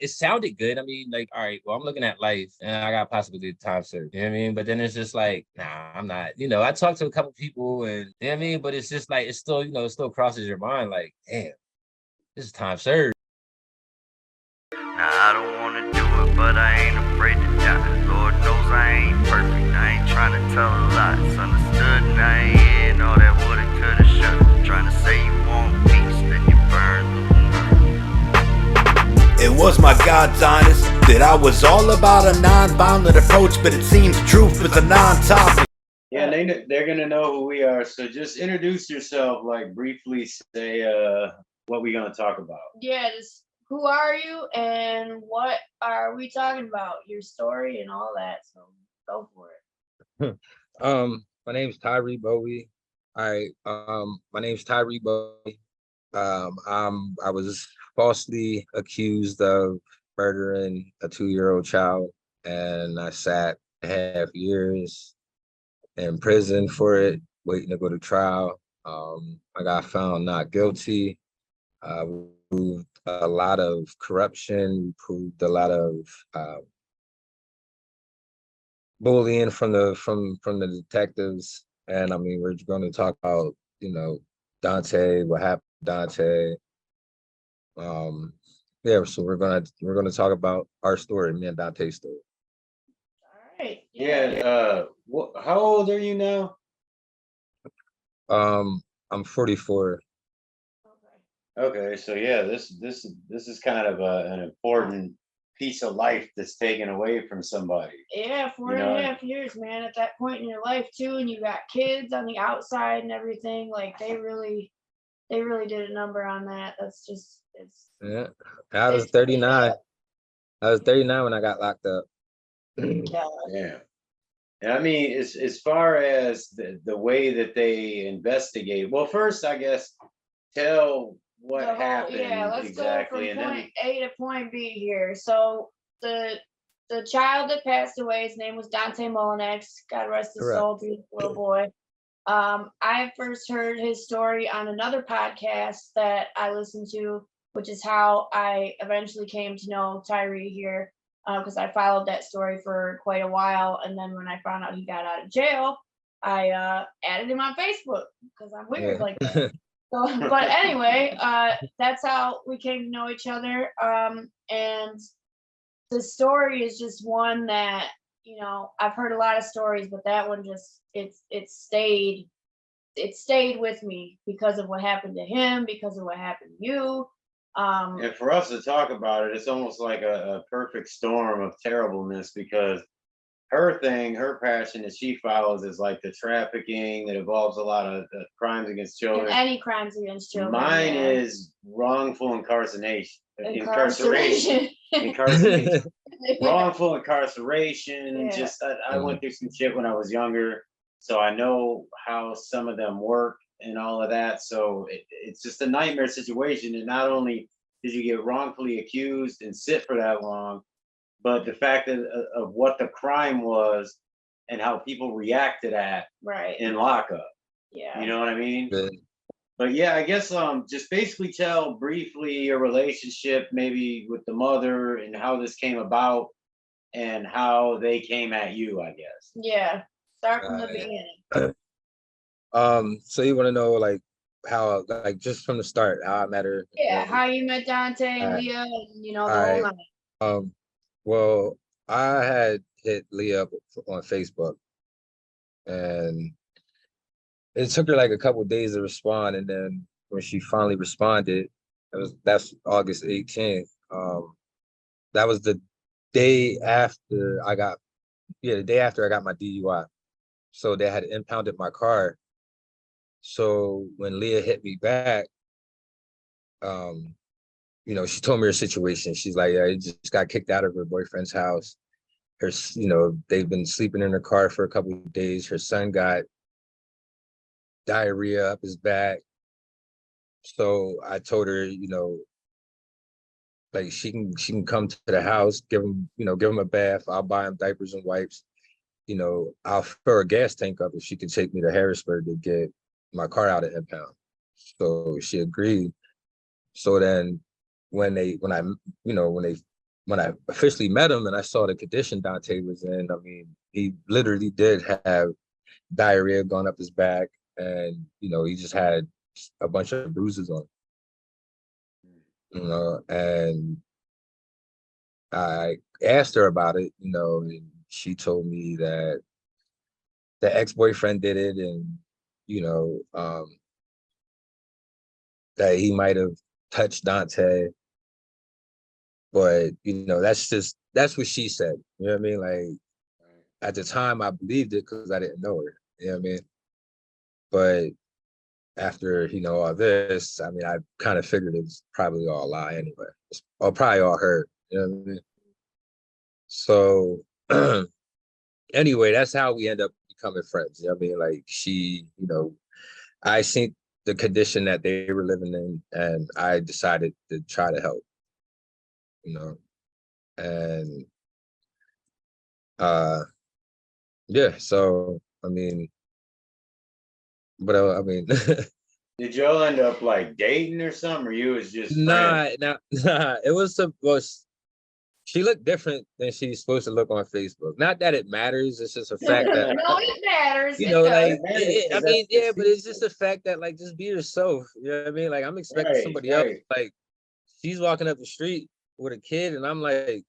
it sounded good. I mean, like, all right, well, I'm looking at life and I got possibly time served. You know what I mean? But then it's just like, nah, I'm not. I talked to a couple people and you know what I mean, but it's just like it's still, it still crosses your mind, like, damn, this is time served. Now I don't wanna do it, but I ain't afraid to die. Lord knows I ain't perfect. I ain't trying to tell a lie. It's understood and I ain't hearing all that woulda, coulda, shoulda. Trying to say you want peace, then you burn the It was my God's honest that I was all about a non-violent approach, but it seems truth is a non-topic. Yeah, they're gonna know who we are. So just introduce yourself, like briefly say what we're gonna talk about. Yeah, just who are you and what are we talking about? Your story and all that. So go for it. My name's Tyree Bowie. My name's Tyree Bowie. I was falsely accused of murdering a 2-year-old child, and I sat 1.5 years in prison for it, waiting to go to trial. I got found not guilty. We proved a lot of corruption. We proved a lot of bullying from the detectives. And I mean, we're going to talk about, Dante, what happened to Dante. Yeah, so we're gonna talk about our story, me and Dante's story. All right. Yeah. How old are you now? I'm 44. Okay. So yeah, this is kind of an important piece of life that's taken away from somebody. Yeah, 4.5 years, man. At that point in your life too, and you got kids on the outside and everything. Like they really did a number on that. That's just Yeah. I was 39. I was 39 when I got locked up. Yeah. And I mean, as far as the way that they investigate, well, first, I guess, tell what happened let's exactly, go from point A to point B here. So the child that passed away, his name was Dante Molinex. God rest his soul, beautiful little boy. I first heard his story on another podcast that I listened to, which is how I eventually came to know Tyree here, because I followed that story for quite a while. And then when I found out he got out of jail, I added him on Facebook because I'm weird like that. So, but anyway, that's how we came to know each other. And the story is just one that, I've heard a lot of stories, but that one just it stayed with me because of what happened to him, because of what happened to you. And for us to talk about it, it's almost like a perfect storm of terribleness, because her passion that she follows is like the trafficking that involves a lot of crimes against children. And any crimes against children. Mine is wrongful incarceration. Incarceration. Wrongful incarceration. Yeah. Just I went through some shit when I was younger, so I know how some of them work and all of that. So it's just a nightmare situation. And not only did you get wrongfully accused and sit for that long, but the fact of what the crime was and how people react to that in lockup. Yeah. You know what I mean? Yeah. But yeah, I guess just basically tell briefly your relationship maybe with the mother and how this came about and how they came at you, I guess. Yeah. Start from the beginning. So you want to know like how, like, just from the start, how I met her? Yeah, how you met Dante and Leah, and the whole night. Well, I had hit Leah up on Facebook, and it took her like a couple of days to respond, and then when she finally responded, that's August 18th. That was the day after I got my DUI. So they had impounded my car. So when Leah hit me back, she told me her situation. She's like, yeah, he just got kicked out of her boyfriend's house. They've been sleeping in her car for a couple of days. Her son got diarrhea up his back. So I told her, like she can come to the house, give him a bath. I'll buy him diapers and wipes. I'll fill a gas tank up if she could take me to Harrisburg to get my car out of impound. So she agreed. So then when they when I officially met him and I saw the condition Dante was in, I mean, he literally did have diarrhea going up his back, and he just had a bunch of bruises on him, and I asked her about it, and she told me that the ex-boyfriend did it, and you know, that he might have touched Dante, but that's what she said. You know what I mean? Like at the time I believed it because I didn't know her. You know what I mean? But after all this, I mean, I kind of figured it was probably all a lie anyway, or probably all her. You know what I mean? So anyway, that's how we end up becoming friends. You know what I mean? Like she, I seen the condition that they were living in, and I decided to try to help. And yeah, so I mean, but I mean, Did y'all end up like dating or something, or you was just friends? nah, it was she looked different than she's supposed to look on Facebook. Not that it matters, it's just a fact that No, it matters. It like does. It matters I 'cause mean, that's the yeah, but it's just secret. a fact that like just be yourself. You know what I mean? Like I'm expecting Right, somebody else. right. Like she's walking up the street with a kid, and I'm like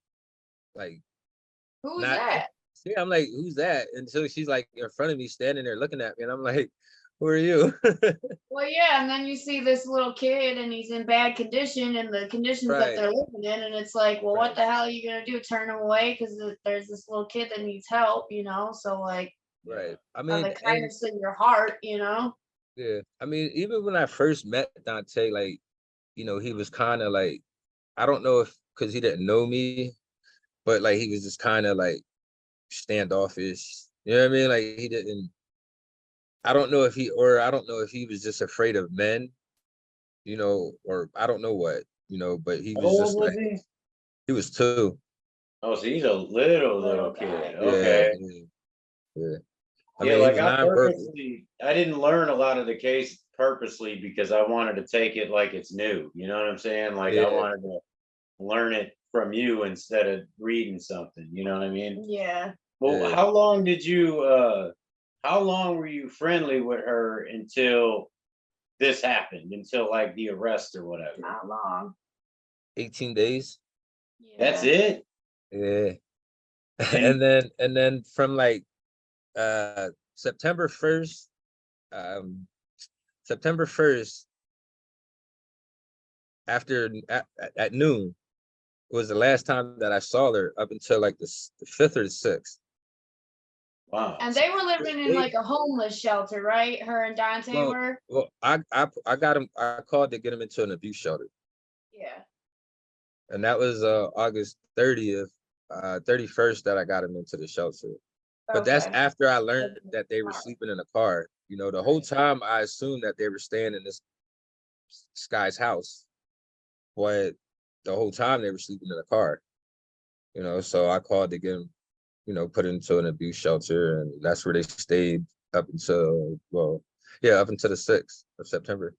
Who's not. that? Yeah, I'm like, who's that? Until she's like in front of me, standing there looking at me, and I'm like, who are you? Well, yeah, and then you see this little kid and he's in bad condition and the conditions that Right, they're living in, and it's like, well, what right, the hell are you gonna do? Turn him away because there's this little kid that needs help, So like, right. I out of mean, the and kindness in your heart. yeah, I mean, even when I first met Dante, like, he was kind of like, I don't know if because he didn't know me, but like he was just kind of like standoffish. You know what I mean? Like he didn't. I don't know if he was just afraid of men, or I don't know what, but he How was old just was like he? he was two. Oh, so he's a little Little kid. guy. Yeah, Okay. yeah, yeah. I Yeah, mean, he like was nonverbal. I didn't learn a lot of the case purposely because I wanted to take it like it's new. You know what I'm saying? Like I Yeah, wanted to learn it from you instead of reading something. You know what I mean? Yeah, Well, yeah. how long were you friendly with her until this happened, until like the arrest or whatever? not long. 18 days. That's Yeah. it? Yeah. And and then from like September 1st, um September 1st, after at noon was the last time that I saw her up until like the 5th or the 6th. wow. And So they were living in They like a homeless shelter, right? Her and Dante well were. well I got him. I called to get him into an abuse shelter, Yeah. and that was August 30th, 31st that I got him into the shelter. But that's Okay. after I learned that they were sleeping in a car. The whole time I assumed that they were staying in this guy's house, but the whole time they were sleeping in a car. So I called to get him, put into an abuse shelter, and that's where they stayed up until, well, yeah, up until the 6th of September.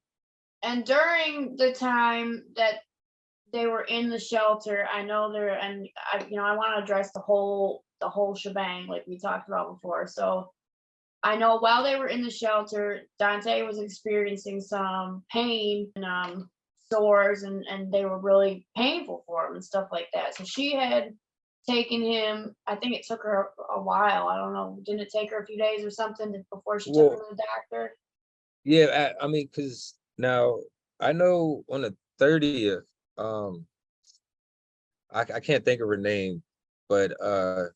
And during the time that they were in the shelter, I know there, and I want to address the whole shebang like we talked about before. So I know while they were in the shelter, Dante was experiencing some pain and sores, and they were really painful for him and stuff like that. So she had taken him. I think it took her a while. I don't know. Didn't it take her a few days or something before she took him Well, to the doctor? yeah, I mean, because now I know on the 30th, um, I can't think of her name, but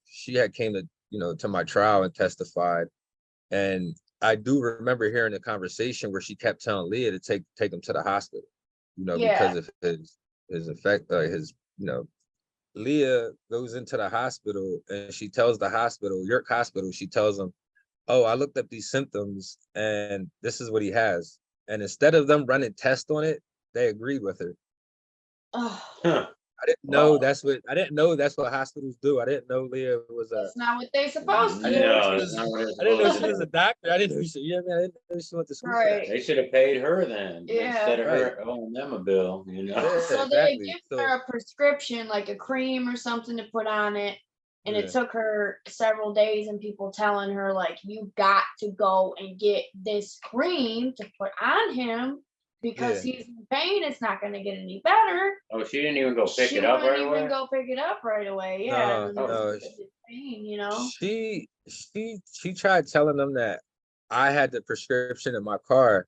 she had came to my trial and testified. And I do remember hearing a conversation where she kept telling Leah to take him to the hospital, Yeah. because of his effect, his, Leah goes into the hospital and she tells the hospital, York Hospital, she tells them, oh, I looked up these symptoms and this is what he has. And instead of them running tests on it, they agreed with her. Oh, huh. I didn't know that's what hospitals do. I didn't know Leah was a. That's not what they supposed I to didn't know do. she No, was. it's not what it's I didn't know supposed she to was do. a doctor. I didn't know she. Yeah, man, I didn't know she went to school for that. Right. They should have paid her then, Yeah. instead of Right. her owing them a bill, you know? Yeah, So they exactly. give So her a prescription, like a cream or something to put on it. And yeah, it took her several days and people telling her, like, you got to go and get this cream to put on him because yeah. he's in pain. It's not going to get any better. Oh, she didn't even go pick She it up wouldn't right even away? go pick it up right away. Yeah. No, And then Oh, no. it's pain, you know? She tried telling them that I had the prescription in my car,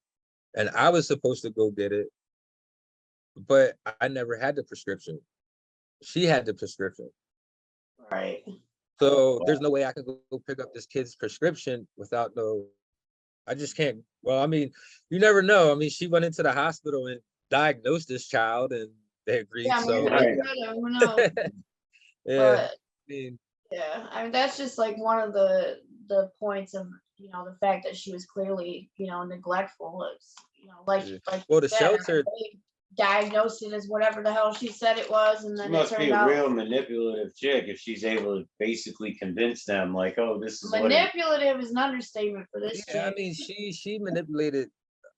and I was supposed to go get it, but I never had the prescription. She had the prescription. Right. So wow. there's no way I can go pick up this kid's prescription without no. I just can't. Well, I mean, you never know. I mean, she went into the hospital and diagnosed this child, and they agreed. Yeah, I mean, So Right. who knows? yeah, But I mean, yeah, I mean, that's just like one of the points of, you know, the fact that she was clearly, you know, neglectful. It's, you know, like yeah. like Well, you the said, shelter. they diagnosed it as whatever the hell she said it was, and She then it must be turned a out real manipulative chick if she's able to basically convince them, like, oh, this is what it manipulative is an understatement for this Yeah, I chick. mean, she manipulated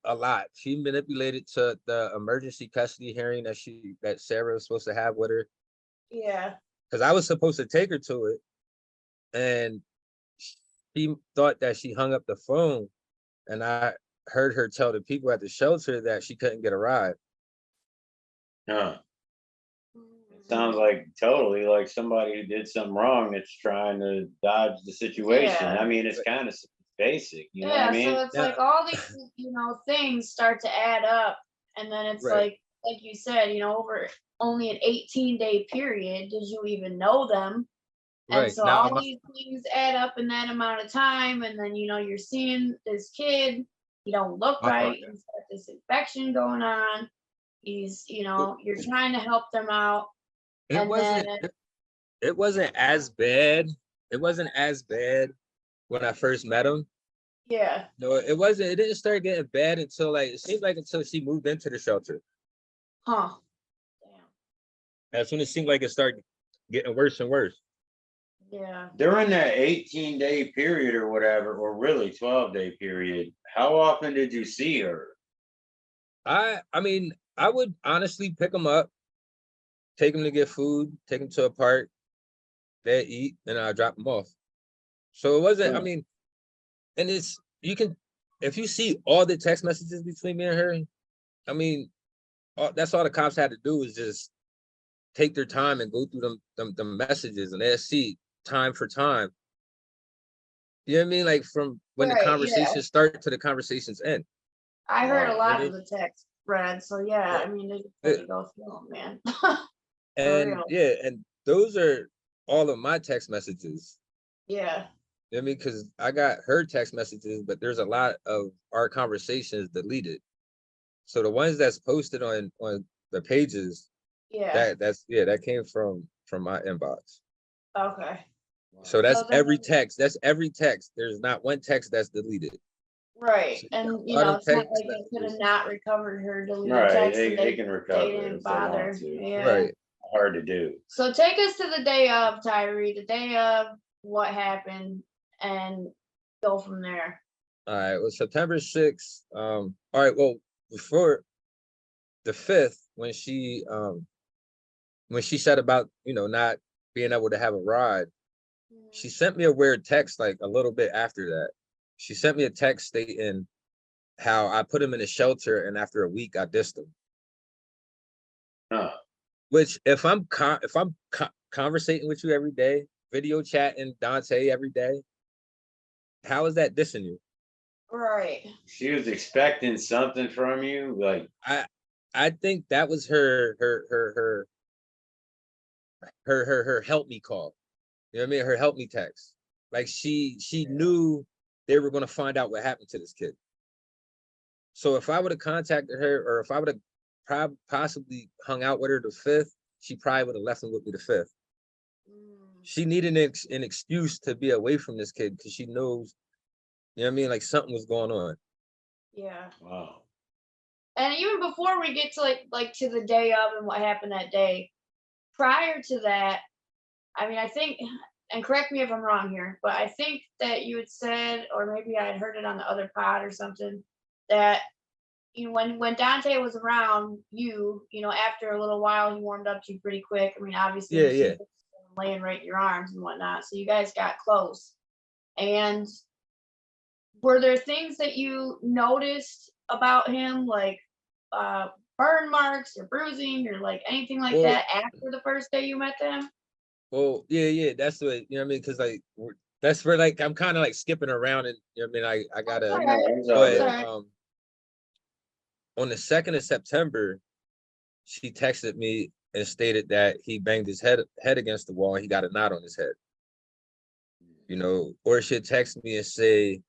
a lot. She manipulated to the emergency custody hearing that Sarah was supposed to have with her, Yeah. because I was supposed to take her to it, and she thought that she hung up the phone, and I heard her tell the people at the shelter that she couldn't get a ride. Huh. Sounds like totally like somebody who did something wrong that's trying to dodge the situation. Yeah. I mean, it's kind of basic, you know what I Yeah, mean? so it's Now, like all these, you know, things start to add up, and then it's right, like you said, you know, over only an 18-day period, did you even know them? And right. so Now, all these things add up in that amount of time, and then, you know, you're seeing this kid, he don't look my right, fault. he's got this infection going on, he's, you know, you're trying to help them out, It and then, wasn't. It wasn't as bad. It wasn't as bad when I first met him. yeah, No, it wasn't. It didn't start getting bad until, like, it seemed like until she moved into the shelter. huh, damn, That's when it seemed like it started getting worse and worse. yeah. During that 18-day period or whatever, or really 12-day period, how often did you see her? I mean, I would honestly pick them up, take them to get food, take them to a park, they eat, and I drop them off. So it wasn't. I mean, and it's you can if you see all the text messages between me and her. I mean, that's all the cops had to do is just take their time and go through them messages, and they'll see time for time. You know what I mean? Like from when the Right, yeah. conversations start to the conversations end. I heard a Wow. lot You of know the text, Brad. So yeah, I mean, they just had to go through them, man. For and real. yeah, and those are all of my text messages. Yeah. You know what I mean? Because I got her text messages, but there's a lot of our conversations deleted. So the ones that's posted on the pages, Yeah. that came from my inbox. Okay. So that's So then, every text. That's every text. There's not one text that's deleted. right. So And, a you lot know, of it's not text like they could have messages. not recovered her deleted Right, text, they and they can they recover it didn't if they want bother. to. Yeah. Right. Hard to do. So take us to the day of, Tyree, the day of what happened, and go from there. All right. Well, September 6th. All right. Well, before the 5th, when she said about, not being able to have a ride, she sent me a weird text like a little bit after that. She sent me a text stating how I put him in a shelter, and after a week I dissed him. Huh. Which if I'm conversating with you every day, video chatting Dante every day, how is that dissing you? Right. She was expecting something from you, like, I think that was her help me call. You know what I mean? Her help me text. Like she knew they were gonna find out what happened to this kid. So if I would have contacted her, or if I would have possibly hung out with her the 5th, she probably would have left him with me the 5th. She needed an excuse to be away from this kid because she knows, you know what I mean? Like something was going on. Yeah. wow. And even before we get to like to the day of and what happened that day, prior to that, I mean, I think, and correct me if I'm wrong here, but I think that you had said, or maybe I had heard it on the other pod or something, that when Dante was around you, after a little while, he warmed up to you pretty quick. I mean, obviously, Yeah, you yeah. see him laying right in your arms and whatnot, so you guys got close. And were there things that you noticed about him, like burn marks or bruising or like anything like Well, that after the first day you met them? well, yeah, yeah. That's what you know what I mean, because like that's where like I'm kind of like skipping around, and you know what I mean. I That's gotta, all right. It's all but That's all good. right. on the 2nd of September, she texted me and stated that he banged his head against the wall and he got a knot on his head. Or she'd text me and say,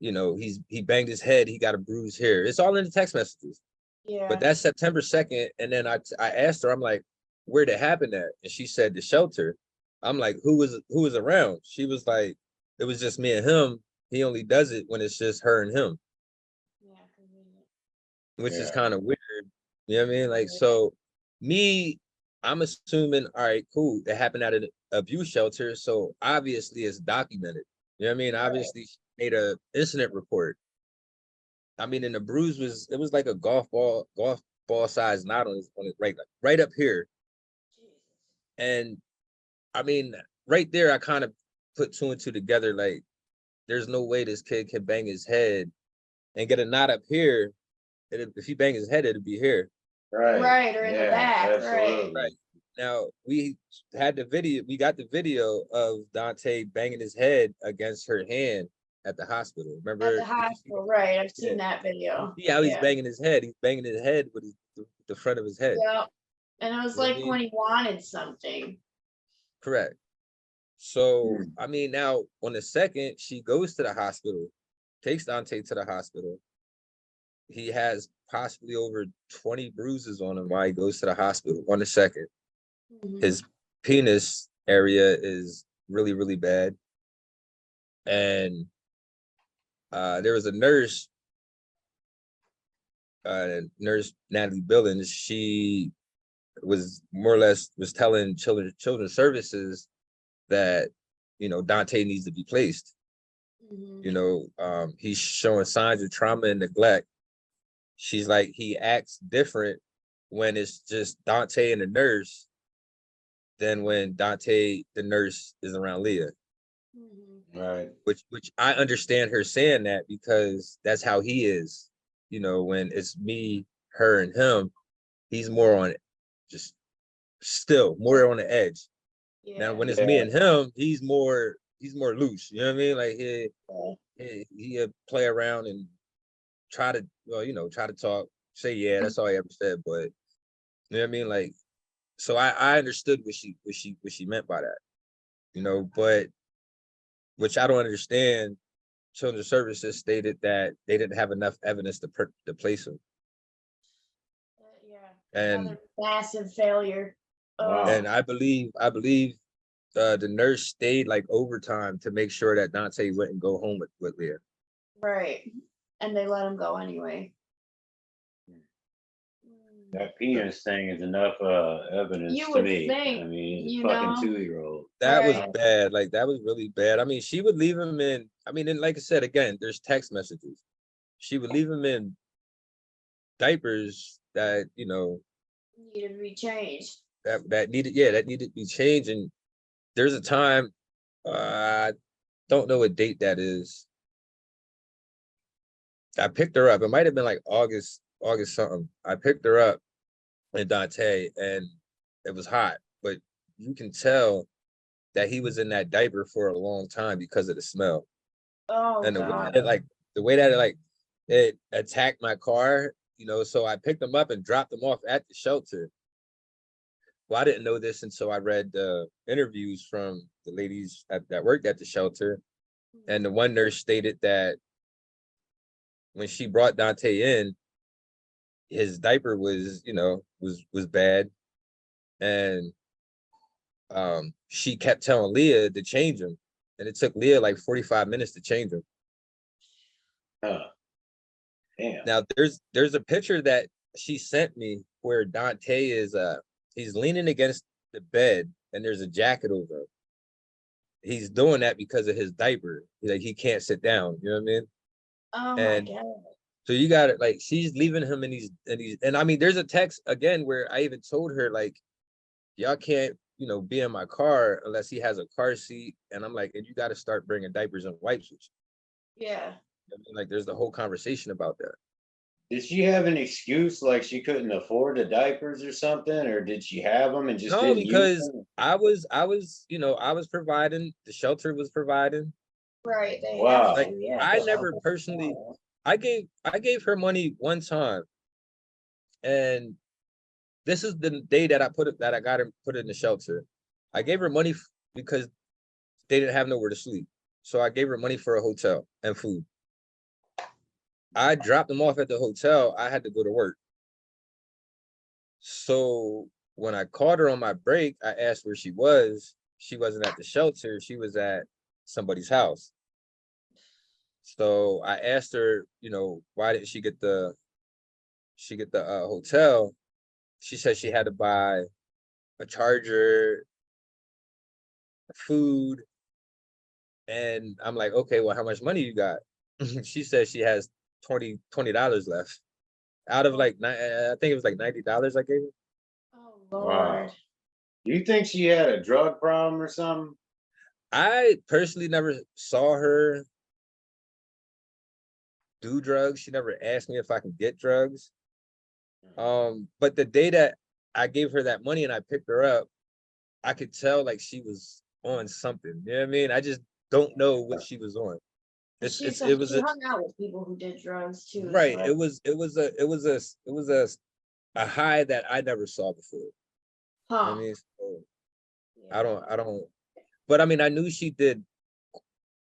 he banged his head, he got a bruise here. It's all in the text messages. But Yeah. that's September 2nd. And then I asked her, I'm like, where'd it happen at? And she said the shelter. I'm like, who was around? She was like, it was just me and him. He only does it when it's just her and him, Yeah. Convenient. which is Yeah. kind of weird. You know what I mean? Like, so me, I'm assuming, all right, cool. It happened at an abuse shelter. So obviously it's documented. You know what I mean? Right. Obviously she made a incident report. I mean, and the bruise was like a golf ball size knot on it right up here. Jesus. And I mean, right there, I kind of put two and two together. Like, there's no way this kid can bang his head and get a knot up here. If he bang his head, it'd be here. Right, or in the back, right. Right. Now we got the video of Dante banging his head against her hand at the hospital. At Remember? the Did you see hospital, that? right. I've Yeah. seen that video. See how he's Yeah. banging his head. He's banging his head with the front of his head. Yeah. And it was You know what I like mean? when he wanted something. Correct. So, I mean, now on the 2nd, she goes to the hospital, takes Dante to the hospital. He has possibly over 20 bruises on him while he goes to the hospital on the 2nd. Mhm. His penis area is really, really bad. And there was a nurse Natalie Billings. She was more or less telling children's services that Dante needs to be placed. Mhm. He's showing signs of trauma and neglect. She's like, he acts different when it's just Dante and the nurse than when Dante, the nurse, is around Leah. Mhm. Right. Which I understand her saying that because that's how he is. When it's me, her, and him, he's more on it, just still more on the edge. Now, Yeah. when it's me and him, he's more loose. You know what I mean? Like he play around and try to talk, say yeah, that's all he ever said. But you know what I mean? Like, so I understood what she meant by that. But which I don't understand. Children's Services stated that they didn't have enough evidence to place him. Yeah. And Another massive failure. and I believe the nurse stayed like overtime to make sure that Dante wouldn't go home with Leah. Right. And they let him go anyway. That penis thing is enough evidence You to would me. think, I mean, he's you a fucking know? 2-year-old. That was Right. bad. Like, that was really bad. I mean, she would leave him in. I mean, and like I said, again, there's text messages. She would leave him in diapers that Needed to be changed. that needed to be changed. And there's a time, I don't know what date that is. I picked her up. It might have been like August something. I picked her up in Dante, and it was hot, but you can tell that he was in that diaper for a long time because of the smell. Oh And God. the way that it attacked my car, so I picked him up and dropped him off at the shelter. Well, I didn't know this until I read the interviews from the ladies that worked at the shelter. And the one nurse stated that when she brought Dante in, his diaper was bad. And she kept telling Leah to change him. And it took Leah like 45 minutes to change him. Damn. Now there's a picture that she sent me where Dante is he's leaning against the bed and there's a jacket over him. He's doing that because of his diaper. Like he can't sit down. You know what I mean? Oh my And God. so you got it. Like she's leaving him in these and I mean, there's a text again where I even told her like, y'all can't, you know, be in my car unless he has a car seat. And I'm like, and you got to start bringing diapers and wipes with you. Yeah. I mean, like there's the whole conversation about that. Did she have an excuse like she couldn't afford the diapers or something, or did she have them and just No, didn't use because them? I was, you know, I was providing, the shelter was providing. Right. They Wow. have Like to. Yeah. I the never shelter- personally, I gave her money one time, and this is the day that I got her put in the shelter. I gave her money because they didn't have nowhere to sleep, so I gave her money for a hotel and food. I dropped them off at the hotel. I had to go to work. So when I called her on my break, I asked where she was. She wasn't at the shelter. She was at somebody's house. So I asked her, you know, why didn't she get the hotel? She said she had to buy a charger, food, and I'm like, okay, well, how much money you got? She said she has $20 left out of like I think it was like $90 I gave her. Oh Lord. Wow. Do you think she had a drug problem or something? I personally never saw her do drugs. She never asked me if I can get drugs. But the day that I gave her that money and I picked her up, I could tell like she was on something. You know what I mean? I just don't know what she was on. She It was hung out with people who did drugs too. right. so- It was a high that I never saw before. You know what Huh. I mean, so Yeah. I don't. But I mean, I knew she did.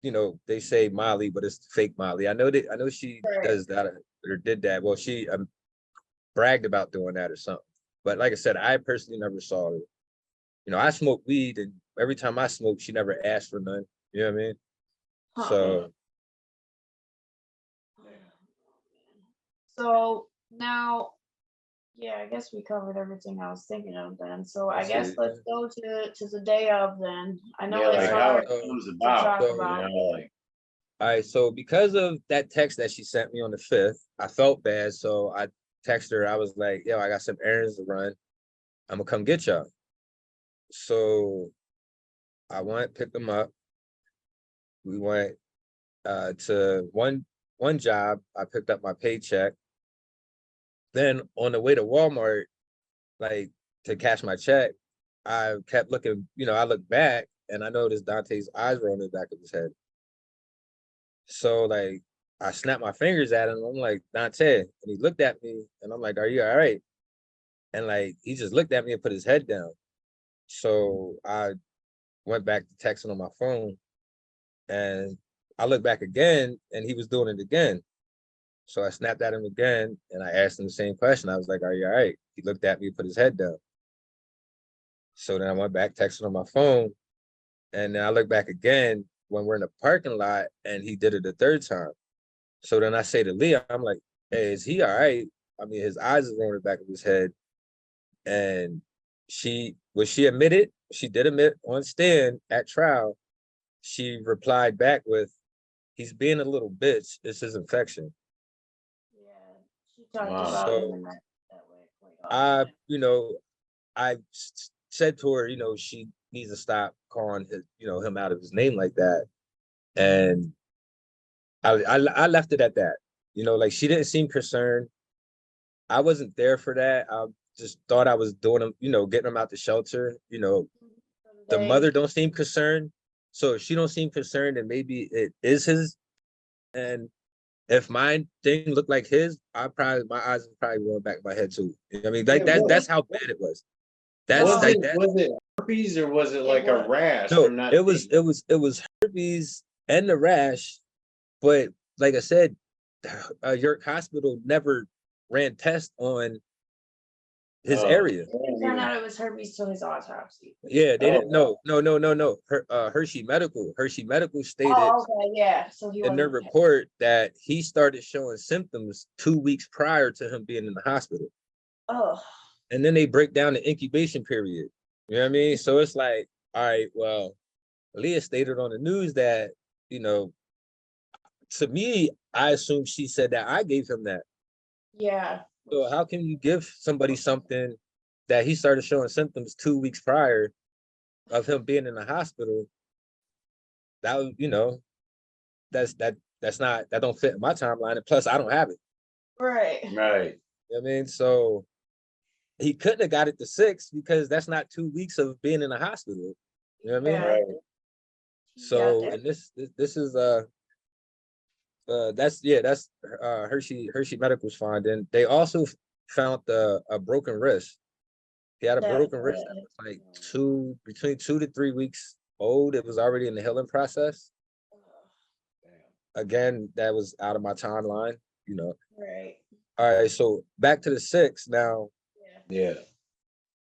You know, they say Molly, but it's fake Molly. I know she Right. does that or did that. Well, she bragged about doing that or something. But like I said, I personally never saw it. You know, I smoke weed, and every time I smoke, she never asked for none. You know what I mean? Huh. So So now, yeah, I guess we covered everything I was thinking of then. So I That's guess it, let's go to the day of then. I know Yeah, it's like how hard it to comes talk about. So- You about. know, like all right, so because of that text that she sent me on the 5th, I felt bad. So I texted her, I was like, yo, I got some errands to run. I'm gonna come get y'all. So I went, picked them up. We went to one job. I picked up my paycheck. Then on the way to Walmart, like to cash my check, I kept looking, you know, I looked back and I noticed Dante's eyes were on the back of his head. So like I snapped my fingers at him. I'm like, Dante. And he looked at me and I'm like, are you all right? And like he just looked at me and put his head down. So I went back to texting on my phone and I looked back again and he was doing it again. So I snapped at him again and I asked him the same question. I was like, are you all right? He looked at me and put his head down. So then I went back texting on my phone and then I looked back again when we're in the parking lot and he did it the third time. So then I say to Leah, I'm like, hey, is he all right? I mean, his eyes are on the back of his head. And she admitted, she did admit on stand at trial, she replied back with, he's being a little bitch, it's his infection. Yeah, she talked Wow. about So him in that way quite often. you know, I said to her, you know, she needs to stop calling his, you know, him out of his name like that. And I left it at that. You know, like she didn't seem concerned. I wasn't there for that. I just thought I was doing them, you know, getting them out the shelter. You know, the mother don't seem concerned. So if she don't seem concerned, then maybe it is his. And if my thing looked like his, my eyes would probably roll back in my head too. You know what I mean, like that's how bad it was. That's was like it that. was it herpes or was it like a was. rash No, from not it was herpes and the rash, but like I said, York Hospital never ran tests on his area. I found out it was herpes till his autopsy. Yeah, they didn't. wow. No. Hershey Medical stated Oh, okay, yeah. So he in their wasn't. report that he started showing symptoms 2 weeks prior to him being in the hospital. Oh, And then they break down the incubation period. You know what I mean? So it's like, all right, well, Leah stated on the news that, you know, to me, I assume she said that I gave him that. Yeah. So how can you give somebody something that he started showing symptoms 2 weeks prior of him being in the hospital? That was, you know, that's not, that don't fit in my timeline. And plus I don't have it. Right. Right. You know what I mean? So he couldn't have got it to 6 because that's not 2 weeks of being in the hospital. You know what I mean? Yeah. Right. So, that. and this is that's Hershey Medical's finding. They also found a broken wrist. He had a That- broken wrist that was like between 2 to 3 weeks old. It was already in the healing process. Again, that was out of my timeline, you know. Right. All right, so back to the 6 now. Yeah. Yeah.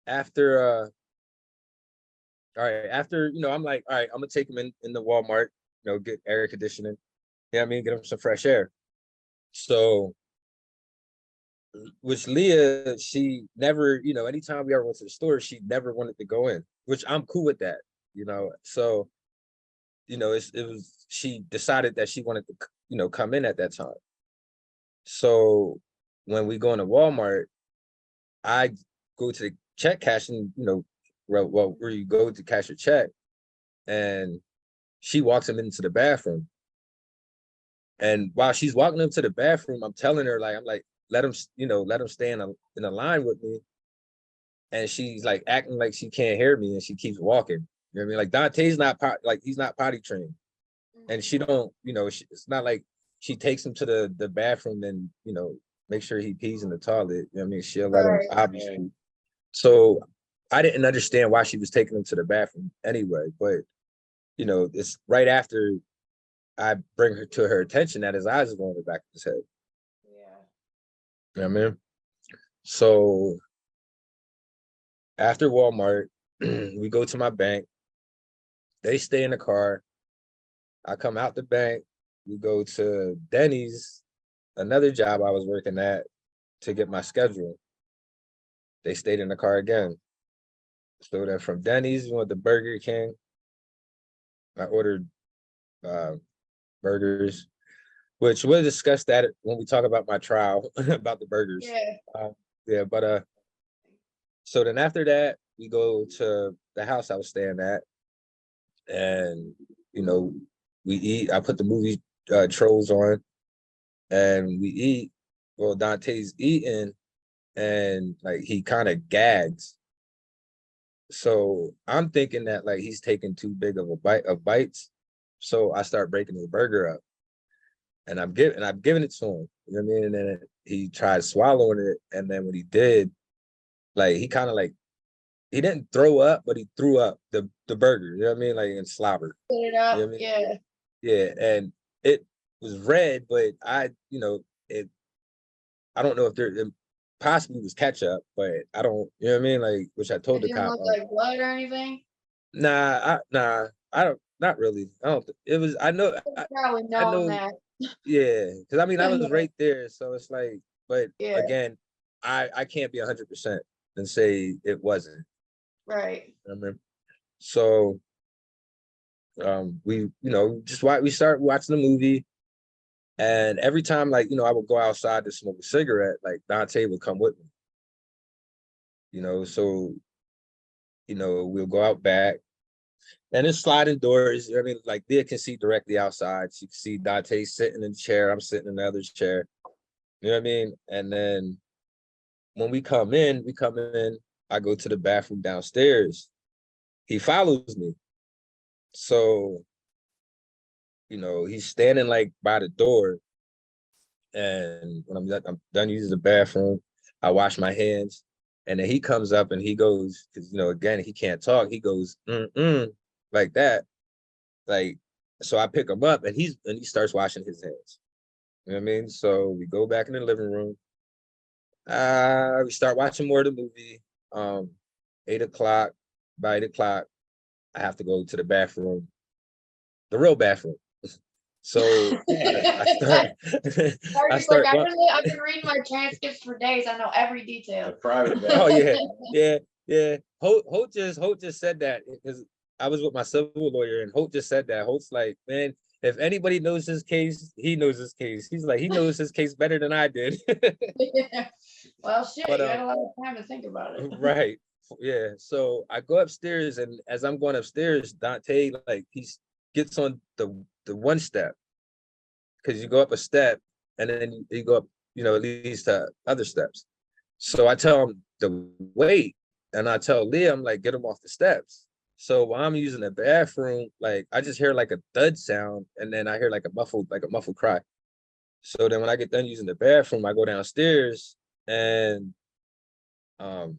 After all right, after, you know, I'm like, all right, I'm gonna take him in the Walmart, you know, get air conditioning. You know what I mean? Get him some fresh air. So which Leah, she never, you know, anytime we ever went to the store, she never wanted to go in, which I'm cool with that, you know. So, you know, it was, she decided that she wanted to, you know, come in at that time. So when we go into Walmart, I go to the check cashing, you know, where you go to cash your check, and she walks him into the bathroom. And while she's walking him to the bathroom, I'm telling her, like, I'm like, let him, you know, let him stay in a line with me. And she's like acting like she can't hear me, and she keeps walking. You know what I mean? Like Dante's not like, he's not potty trained, and she don't, you know, it's not like she takes him to the bathroom and, you know, make sure he pees in the toilet. You know what I mean? She'll let him, Right. obviously. So I didn't understand why she was taking him to the bathroom anyway, but, you know, it's right after I bring her to her attention that his eyes are going to the back of his head. Yeah. You know what I mean? So after Walmart, we go to my bank. They stay in the car. I come out the bank. We go to Denny's, another job I was working at, to get my schedule. They stayed in the car again. So then from Denny's, we went to Burger King. I ordered burgers, which we'll discuss that when we talk about my trial about the burgers. Yeah. Yeah, but so then after that, we go to the house I was staying at, and, you know, we eat. I put the movie Trolls on, and we eat. Well, Dante's eating, and like he kind of gags. So I'm thinking that like he's taking too big of a bite of bites. So I start breaking his burger up, and I'm giving it to him. You know what I mean? And then he tried swallowing it, and then when he did, like he kind of like, he didn't throw up, but he threw up the burger. You know what I mean? Like, and slobbered. Put it You up. know what I mean? Yeah. Yeah, and it was red, but you know, I don't know if it possibly was ketchup, but I don't, you know what I mean? Like, which I told It the didn't cop, look like blood or anything. nah, I don't, not really. I don't. It was. Probably I knowing know. that. Yeah, because I mean, I was right there, so it's like. But Yeah. again, I can't be 100% and say it wasn't. Right. You know what I mean? So, we, you know, we start watching the movie, and every time, like, you know, I would go outside to smoke a cigarette, like Dante would come with me. You know, so, you know, we'll go out back. And it's sliding doors. I mean, like, Leah can see directly outside. She can see Dante sitting in the chair. I'm sitting in the other chair. You know what I mean? And then when we come in, I go to the bathroom downstairs. He follows me. So, you know, he's standing like by the door. And when I'm done using the bathroom, I wash my hands. And then he comes up and he goes, because, you know, again, he can't talk. He goes, like that. Like, so I pick him up, and he starts washing his hands. You know what I mean? So we go back in the living room. We start watching more of the movie. 8 o'clock. By 8 o'clock, I have to go to the bathroom, the real bathroom. So I start. I Like, start. I've been reading my transcripts for days. I know every detail. The private Oh bathroom. yeah, yeah. Yeah, Holt just said that because I was with my civil lawyer, and Holt just said that. Holt's like, man, if anybody knows his case, he knows his case. He's like, he knows his case better than I did. Well, shit, But you got a lot of time to think about it. right, yeah. So I go upstairs, and as I'm going upstairs, Dante like gets on the one step because you go up a step, and then you go up, at least other steps. So I tell him to wait, and I tell Leah, I'm like, get him off the steps. So while I'm using the bathroom, like I just hear like a thud sound, and then I hear like a muffled cry. So then when I get done using the bathroom, I go downstairs, and I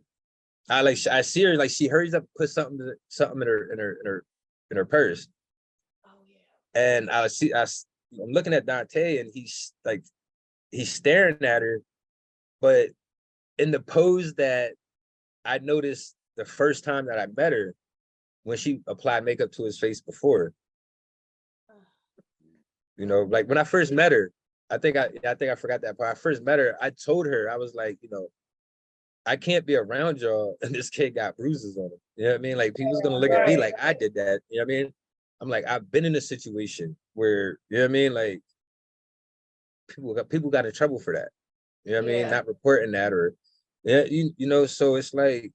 see her, like she hurries up, put something in her purse, Oh yeah. and I'm looking at Dante, and he's staring at her, but in the pose that I noticed the first time that I met her, when she applied makeup to his face before. Like when I first met her, I think I forgot that part. I first met her, I told her, I was like, I can't be around y'all and this kid got bruises on him. You know what I mean? Like people's gonna look at me like I did that. You know what I mean? I'm like, I've been in a situation where, you know what I mean? Like people got in trouble for that. You know what I mean? Not reporting that, or so it's like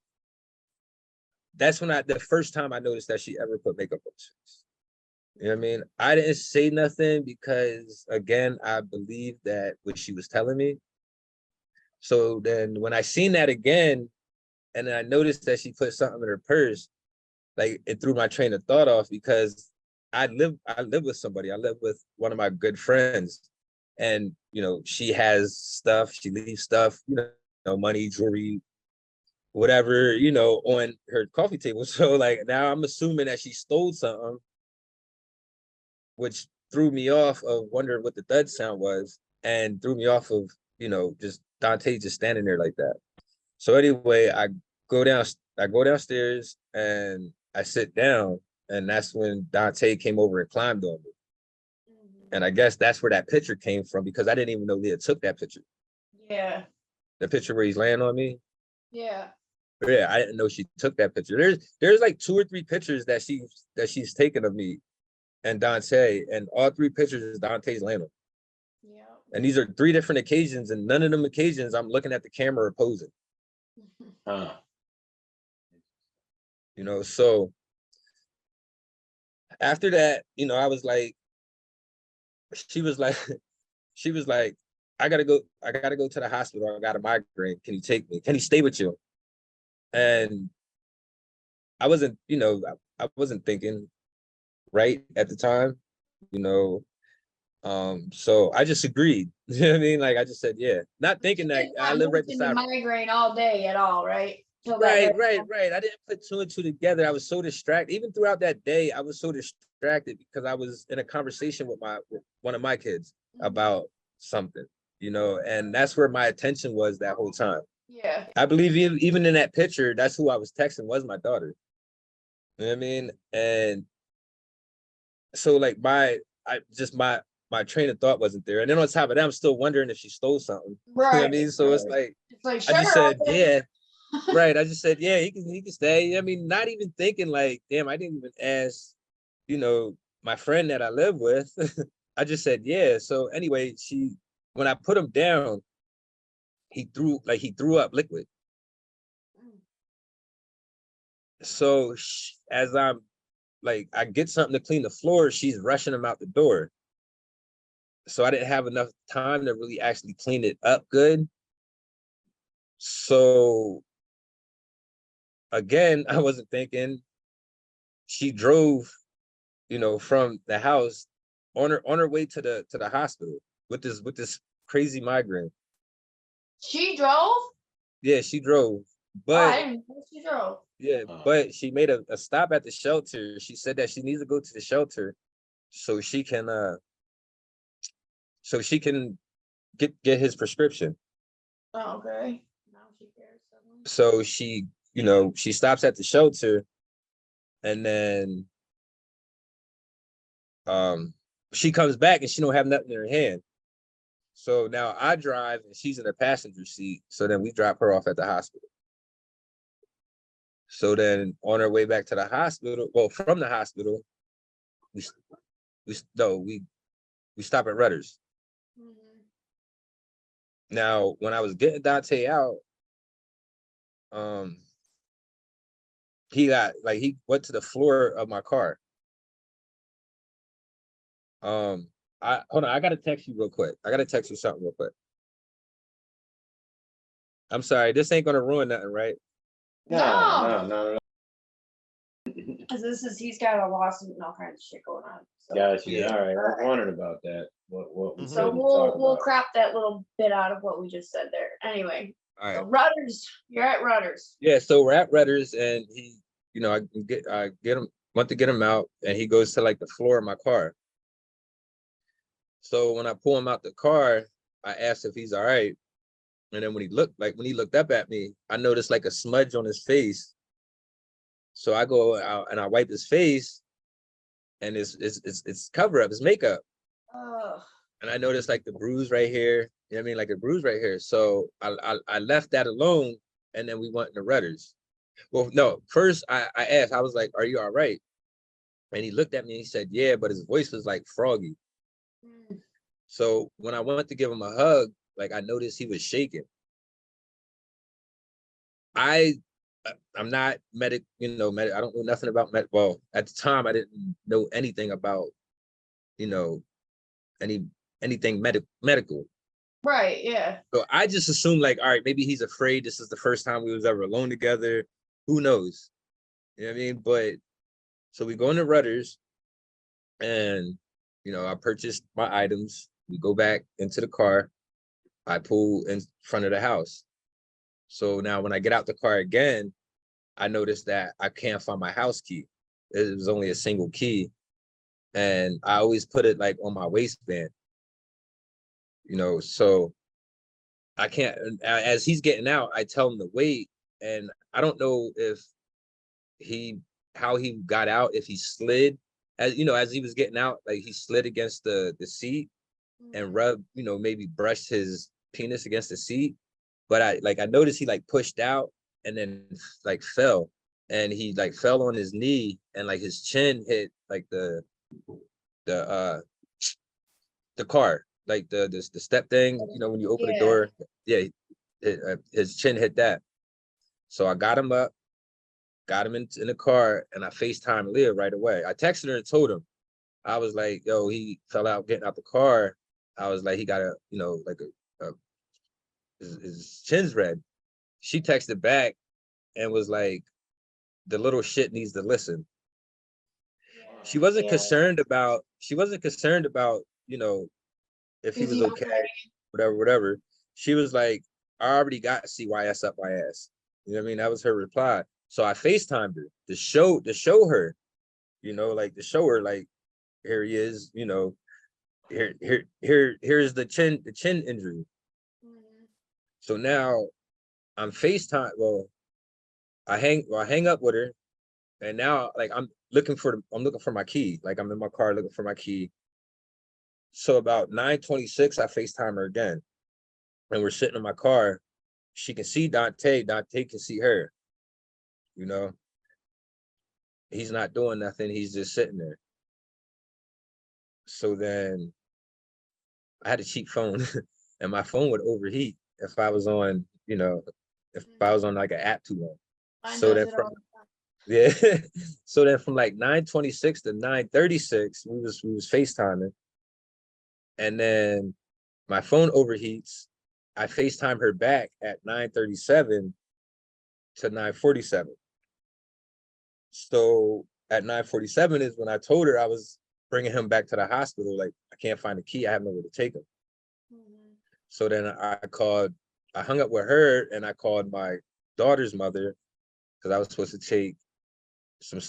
that's when the first time I noticed that she ever put makeup on his face. You know what I mean? I didn't say nothing because again, I believed that what she was telling me. So then when I seen that again, and then I noticed that she put something in her purse, like it threw my train of thought off because I live with somebody. I live with one of my good friends. And she has stuff, she leaves stuff, money, jewelry, whatever, on her coffee table. So like now I'm assuming that she stole something, which threw me off of wondering what the thud sound was, and threw me off of, just Dante just standing there like that. So anyway, I go downstairs and I sit down, and that's when Dante came over and climbed on me. And I guess that's where that picture came from, because I didn't even know Leah took that picture. Yeah. The picture where he's laying on me. Yeah. Yeah, I didn't know she took that picture. There's like 2 or 3 pictures that she's taken of me and Dante, and all 3 pictures is Dante's laying on. Yeah. And these are 3 different occasions, and none of them occasions I'm looking at the camera posing. So after that, I was like, she was like, I gotta go to the hospital. I got a migraine. Can you take me? Can he stay with you? And I wasn't, I wasn't thinking right at the time, so I just agreed. You know what I mean? Like I just said, yeah, not thinking that I live right beside. Migraine all day at all, right? Right. I didn't put 2 and 2 together. I was so distracted. Even throughout that day, I was so distracted because I was in a conversation with one of my kids about something, and that's where my attention was that whole time. Yeah. I believe even in that picture, that's who I was texting was my daughter. You know what I mean? And so like my train of thought wasn't there. And then on top of that, I'm still wondering if she stole something. Right. You know what I mean? So it's like sure, I just said, yeah. Right. I just said, yeah, he can stay. I mean, not even thinking like, damn, I didn't even ask, my friend that I live with. I just said, yeah. So anyway, when I put him down, he threw up liquid. So as I'm like, I get something to clean the floor, she's rushing him out the door. So I didn't have enough time to really actually clean it up good. So again, I wasn't thinking. She drove, from the house on her way to the hospital with this crazy migraine. She drove? Yeah, she drove. But I didn't know she drove. Yeah, but she made a stop at the shelter. She said that she needs to go to the shelter so she can get his prescription. Oh, okay. Now she cares. So she stops at the shelter, and then she comes back and she don't have nothing in her hand. So now I drive and she's in the passenger seat. So then we drop her off at the hospital. So then on our way back to the hospital, well, from the hospital, we no, we stop at Rutter's. Mhm. Now, when I was getting Dante out, he went to the floor of my car. I hold on, I gotta text you real quick. I gotta text you something real quick. I'm sorry, this ain't gonna ruin nothing, right? No. Because he's got a lawsuit and all kinds of shit going on. So, Got you. Yeah. All right. I was wondering about that. What we so couldn't talk we'll about. crop that little bit out of what we just said there. Anyway, All so right. Rudders, you're at Rudders. Yeah, so we're at Rutter's and he, I get him, want to get him out, and he goes to like the floor of my car. So when I pull him out the car, I asked if he's all right. And then when he looked up at me, I noticed like a smudge on his face. So I go out and I wipe his face, and it's cover up, it's makeup. Ugh. And I noticed like the bruise right here. You know what I mean? Like a bruise right here. So I left that alone, and then we went to Rutter's. Well, no, first I asked, I was like, "Are you all right?" And he looked at me and he said, "Yeah," but his voice was like froggy. Mm. So when I went to give him a hug, like I noticed he was shaking. I'm not medic, I don't know nothing about well, at the time I didn't know anything about, you know, anything medical. Right, yeah. So I just assumed like, all right, maybe he's afraid this is the first time we was ever alone together. Who knows? You know what I mean? But so we go into Rutter's and I purchased my items. We go back into the car. I pull in front of the house. So now when I get out the car again, I noticed that I can't find my house key. It was only a single key. And I always put it like on my waistband, so I can't, as he's getting out, I tell him to wait. And I don't know how he got out, if he slid, as he was getting out, like he slid against the seat and rubbed, maybe brushed his penis against the seat. But I noticed he like pushed out and then like fell, and he like fell on his knee, and like his chin hit like the car, like the step thing, when you open the door. Yeah, his chin hit that. So I got him up, got him in the car, and I FaceTimed Leah right away. I texted her and told him, I was like, yo, he fell out getting out the car. I was like, he got his chin's red. She texted back and was like, the little shit needs to listen. She wasn't concerned about, if he Is was he okay, okay? whatever. She was like, I already got CYS up my ass. You know what I mean? That was her reply. So I FaceTimed her to show her, like to show her, like, here he is, here's the chin injury. So now I'm FaceTime. Well, I hang up with her, and now like I'm looking for my key. Like I'm in my car looking for my key. So about 9:26, I FaceTime her again, and we're sitting in my car. She can see Dante. Dante can see her. He's not doing nothing. He's just sitting there. So then I had a cheap phone, and my phone would overheat if I was on, if I was on like an app too long. So then yeah. So then from like 9:26 to 9:36, we was FaceTiming. And then my phone overheats. I FaceTime her back at 9:37 to 9:47. So at 9:47 is when I told her I was bringing him back to the hospital. Like, I can't find the key. I have nowhere to take him. So then I hung up with her, and I called my daughter's mother, because I was supposed to take some,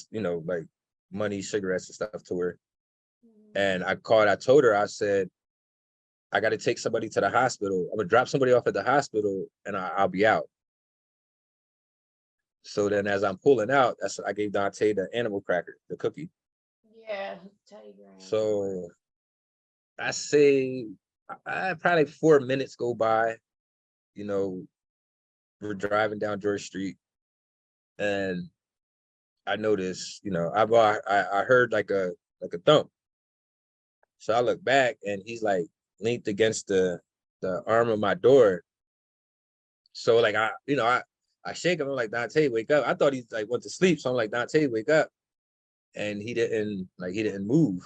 like money, cigarettes and stuff to her. And I told her, I said, I got to take somebody to the hospital. I'm gonna drop somebody off at the hospital, and I'll be out. So then as I'm pulling out, I gave Dante the animal cracker, the cookie. Yeah, Telegram. So I say I probably 4 minutes go by, we're driving down George Street. And I noticed, I heard like a thump. So I look back and he's like leaned against the arm of my door. So like I shake him. I'm like, Dante, wake up. I thought he like went to sleep. So I'm like, Dante, wake up. And he didn't move.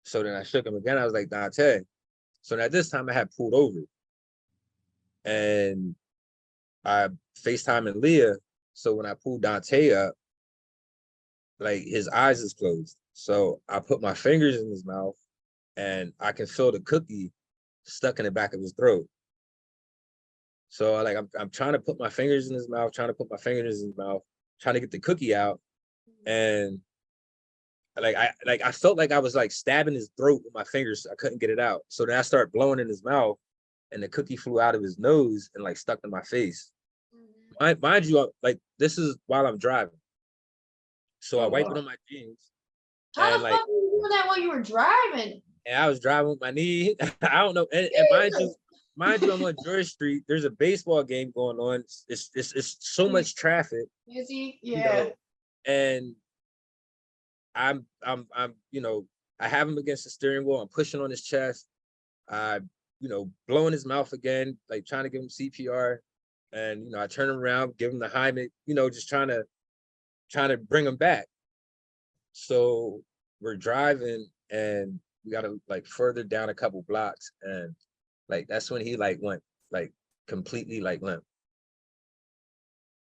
So then I shook him again. I was like, Dante. So at this time I had pulled over and I FaceTime and Leah. So when I pulled Dante up, like his eyes is closed. So I put my fingers in his mouth and I can feel the cookie stuck in the back of his throat. So like I'm trying to put my fingers in his mouth, trying to get the cookie out. And I felt like I was like stabbing his throat with my fingers. I couldn't get it out. So then I started blowing in his mouth and the cookie flew out of his nose and like stuck in my face. Mind you, like this is while I'm driving. So I wiped it on my jeans. How And the like, fuck were you doing that while you were driving? and I was driving with my knee. I don't know. And mind you, I'm on George Street. There's a baseball game going on. It's so much traffic. Is he? You Yeah. know, and I'm I have him against the steering wheel. I'm pushing on his chest. I blowing his mouth again, like trying to give him CPR. And I turn him around, give him the Heimlich, just trying to bring him back. So we're driving and we got to like further down a couple blocks, and like that's when he like went like completely like limp.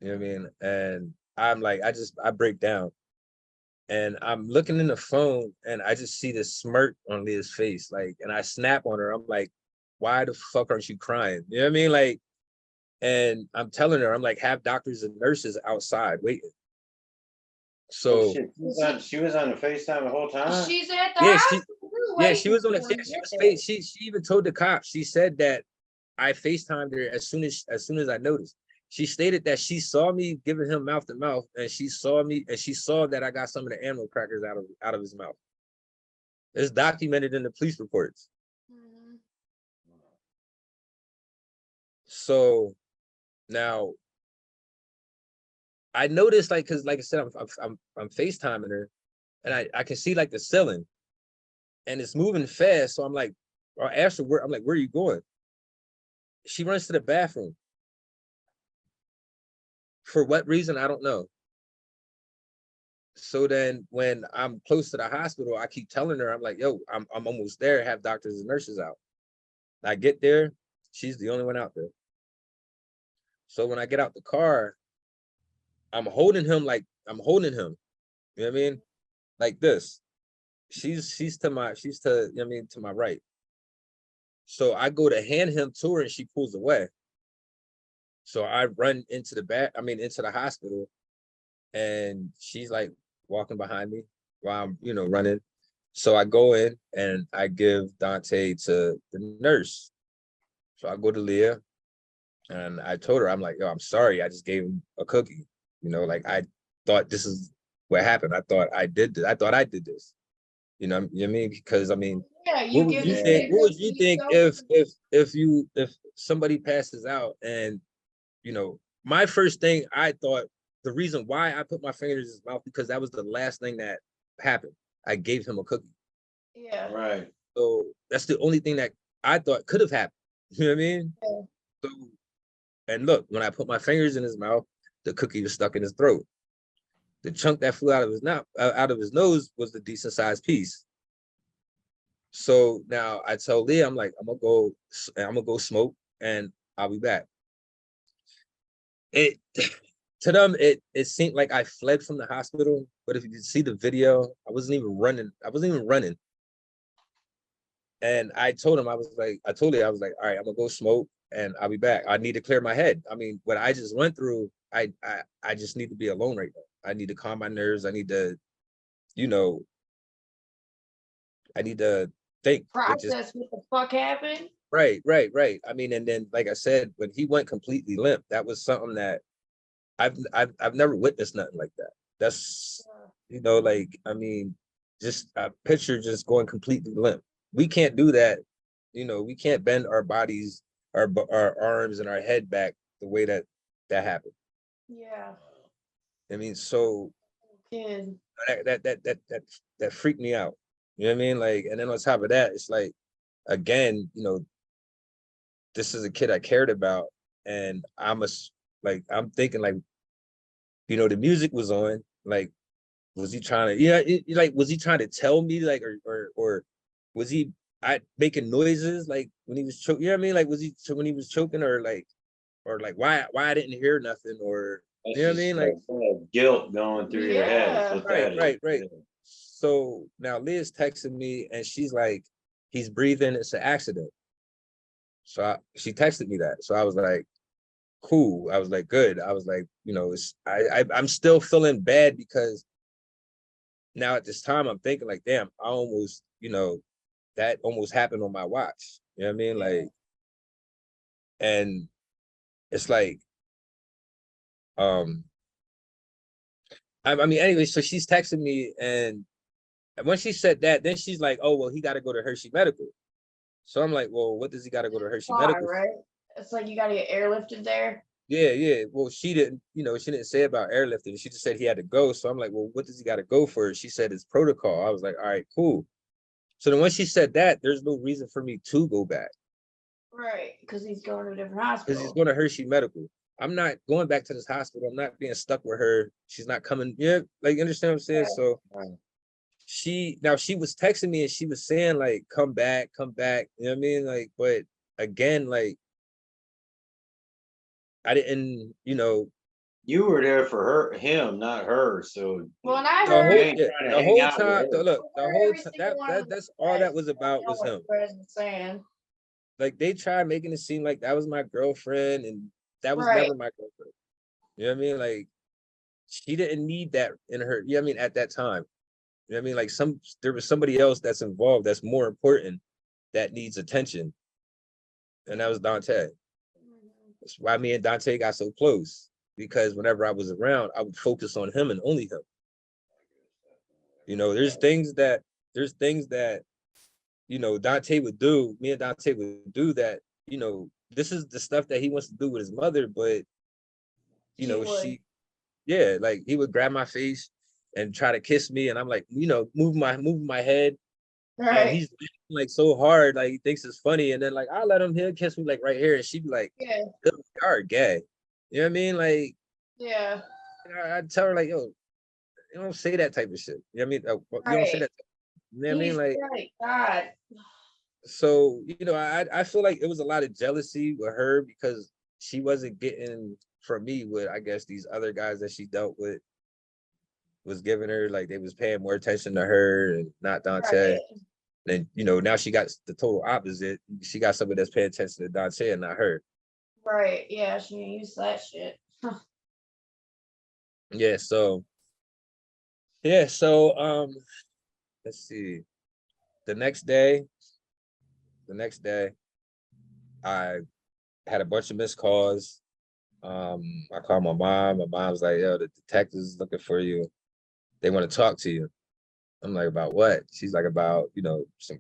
You know what I mean? And I'm like, I break down. And I'm looking in the phone and I just see this smirk on Leah's face. Like, and I snap on her. I'm like, why the fuck aren't you crying? You know what I mean? Like, and I'm telling her, I'm like, have doctors and nurses outside waiting. So shit. She was on the FaceTime the whole time. She's at the yeah, hospital. she was on the she even told the cops. She said that I FaceTimed her as soon as I noticed. She stated that she saw me giving him mouth to mouth, and she saw that I got some of the animal crackers out of his mouth. It's documented in the police reports. So now I noticed, like, because like I said, I'm FaceTiming her, and I can see like the ceiling, and it's moving fast. So I'm like, or asked her where are you going? She runs to the bathroom. For what reason, I don't know. So then when I'm close to the hospital, I keep telling her, I'm like, yo, I'm almost there, have doctors and nurses out. I get there, she's the only one out there. So when I get out the car, I'm holding him. You know what I mean? Like this. She's to my right. So I go to hand him to her and she pulls away. So I run into the hospital, and she's like walking behind me while I'm, running. So I go in and I give Dante to the nurse. So I go to Leah and I told her, I'm like, yo, I'm sorry. I just gave him a cookie. Like I thought this is what happened. I thought I did this. You know what I mean? Because Yeah, what would you think if somebody passes out and my first thing, I thought the reason why I put my fingers in his mouth, because that was the last thing that happened. I gave him a cookie. Yeah. Right. So that's the only thing that I thought could have happened. You know what I mean? Yeah. So, and look, when I put my fingers in his mouth, the cookie was stuck in his throat. The chunk that flew out of his nose was the decent sized piece. So now I told Leah, I'm like, I'm gonna go smoke and I'll be back. To them, it seemed like I fled from the hospital, but if you could see the video, I wasn't even running. And I told him, I told her, I was like, all right, I'm gonna go smoke and I'll be back. I need to clear my head. What I just went through, I just need to be alone right now. I need to calm my nerves. I need to, I need to think. Process what the fuck happened. Right. And then, like I said, when he went completely limp, that was something that I've never witnessed nothing like that. That's, just a picture just going completely limp. We can't do that. We can't bend our bodies, our arms and our head back the way that happened. Yeah. I mean, so Kid. that freaked me out. You know what I mean? Like, and then on top of that, it's like, again, you know, this is a kid I cared about, and like, I'm thinking like, you know, the music was on, like, was he trying to, like, was he trying to tell me, like, or was he making noises, like, when he was choking, you know what I mean? Like, was he, when he was choking, or like, why I didn't hear nothing, or, That's you know what I just mean? Like, guilt going through your head. Is Yeah. what right, that right, is. right. Yeah. So now Liz texted me, and she's like, he's breathing, it's an accident. So she texted me that. So I was like, cool. I was like, good. I was like, you know, I'm still feeling bad, because now at this time I'm thinking like, damn, I almost, you know, that almost happened on my watch. You know what I mean? Like, and it's like, um, I mean, anyway, so she's texting me, and when she said that, then she's like, oh, well, he got to go to Hershey Medical. So I'm like, well, what does he got to go to Hershey Why, Medical for? right? It's like you gotta get airlifted there. Yeah, yeah. Well, she didn't, you know, she didn't say about airlifting. She just said he had to go. So I'm like, well, what does he got to go for? She said it's protocol. I was like, all right, cool. So then when she said that, there's no reason for me to go back, Right, because he's going to a different because he's hospital. going to Hershey Medical. I'm not going back to this hospital. I'm not being stuck with her. She's not coming. Yeah, like, you understand what I'm saying? Yeah. So she was texting me, and she was saying like, come back, come back. You know what I mean? Like, but again, like, I didn't, you know, You were there for him, not her. So Well, and I the heard whole, you ain't yeah, trying to the hang whole out with time, her. look, the whole every time, single one of that's the all that threads. was I about, know was what him. Fred was saying. Like, they tried making it seem like that was my girlfriend, and that was Right. never my girlfriend. You know what I mean? Like, she didn't need that in her, you know what I mean, at that time. You know what I mean? Like, there was somebody else that's involved that's more important, that needs attention. And that was Dante. That's why me and Dante got so close. Because whenever I was around, I would focus on him and only him. You know, there's things that, you know, Dante would do, me and Dante would do that, you know, this is the stuff that he wants to do with his mother, but, you She know, would. yeah, like, he would grab my face and try to kiss me, and I'm like, you know, moving my head, and Right. he's like so hard, like, he thinks it's funny, and then like, I'll let him, he'll kiss me like right here, and she'd be like, Yeah. you are gay. You know what I mean? Like, Yeah. I'd tell her like, yo, you don't say that type of shit. You know what I mean? You don't say Right. that. You know what I mean? He's Like, right. God. so, you know, I feel like it was a lot of jealousy with her, because she wasn't getting from me what I guess these other guys that she dealt with was giving her. Like, they was paying more attention to her and not Dante. Right. And, you know, now she got the total opposite. She got somebody that's paying attention to Dante and not her. Right. Yeah. She didn't use that shit. Yeah. So, yeah. So, let's see. The next day, I had a bunch of missed calls. I called my mom. My mom's like, yo, the detective's looking for you. They want to talk to you. I'm like, about what? She's like, about, you know, some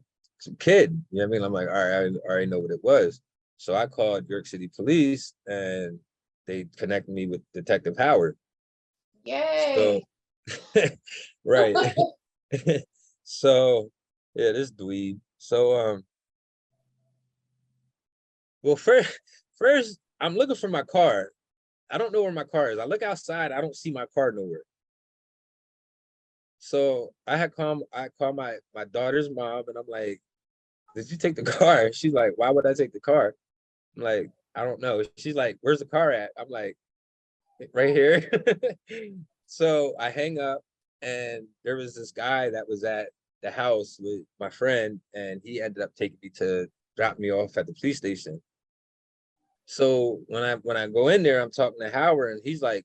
kid. You know what I mean? I'm like, all right, I already know what it was. So I called York City Police, and they connected me with Detective Howard. So, Yay. right. So, yeah, this dweeb. So, well, first, I'm looking for my car. I don't know where my car is. I look outside, I don't see my car nowhere. So I called my daughter's mom, and I'm like, did you take the car? She's like, why would I take the car? I'm like, I don't know. She's like, where's the car at? I'm like, right here. So I hang up, and there was this guy that was at the house with my friend, and he ended up taking me to drop me off at the police station. So when I go in there, I'm talking to Howard, and he's like,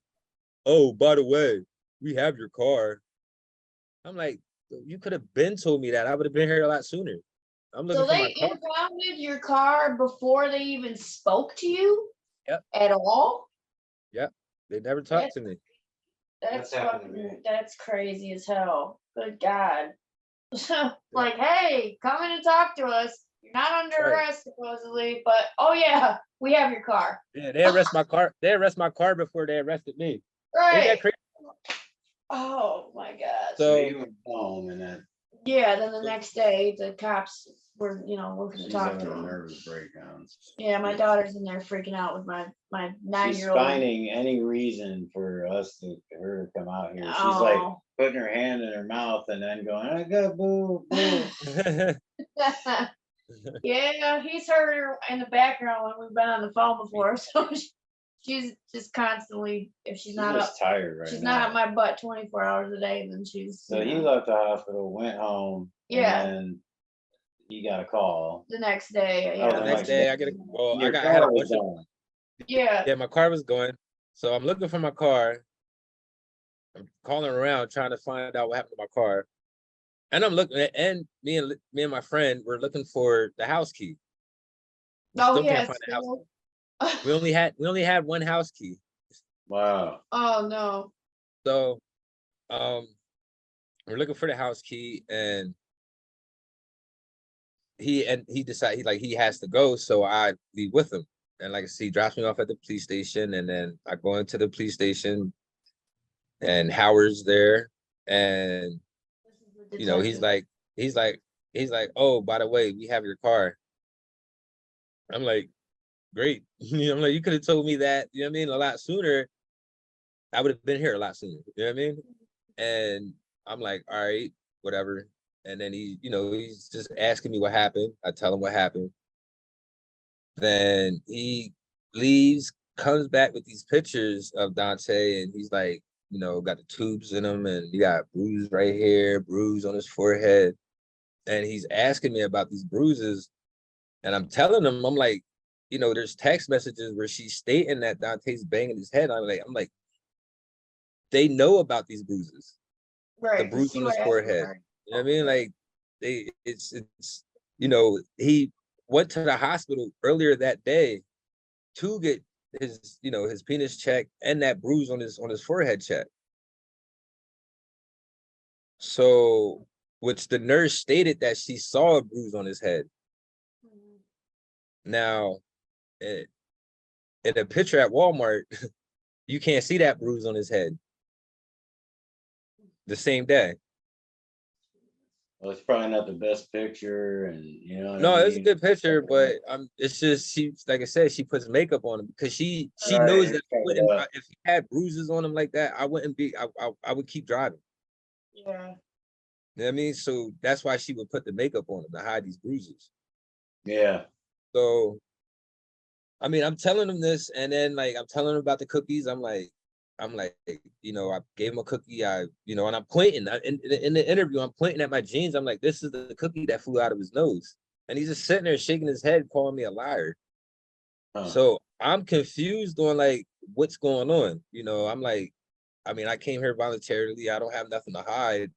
oh, by the way, we have your car. I'm like, you could have been told me that. I would have been here a lot sooner. I'm looking So for my they car. impounded your car before they even spoke to you? Yep. At all? Yep. They never talked to me. That's happened to me. fucking, that's crazy as hell. Good God. Like, hey, come in and talk to us. You're not under Right. arrest supposedly, but oh yeah, we have your car. Yeah, they arrest my car. They arrest my car before they arrested me. Ain't Right. that crazy? Oh my God. So So you went home and then Yeah, then the next day the cops were, looking to she's talk having to a him. nervous breakdown. Yeah, my daughter's in there freaking out with my She's 9-year-old. finding any reason for her to come out here. She's like Oh. putting her hand in her mouth and then going, I got boo, boo. Yeah, he's heard her in the background when we've been on the phone before. So she's just constantly, if she's She's not up, just tired right she's now. not on my butt 24 hours a day, then she's. So he left the hospital, went home, Yeah. and then he got a call. The next day. Oh, Yeah. the the next next day, day. I Your had a car was bunch of, gone. Yeah. yeah, my car was going. So I'm looking for my car. I'm calling around trying to find out what happened to my car. And I'm looking at, and me and my friend were looking for the house key. We Oh still can't yeah. find the house key. We only had one house key. Wow. Oh no. So we're looking for the house key, and he decided he has to go, so I leave with him. And like I see, he drops me off at the police station, and then I go into the police station, and Howard's there, and This is the you know, detective. he's like, oh, by the way, we have your car. I'm like, great. I'm like, you could have told me that, you know what I mean, a lot sooner. I would have been here a lot sooner. You know what I mean? And I'm like, all right, whatever. And then he's just asking me what happened. I tell him what happened. Then he leaves, comes back with these pictures of Dante, and he's like, got the tubes in him, and he got bruise right here, bruise on his forehead. And he's asking me about these bruises. And I'm telling him, I'm like, there's text messages where she's stating that Dante's banging his head. I'm like, they know about these bruises, the Right. bruise See on what his happened. forehead. You know what I mean? Like it's he went to the hospital earlier that day to get his penis checked and that bruise on his forehead checked. So, which the nurse stated that she saw a bruise on his head. Now, in a picture at Walmart, you can't see that bruise on his head the same day. Well, it's probably not the best picture, and you know what No, I it was a mean? good picture, but it's just she, like I said, she puts makeup on him because she knows that if he had bruises on him like that, I wouldn't be, I would keep driving. Yeah. You know what I mean? So that's why she would put the makeup on him to hide these bruises. Yeah. So, I mean, I'm telling him this, and then I'm telling him about the cookies. I'm like, I gave him a cookie. And I'm pointing in the interview. I'm pointing at my jeans. I'm like, this is the cookie that flew out of his nose, and he's just sitting there shaking his head, calling me a liar. Huh. So I'm confused on what's going on. I'm like, I mean, I came here voluntarily. I don't have nothing to hide.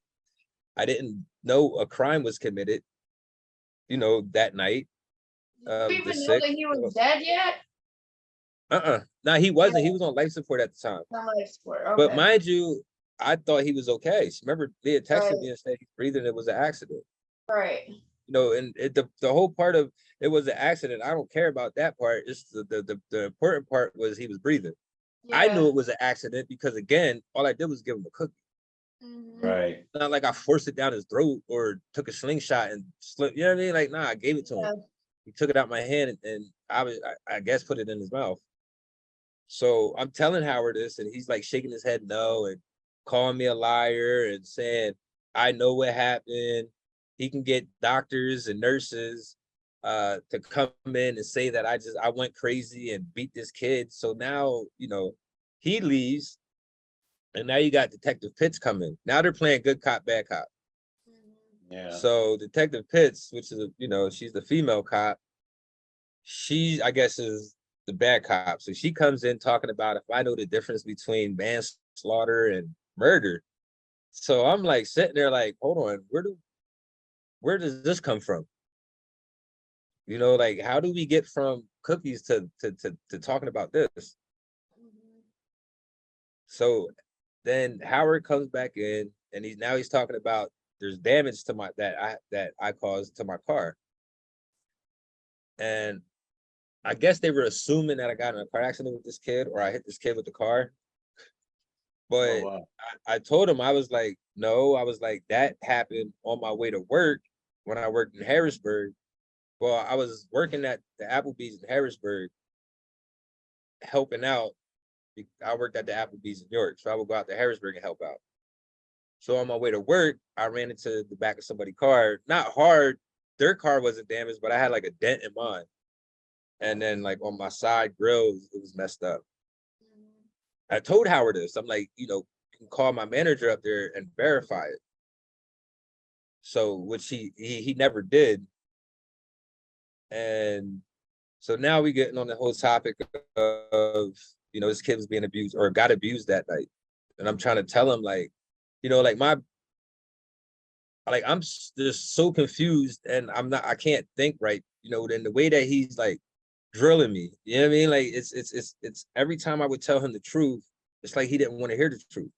I didn't know a crime was committed, that night. Did you The even know sixth. that he was dead yet? No, he wasn't. He was on life support at the time. On life support. Okay. But mind you, I thought he was okay. Remember, Leah texted Right. me and said he's breathing. It was an accident. Right. And the whole part of it was an accident. I don't care about that part. It's the important part was he was breathing. Yeah. I knew it was an accident because again, all I did was give him a cookie. Right. It's not like I forced it down his throat or took a slingshot and slipped. You know what I mean? Like, nah, I gave it to him. He took it out my hand and I guess put it in his mouth. So I'm telling Howard this, and he's like shaking his head no and calling me a liar and saying, I know what happened. He can get doctors and nurses to come in and say that I went crazy and beat this kid. So now, he leaves, and now you got Detective Pitts coming. Now they're playing good cop, bad cop. Yeah. So Detective Pitts, which is she's the female cop, she I guess is the bad cop. So she comes in talking about if I know the difference between manslaughter and murder. So I'm like sitting there like, hold on, where does this come from? How do we get from cookies to talking about this? So then Howard comes back in, and he's talking about there's damage to that I caused to my car. And I guess they were assuming that I got in a car accident with this kid or I hit this kid with the car. But wow. I told him, I was like, no, I was like, that happened on my way to work when I worked in Harrisburg. Well, I was working at the Applebee's in Harrisburg, helping out. I worked at the Applebee's in York, so I would go out to Harrisburg and help out. So on my way to work, I ran into the back of somebody's car. Not hard, their car wasn't damaged, but I had like a dent in mine. And then like on my side grill, it was messed up. I told Howard this. I'm like, you know, you can call my manager up there and verify it. So which he never did. And so now we getting on the whole topic of, you know, this kid was being abused or got abused that night. And I'm trying to tell him like, you know, like I'm just so confused and I can't think right, you know, then the way that he's like drilling me, you know what I mean? Like it's every time I would tell him the truth, it's like he didn't want to hear the truth.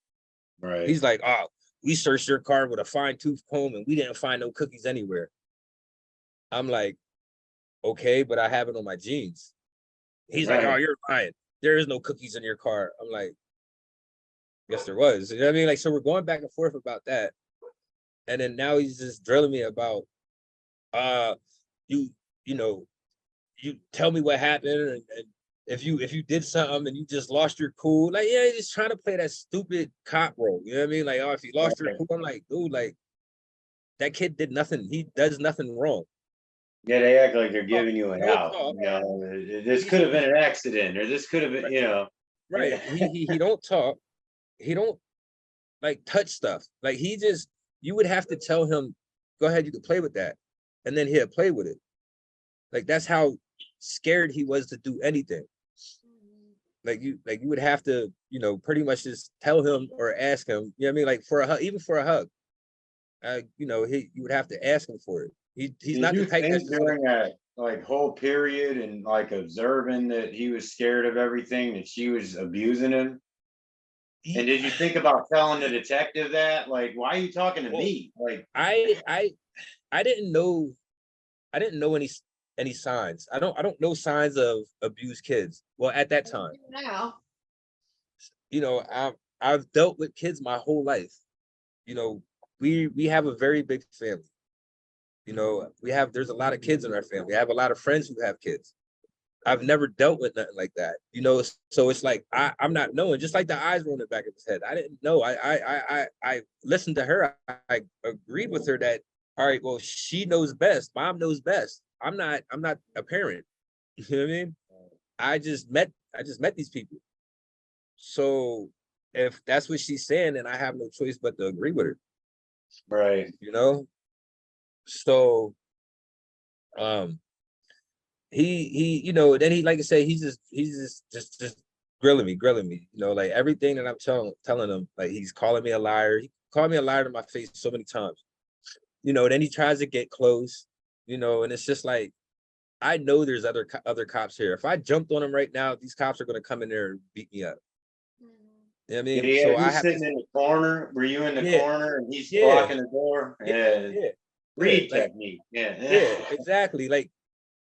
Right. He's like, oh, we searched your car with a fine-tooth comb and we didn't find no cookies anywhere. I'm like, okay, but I have it on my jeans. He's like, oh, you're lying. There is no cookies in your car. I'm like, yes, there was. You know what I mean? Like, so we're going back and forth about that. And then now he's just drilling me about, you know, you tell me what happened and if you did something and you just lost your cool, like, yeah, he's just trying to play that stupid cop role. You know what I mean? Like, oh, if you lost your cool, I'm like, dude, like, that kid did nothing. He does nothing wrong. Yeah, they act like they're giving you an Don't out. talk. You know, this could have been an accident, or this could have been, you know. Right. He don't talk. He don't like touch stuff. Like he just, you would have to tell him, go ahead, you can play with that. And then he'll play with it. Like that's how scared he was to do anything. Like you would have to, you know, pretty much just tell him or ask him, you know what I mean? Like for a hug, even for a hug, you know, you would have to ask him for it. He's Did not the you type that's think just gonna, during that like whole period and like observing that he was scared of everything, that she was abusing him? And did you think about telling the detective that? Like, why are you talking to me? Like, I didn't know any signs. I don't know signs of abused kids. Well, at that time, Now, you know, I've dealt with kids my whole life. You know, we have a very big family. You know, there's a lot of kids in our family. I have a lot of friends who have kids. I've never dealt with nothing like that. You know, so it's like I'm not knowing. Just like the eyes were in the back of his head. I didn't know. I listened to her. I agreed with her that, all right, well, she knows best. Mom knows best. I'm not a parent. You know what I mean? I just met these people. So if that's what she's saying, then I have no choice but to agree with her. right. You know? So he you know, then he, like I say, he's just grilling me, you know, like everything that I'm telling him, like he's calling me a liar. He called me a liar to my face so many times. You know, then he tries to get close, you know, and it's just like, I know there's other cops here. If I jumped on him right now, these cops are gonna come in there and beat me up. You know what I Yeah, mean? yeah, So I he's have to, sitting in the corner. Were you in the yeah, corner and he's yeah, blocking the door? yeah, Yeah. yeah, yeah, Read like, technique. Yeah. yeah, exactly. Like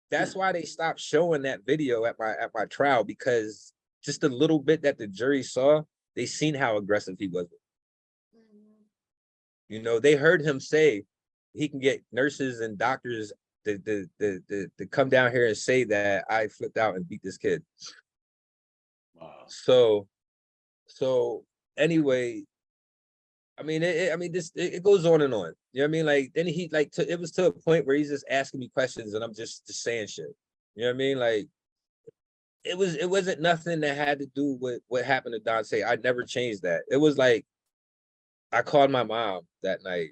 that's why they stopped showing that video at my trial, because just a little bit that the jury saw, they seen how aggressive he was. You know, they heard him say he can get nurses and doctors to come down here and say that I flipped out and beat this kid. Wow. So anyway, I mean, it goes on and on. You know what I mean? Like then he like it was to a point where he's just asking me questions and I'm just saying shit. You know what I mean? Like it wasn't nothing that had to do with what happened to Dante. I never changed that. It was like I called my mom that night.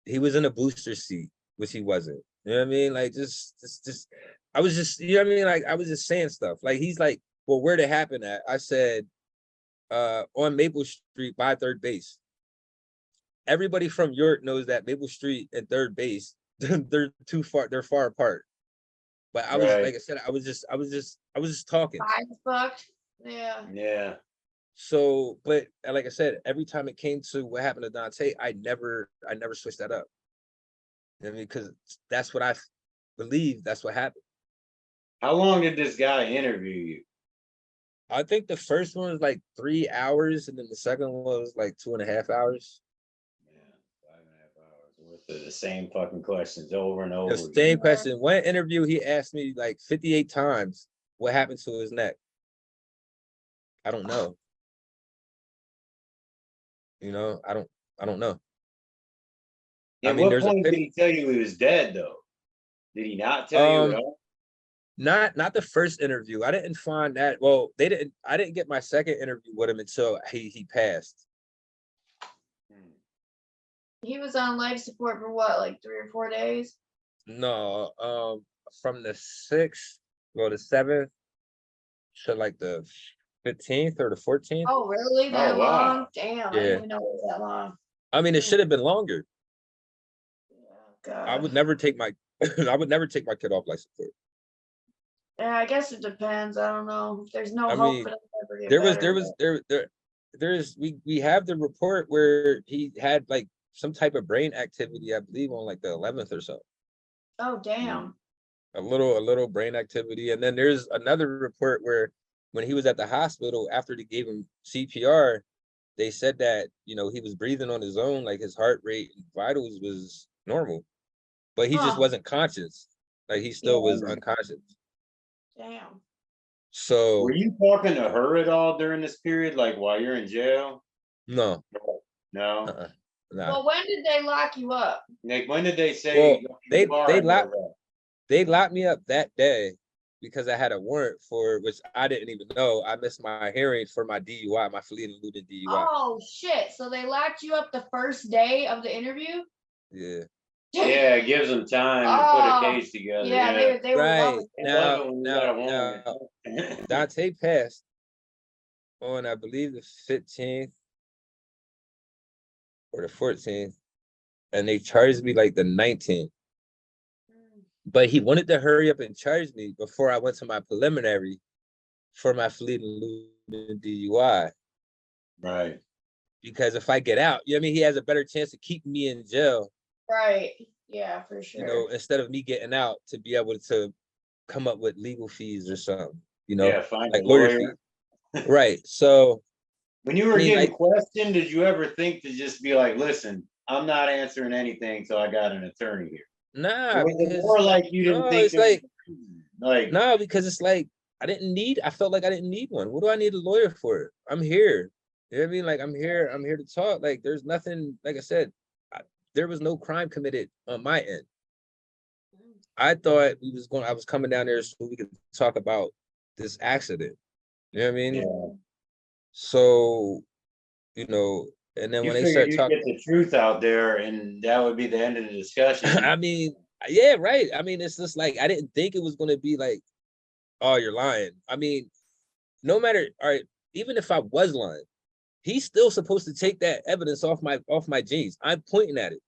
He was in a booster seat, which he wasn't. You know what I mean? Like just I was just, you know what I mean? Like I was just saying stuff. Like he's like, well, where'd it happen at? I said, on Maple Street by third base. Everybody from York knows that Maple Street and third base, they're far apart. But I was, Right. like I said, I was just talking. eyes fucked. Yeah. Yeah. So, but like I said, every time it came to what happened to Dante, I never switched that up. You know what I mean? Because that's what I believe. That's what happened. How long did this guy interview you? I think the first one was like 3 hours, and then the second one was like 2.5 hours. Yeah, 5.5 hours worth of the same fucking questions over and The over same again. question. One interview, he asked me like 58 times what happened to his neck. I don't know. You know, I don't know. I At mean, what there's a point did he tell you he was dead though? Did he not tell you at all? not the first interview. I didn't find that. Well, they didn't. I didn't get my second interview with him until he passed. He was on life support for what, like 3 or 4 days? No, from the 6th, well, the 7th to like the 15th or the 14th. Oh, really? That Oh, wow. long? Damn, I Yeah. didn't even know it was that long. I mean, it should have been longer. Yeah, I God. would never take my I would never take my kid off life support. Yeah, I guess it depends. I don't know. If there's no I hope mean, for them to ever get there was better. there's we have the report where he had like some type of brain activity, I believe on like the 11th or so. Oh, damn. A little brain activity. And then there's another report where when he was at the hospital after they gave him CPR, they said that, you know, he was breathing on his own, like his heart rate and vitals was normal, but he just Huh. wasn't conscious. Like he still was Yeah. unconscious. Damn. So Were you talking to her at all during this period, like while you're in jail? no, No. nah. Well, when did they lock you up? Nick, when did they Well, say they you are they under locked arrest? they locked me up that day because I had a warrant for which I didn't even know. I missed my hearing for my DUI, my fleeing and eluding DUI. Oh, shit. So they locked you up the first day of the interview? Yeah. Yeah, it gives them time to put a case together. Yeah, Yeah, they were Right. loving it. I love Now, it when you now, got a now, warrant. Dante passed on, I believe, the 15th or the 14th, and they charged me like the 19th. But he wanted to hurry up and charge me before I went to my preliminary for my fleeing and eluding DUI. Right. Because if I get out, you know what I mean, he has a better chance of keeping me in jail, Right. Yeah, for you know, sure. instead of me getting out to be able to come up with legal fees or something, you know, Yeah, find a like lawyer lawyer. fees. Right. So, When you I were mean, getting like, questioned, did you ever think to just be like, listen, I'm not answering anything till I got an attorney here? nah, Or was it because more like you didn't no, think it's there was like, like no, because it's like I felt like I didn't need one. What do I need a lawyer for? I'm here. You know what I mean? Like I'm here to talk. Like there's nothing, like I said, there was no crime committed on my end. I thought I was coming down there so we could talk about this accident. You know what I mean? yeah, So, you know, and then you when they figured start you'd talking, get the truth out there and that would be the end of the discussion. I mean, yeah, right. I mean, it's just like I didn't think it was gonna be like, oh, you're lying. I mean, no matter, all right, even if I was lying, he's still supposed to take that evidence off my jeans. I'm pointing at it.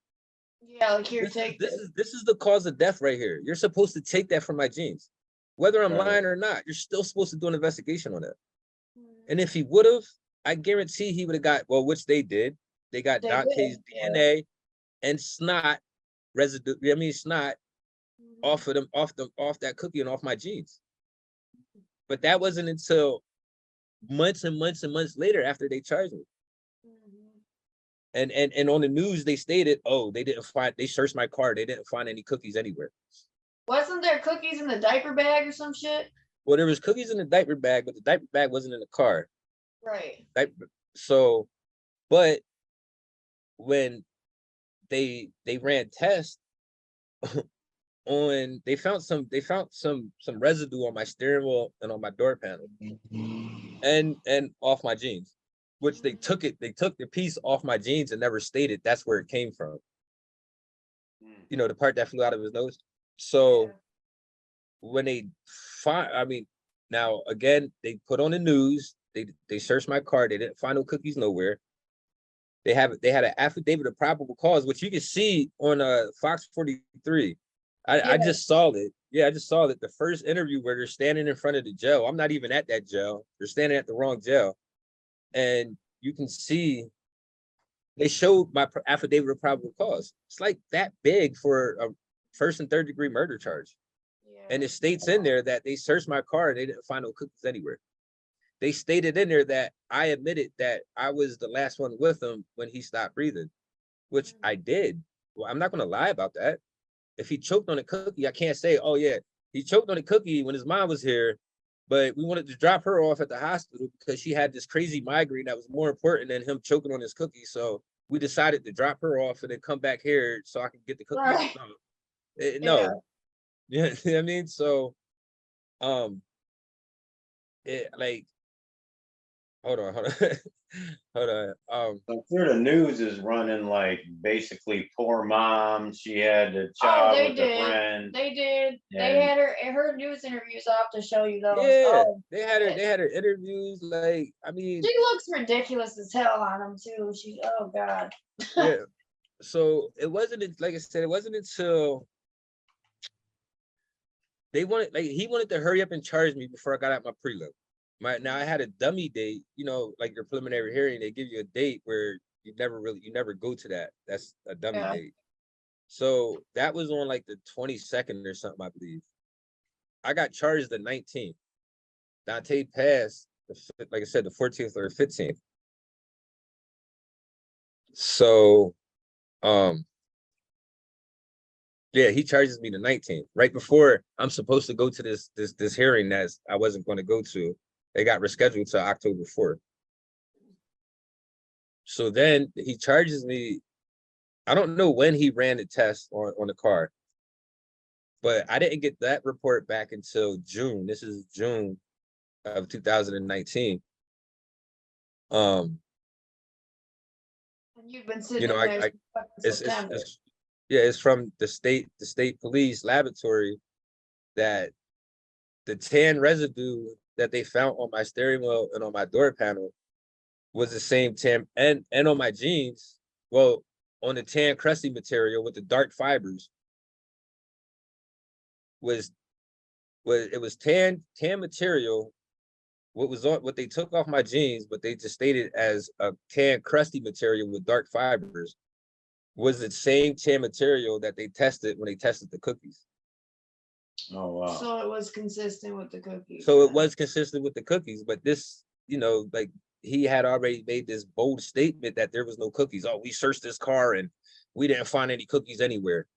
Yeah, like here, This is take this this. is this is the cause of death right here. You're supposed to take that from my jeans. Whether I'm Right. lying or not, you're still supposed to do an investigation on that. And if he would have, I guarantee he would have got, well, which they did. They got They Dante's did, yeah. DNA and snot residue. I mean snot off of them, off that cookie and off my jeans. But that wasn't until months and months and months later after they charged me. And on the news they stated, oh, they searched my car, they didn't find any cookies anywhere. Wasn't there cookies in the diaper bag or some shit? Well, there was cookies in the diaper bag, but the diaper bag wasn't in the car. Right. So, but when they ran tests on, they found some residue on my steering wheel and on my door panel and off my jeans, which they took the piece off my jeans and never stated that's where it came from. You know, the part that flew out of his nose. So when they find, I mean, now again, they put on the news, they searched my car, they didn't find no cookies nowhere. They had an affidavit of probable cause, which you can see on Fox 43. I just saw it. Yeah, I just saw it. The first interview where they're standing in front of the jail. I'm not even at that jail. They're standing at the wrong jail. And you can see they showed my affidavit of probable cause. It's like that big for a first and third degree murder charge. Yeah. And it states in there that they searched my car and they didn't find no cookies anywhere. they stated in there that I admitted that I was the last one with him when he stopped breathing, which I did. Well, I'm not gonna lie about that. If he choked on a cookie, I can't say, oh yeah, he choked on a cookie when his mom was here, but we wanted to drop her off at the hospital because she had this crazy migraine that was more important than him choking on his cookie. So we decided to drop her off and then come back here so I can get the cookie. Right. No, yeah, you know what I mean? So, it like, hold on, hold on. I'm sure the news is running like basically poor mom. She had a Oh, child they with a did. friend. They did. They And had her news interviews. I'll have to show you those. Yeah, Oh, they had her interviews. Like, I mean, she looks ridiculous as hell on them too. She, oh god. yeah. So it wasn't like I said, it wasn't until they wanted, like, he wanted to hurry up and charge me before I got out my prelim. Now I had a dummy date, you know, like your preliminary hearing, they give you a date where you never go to that. That's a dummy Yeah. date. So that was on like the 22nd or something, I believe. I got charged the 19th. Dante passed, like I said, the 14th or 15th. So, yeah, he charges me the 19th, right before I'm supposed to go to this hearing that I wasn't going to go to. They got rescheduled to October 4th. So then he charges me. I don't know when he ran the test on the car, but I didn't get that report back until June. This is June of 2019. And you've been sitting You know, in there since it's September. yeah, it's from the state police laboratory that the tan residue that they found on my steering wheel and on my door panel was the same tan, and on my jeans, well, on the tan crusty material with the dark fibers was it was tan material. What they took off my jeans, but they just stated as a tan crusty material with dark fibers, was the same tan material that they tested when they tested the cookies. oh wow. So it was consistent with the cookies. So it then. was consistent with the cookies, but this, you know, like, he had already made this bold statement that there was no cookies. Oh, we searched this car and we didn't find any cookies anywhere.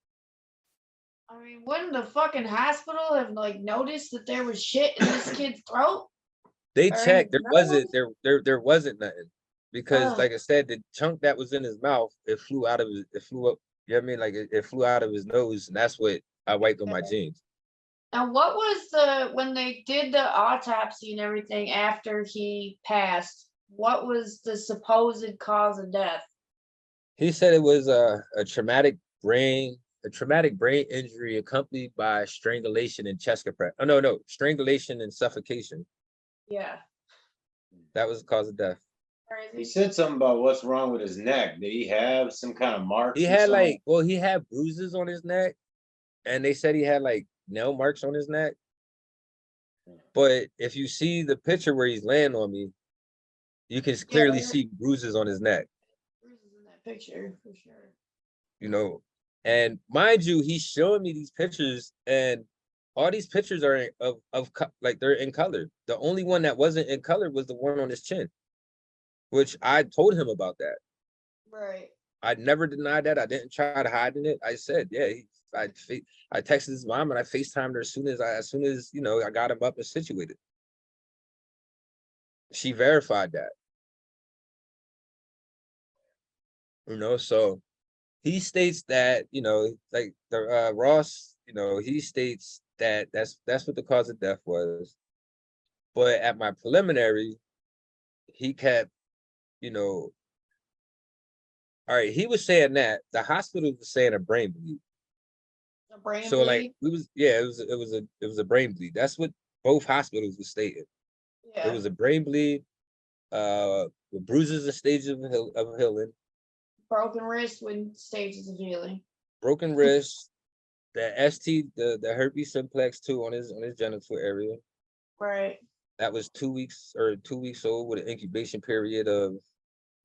I mean, wouldn't the fucking hospital have like noticed that there was shit in this kid's throat? They Or in checked, his there wasn't nothing. Because Ugh. like I said, the chunk that was in his mouth, it flew up, you know what I mean? Like it flew out of his nose, and that's what I wiped on my jeans. Now, what was when they did the autopsy and everything after he passed? What was the supposed cause of death? He said it was a traumatic brain injury accompanied by strangulation and chest compression. Oh no, strangulation and suffocation. Yeah. That was the cause of death. He Crazy. said something about what's wrong with his neck. Did he have some kind of marks? He or had something? he had bruises on his neck, and they said he had like nail marks on his neck. But if you see the picture where he's laying on me, you can clearly see bruises on his neck. Bruises in that picture for sure. You know, and mind you, he's showing me these pictures, and all these pictures are of like, they're in color. The only one that wasn't in color was the one on his chin, which I told him about that. Right. I never denied that. I didn't try to hide in it. I said, yeah, I texted his mom and I FaceTimed her as soon as you know, I got him up and situated. She verified that. You know, so he states that, you know, like the Ross, you know, he states that that's what the cause of death was. But at my preliminary, he kept, you know, all right, he was saying that the hospital was saying a brain bleed. A brain So like bleed? it was a brain bleed. That's what both hospitals were stating. Yeah. It was a brain bleed, with bruises and stages of healing, Broken wrist with stages of healing. broken wrist, the the herpes simplex 2 on his genital area. Right. That was 2 weeks old with an incubation period of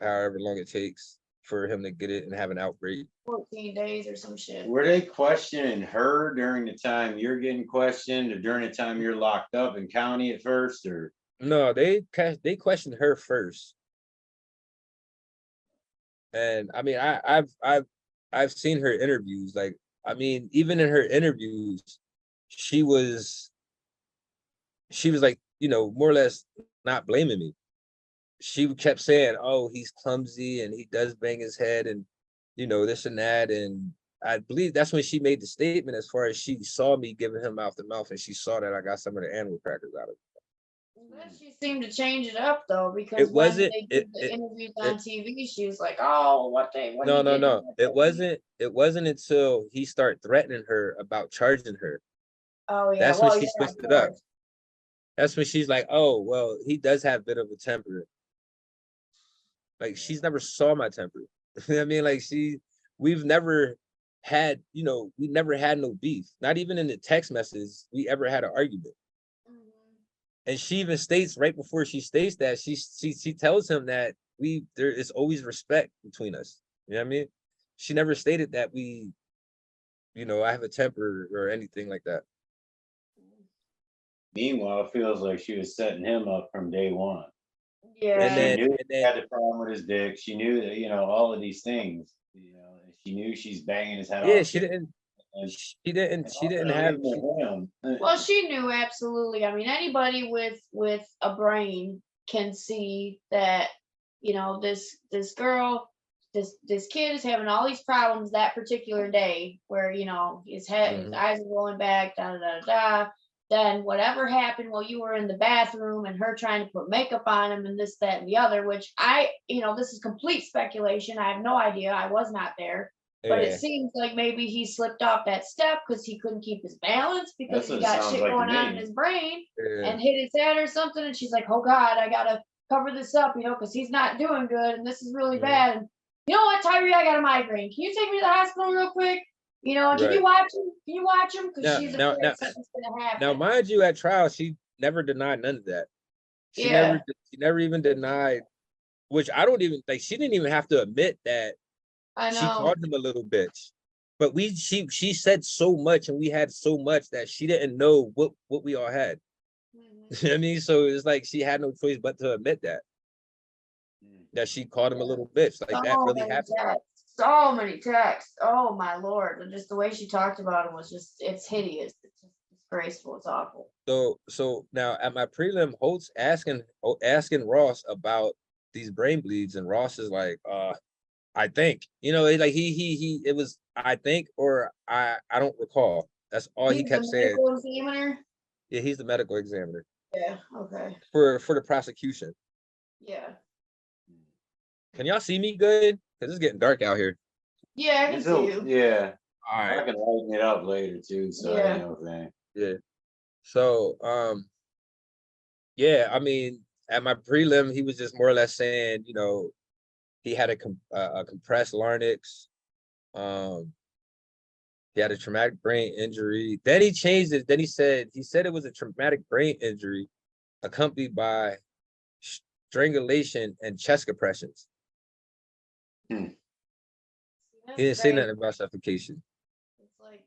however long it takes for him to get it and have an outbreak. 14 days or some shit. Were they questioning her during the time you're getting questioned, or during the time you're locked up in county at first, or? No, they questioned her first. And I mean, I've seen her interviews. Like, I mean, even in her interviews, she was like, more or less not blaming me. She kept saying, "Oh, he's clumsy and he does bang his head and this and that." And I believe that's when she made the statement as far as she saw me giving him mouth to mouth and she saw that I got some of the animal crackers out of it. But she seemed to change it up though, because It when wasn't they it did the it, interviews it on TV, she was like, "Oh, what no, he no, did." no. It wasn't until he started threatening her about charging her. Oh yeah, That's when well she yeah, of switched it up. course. That's when she's like, "Oh, well, he does have a bit of a temper." Like, she's never saw my temper. I mean, like, we've never we never had no beef. Not even in the text messages we ever had an argument. Mhm. And she even states right before she states that she tells him that there is always respect between us. You know what I mean? She never stated that I have a temper or anything like that. Meanwhile, it feels like she was setting him up from day one. Because And Yeah. she then knew and he then had the problem with his dick. She knew that, all of these things, and she knew she's banging his head yeah, off. she didn't And, she didn't and she didn't also have even with him. Well, she knew absolutely. I mean, anybody with a brain can see that, this girl, this kid is having all these problems that particular day, where his Mhm. eyes are rolling back, da da da da. Then whatever happened while you were in the bathroom and her trying to put makeup on him and this, that, and the other, which this is complete speculation. I have no idea. I was not there. But it Yeah. seems like maybe he slipped off that step because he couldn't keep his balance because That's he what it got sounds shit like to going on in me. his brain Yeah. and hit his head or something. And she's like, "Oh God, I gotta cover this up, because he's not doing good and this is really Mhm. bad. And you know what, Tyree, I got a migraine. Can you take me to the hospital real quick? And can you Right. watch him? Can you watch him? Because Now, she's now, now, afraid something's gonna now, happen." mind you, at trial, she never denied none of that. She never, Yeah, she never even denied, which I don't even like. She didn't even have to admit that I she know. called him a little bitch. But she said so much, and we had so much that she didn't know what we all had. Mhm. You know what I mean, so it's like she had no choice but to admit that she called him a Yeah. little bitch. Like, that So really many happened. texts. So many texts. Oh my lord. And just the way she talked about him was it's hideous. It's just disgraceful. It's awful. So now at my prelim, Holt's asking Ross about these brain bleeds, and Ross is like, I think, like it was I think, or I don't recall. That's all he He's the kept saying. medical examiner. Yeah, he's the medical examiner Yeah, okay. for the prosecution. Yeah. Can y'all see me good? Because it's getting dark out here. Yeah, I can see you. Yeah. All I right. can lighten it up later too, so Yeah. you know what I'm saying. Yeah. So yeah, I mean, at my prelim, he was just more or less saying, he had a compressed larynx. Um, he had a traumatic brain injury. Then he changed it. Then he said it was a traumatic brain injury accompanied by strangulation and chest compressions. Hmm. He That's didn't say crazy. nothing about suffocation. It's like,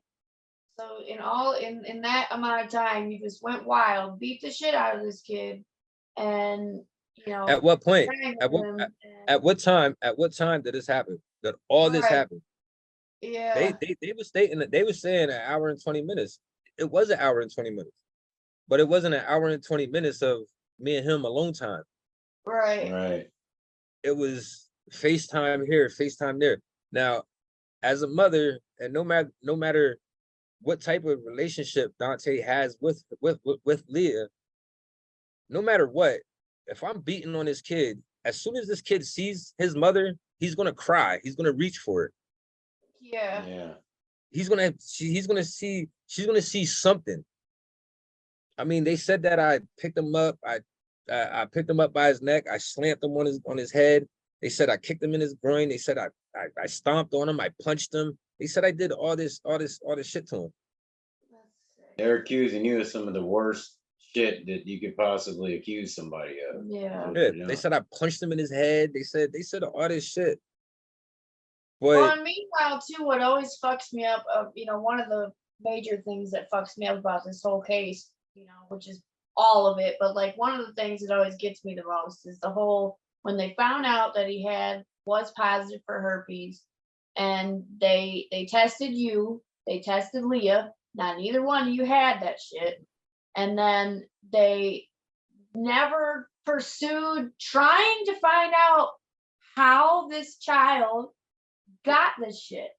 so in that amount of time, you just went wild, beat the shit out of this kid, and At what point? strangled him. At what time? At what time did this happen? That all this Right. happened? They Yeah. they they were stating that they were saying an hour and 20 minutes. It was an hour and 20 minutes, but it wasn't an hour and 20 minutes of me and him alone time. Right. Right. It was FaceTime here, FaceTime there. Now, as a mother, and no matter what type of relationship Dante has with Leah, no matter what, if I'm beating on this kid, as soon as this kid sees his mother, he's gonna cry. He's gonna reach for it. Yeah. Yeah. He's gonna she's gonna see something. I mean, they said that I picked him up. I picked him up by his neck. I slammed him on his head. They said I kicked him in his groin. They said I stomped on him. I punched him. They said I did all this shit to him. That's sick. They're accusing you of some of the worst shit that you could possibly accuse somebody of. Is Yeah. what Yeah, they're they doing. said I punched him in his head. They said all this shit. Well, But and meanwhile, too, what always fucks me up, one of the major things that fucks me up about this whole case, which is all of it, but like one of the things that always gets me the most is the whole when they found out that he was positive for herpes, and they tested you, they tested Leah. Now neither one of you had that shit, and then they never pursued trying to find out how this child got this shit.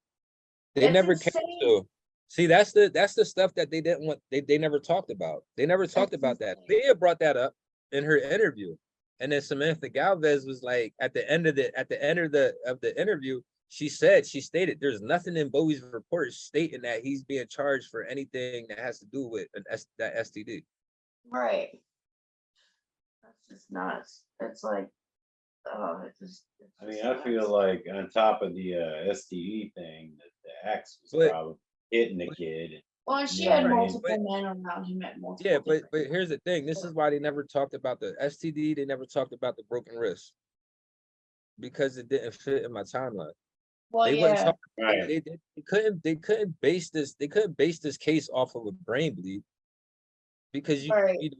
They That's never came insane. to. See, that's the stuff that they didn't want. They never talked about. They never talked That's about that. insane. Leah brought that up in her interview, and then Samantha Galvez was like, at the end of the interview, she stated there's nothing in Bowie's report stating that he's being charged for anything that has to do with that STD. Right. That's just nuts. It's like, oh, I mean, I feel like on top of the STD thing, that the ex was But- probably hitting the kid. well, she Yeah, had right. multiple men around him at multiple. Yeah, but different- here's the thing. This is why they never talked about the STD. They never talked about the broken wrist because it didn't fit in my timeline. well, They wouldn't yeah, talk. Right. They couldn't base this case off of a brain bleed because Right.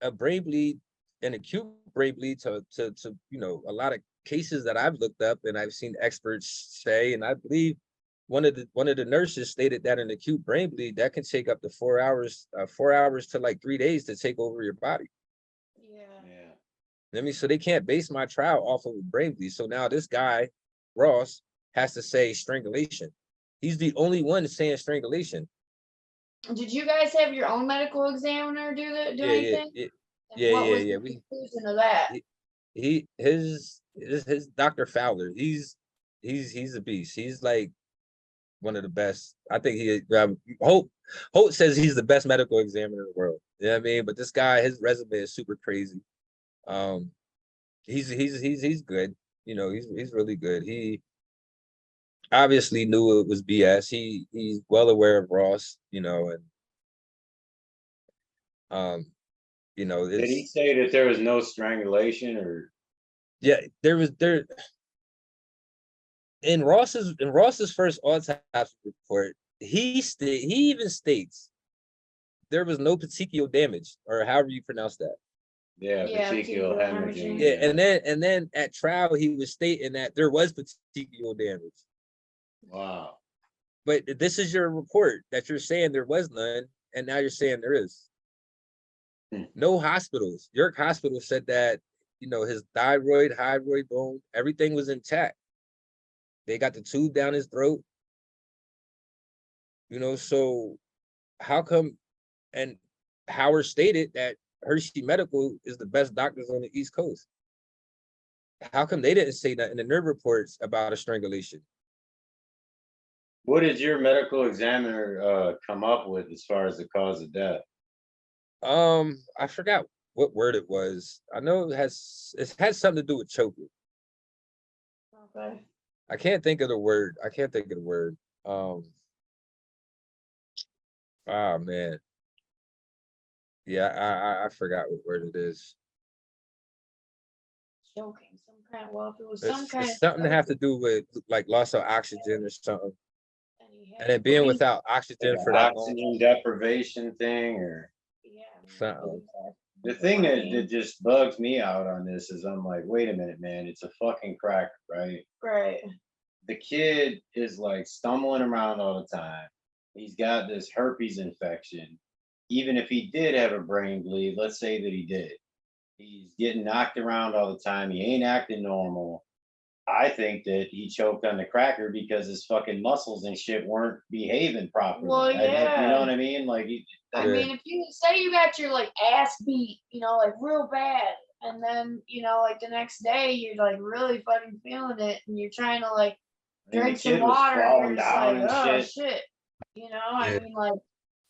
a brain bleed, an acute brain bleed to a lot of cases that I've looked up and I've seen experts say, and I believe one of the nurses stated that an acute brain bleed that can take up to 4 hours to like 3 days to take over your body. yeah. Yeah. I mean, so they can't base my trial off of a brain bleed. So now this guy, Ross, has to say strangulation. He's the only one saying strangulation. Did you guys have your own medical examiner do anything? And what was the We conclusion of that? his Dr. Fowler. He's a beast. He's like one of the best. I think Hope says he's the best medical examiner in the world. You know what I mean? But this guy, his resume is super crazy. He's good. You know, he's really good. He obviously knew it was BS. He's well aware of Ross, and Did he it's say that there was no strangulation or? yeah, there in Ross's first autopsy report, he even states there was no petechial damage, or however you pronounce that. Yeah, Yeah, petechial petechial hemorrhaging. hemorrhaging. Yeah, and then at trial he was stating that there was petechial damage. Wow. But this is your report that you're saying there was none, and now you're saying there is. No hospitals. York Hospital said that his thyroid, hyoid bone, everything was intact. They got the tube down his throat. So how come? And Howard stated that Hershey Medical is the best doctors on the East Coast. How come they didn't say that in the nerve reports about a strangulation? What did your medical examiner come up with as far as the cause of death? I forgot what word it was. I know it has something to do with choking. Okay. I can't think of the word. Oh man. Yeah, I forgot what word it is. Choking, some kind. Well, if it was some kind It's of something to have to do with like loss of oxygen or something. he And had then being breathing- without oxygen Like for an that long. oxygen deprivation thing, or? Yeah. I mean, Something. The thing that just bugs me out on this is I'm like, wait a minute, man, it's a fucking cracker, right? Right. The kid is like stumbling around all the time. He's got this herpes infection. Even if he did have a brain bleed, let's say that he did, he's getting knocked around all the time. He ain't acting normal. I think that he choked on the cracker because his fucking muscles and shit weren't behaving properly. Well, You know yeah. what I mean? Like, I Yeah. mean, if you say you got your like ass beat, like real bad, and then like the next day you're like really fucking feeling it, and you're trying to like I mean, drink the some kid was water, and falling you're just down like, and oh shit. shit. I Yeah. mean, like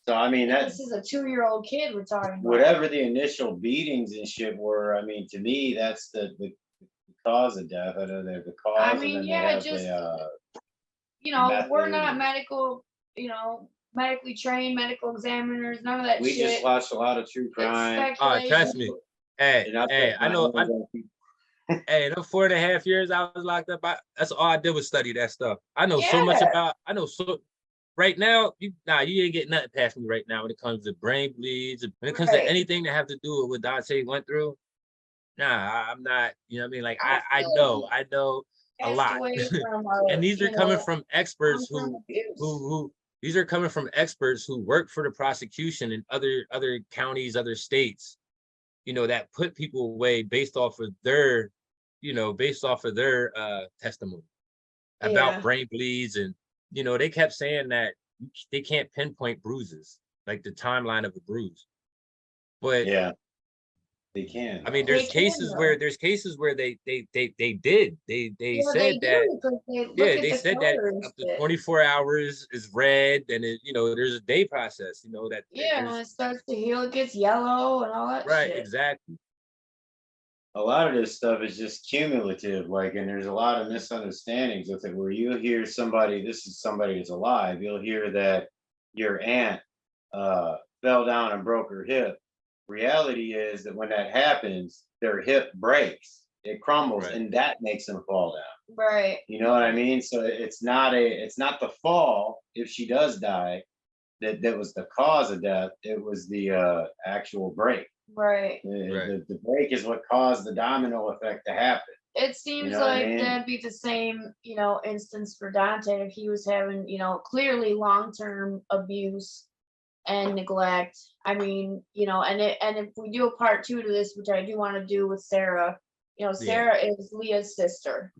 So I mean, this is a 2-year-old kid we're talking about. whatever the initial beatings and shit were, I mean, to me, that's the cause of death. I know they're the cause, I and mean, then yeah, they have just method we're not and- medical, medically trained medical examiners, none of that we shit. just watched a lot of true It's crime. Trust me. Hey, And I put I my know. hands on people. Hey, the 4.5 years I was locked up, that's all I did was study that stuff. I know so much Yeah. about. I know so right now, you ain't getting nothing past me right now when it comes to brain bleeds, when it comes to Right. anything that have to do with what Dante went through. Nah, I'm not, you know what I mean? Like I feel know, like I know a passed lot. away from And these are coming from experts long-term abuse. who these are coming from experts who work for the prosecution in other counties, other states, you know, that put people away based off of their, you know, based off of their testimony about Yeah. brain bleeds. And, you know, they kept saying that they can't pinpoint bruises, like the timeline of a bruise. But Yeah, they can I mean, though. They there's can cases though. where they did. They Yeah, they said that, do because they look yeah, at they the said that color and up to shit. 24 hours is red, and it, you know, there's a day process, you know, that Yeah, and there's it starts to heal, it gets yellow and all that right, shit. exactly. A lot of this stuff is just cumulative, like, and there's a lot of misunderstandings with it where you'll hear somebody, this is somebody who's alive, you'll hear that your aunt fell down and broke her hip. Reality is that when that happens, their hip breaks, it crumbles, Right. and that makes them fall down. Right, You know what I mean? So it's not the fall, if she does die, that was the cause of death. It was the actual break. right. Right. The break is what caused the domino effect to happen. It You seems know what I like mean? that'd be the same, instance for Dante if he was having, clearly long-term abuse and neglect. I mean, and if we do a part 2 to this, which I do want to do with Sarah, Yeah. Sarah is Leah's sister.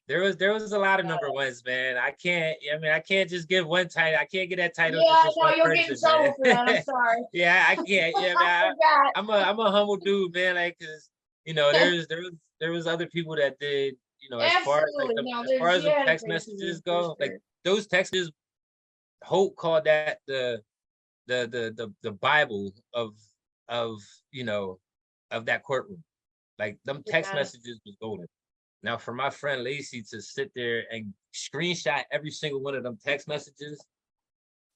There was a lot of number ones, man. I can't just give one title. I can't get that title Yeah, to I just know one you'll get in person, trouble man. for that. I'm sorry. Yeah, I can't. Yeah, I man. forgot. I'm a humble dude, man. Like, cause you know, there was other people that did, you know, as far as like Absolutely. No, as far there's as the yeah, text there's messages for go, like sure. those texts, Hope called that the Bible of you know of that courtroom. Like them text Yeah. messages was golden. Now, for my friend Lacey to sit there and screenshot every single one of them text messages,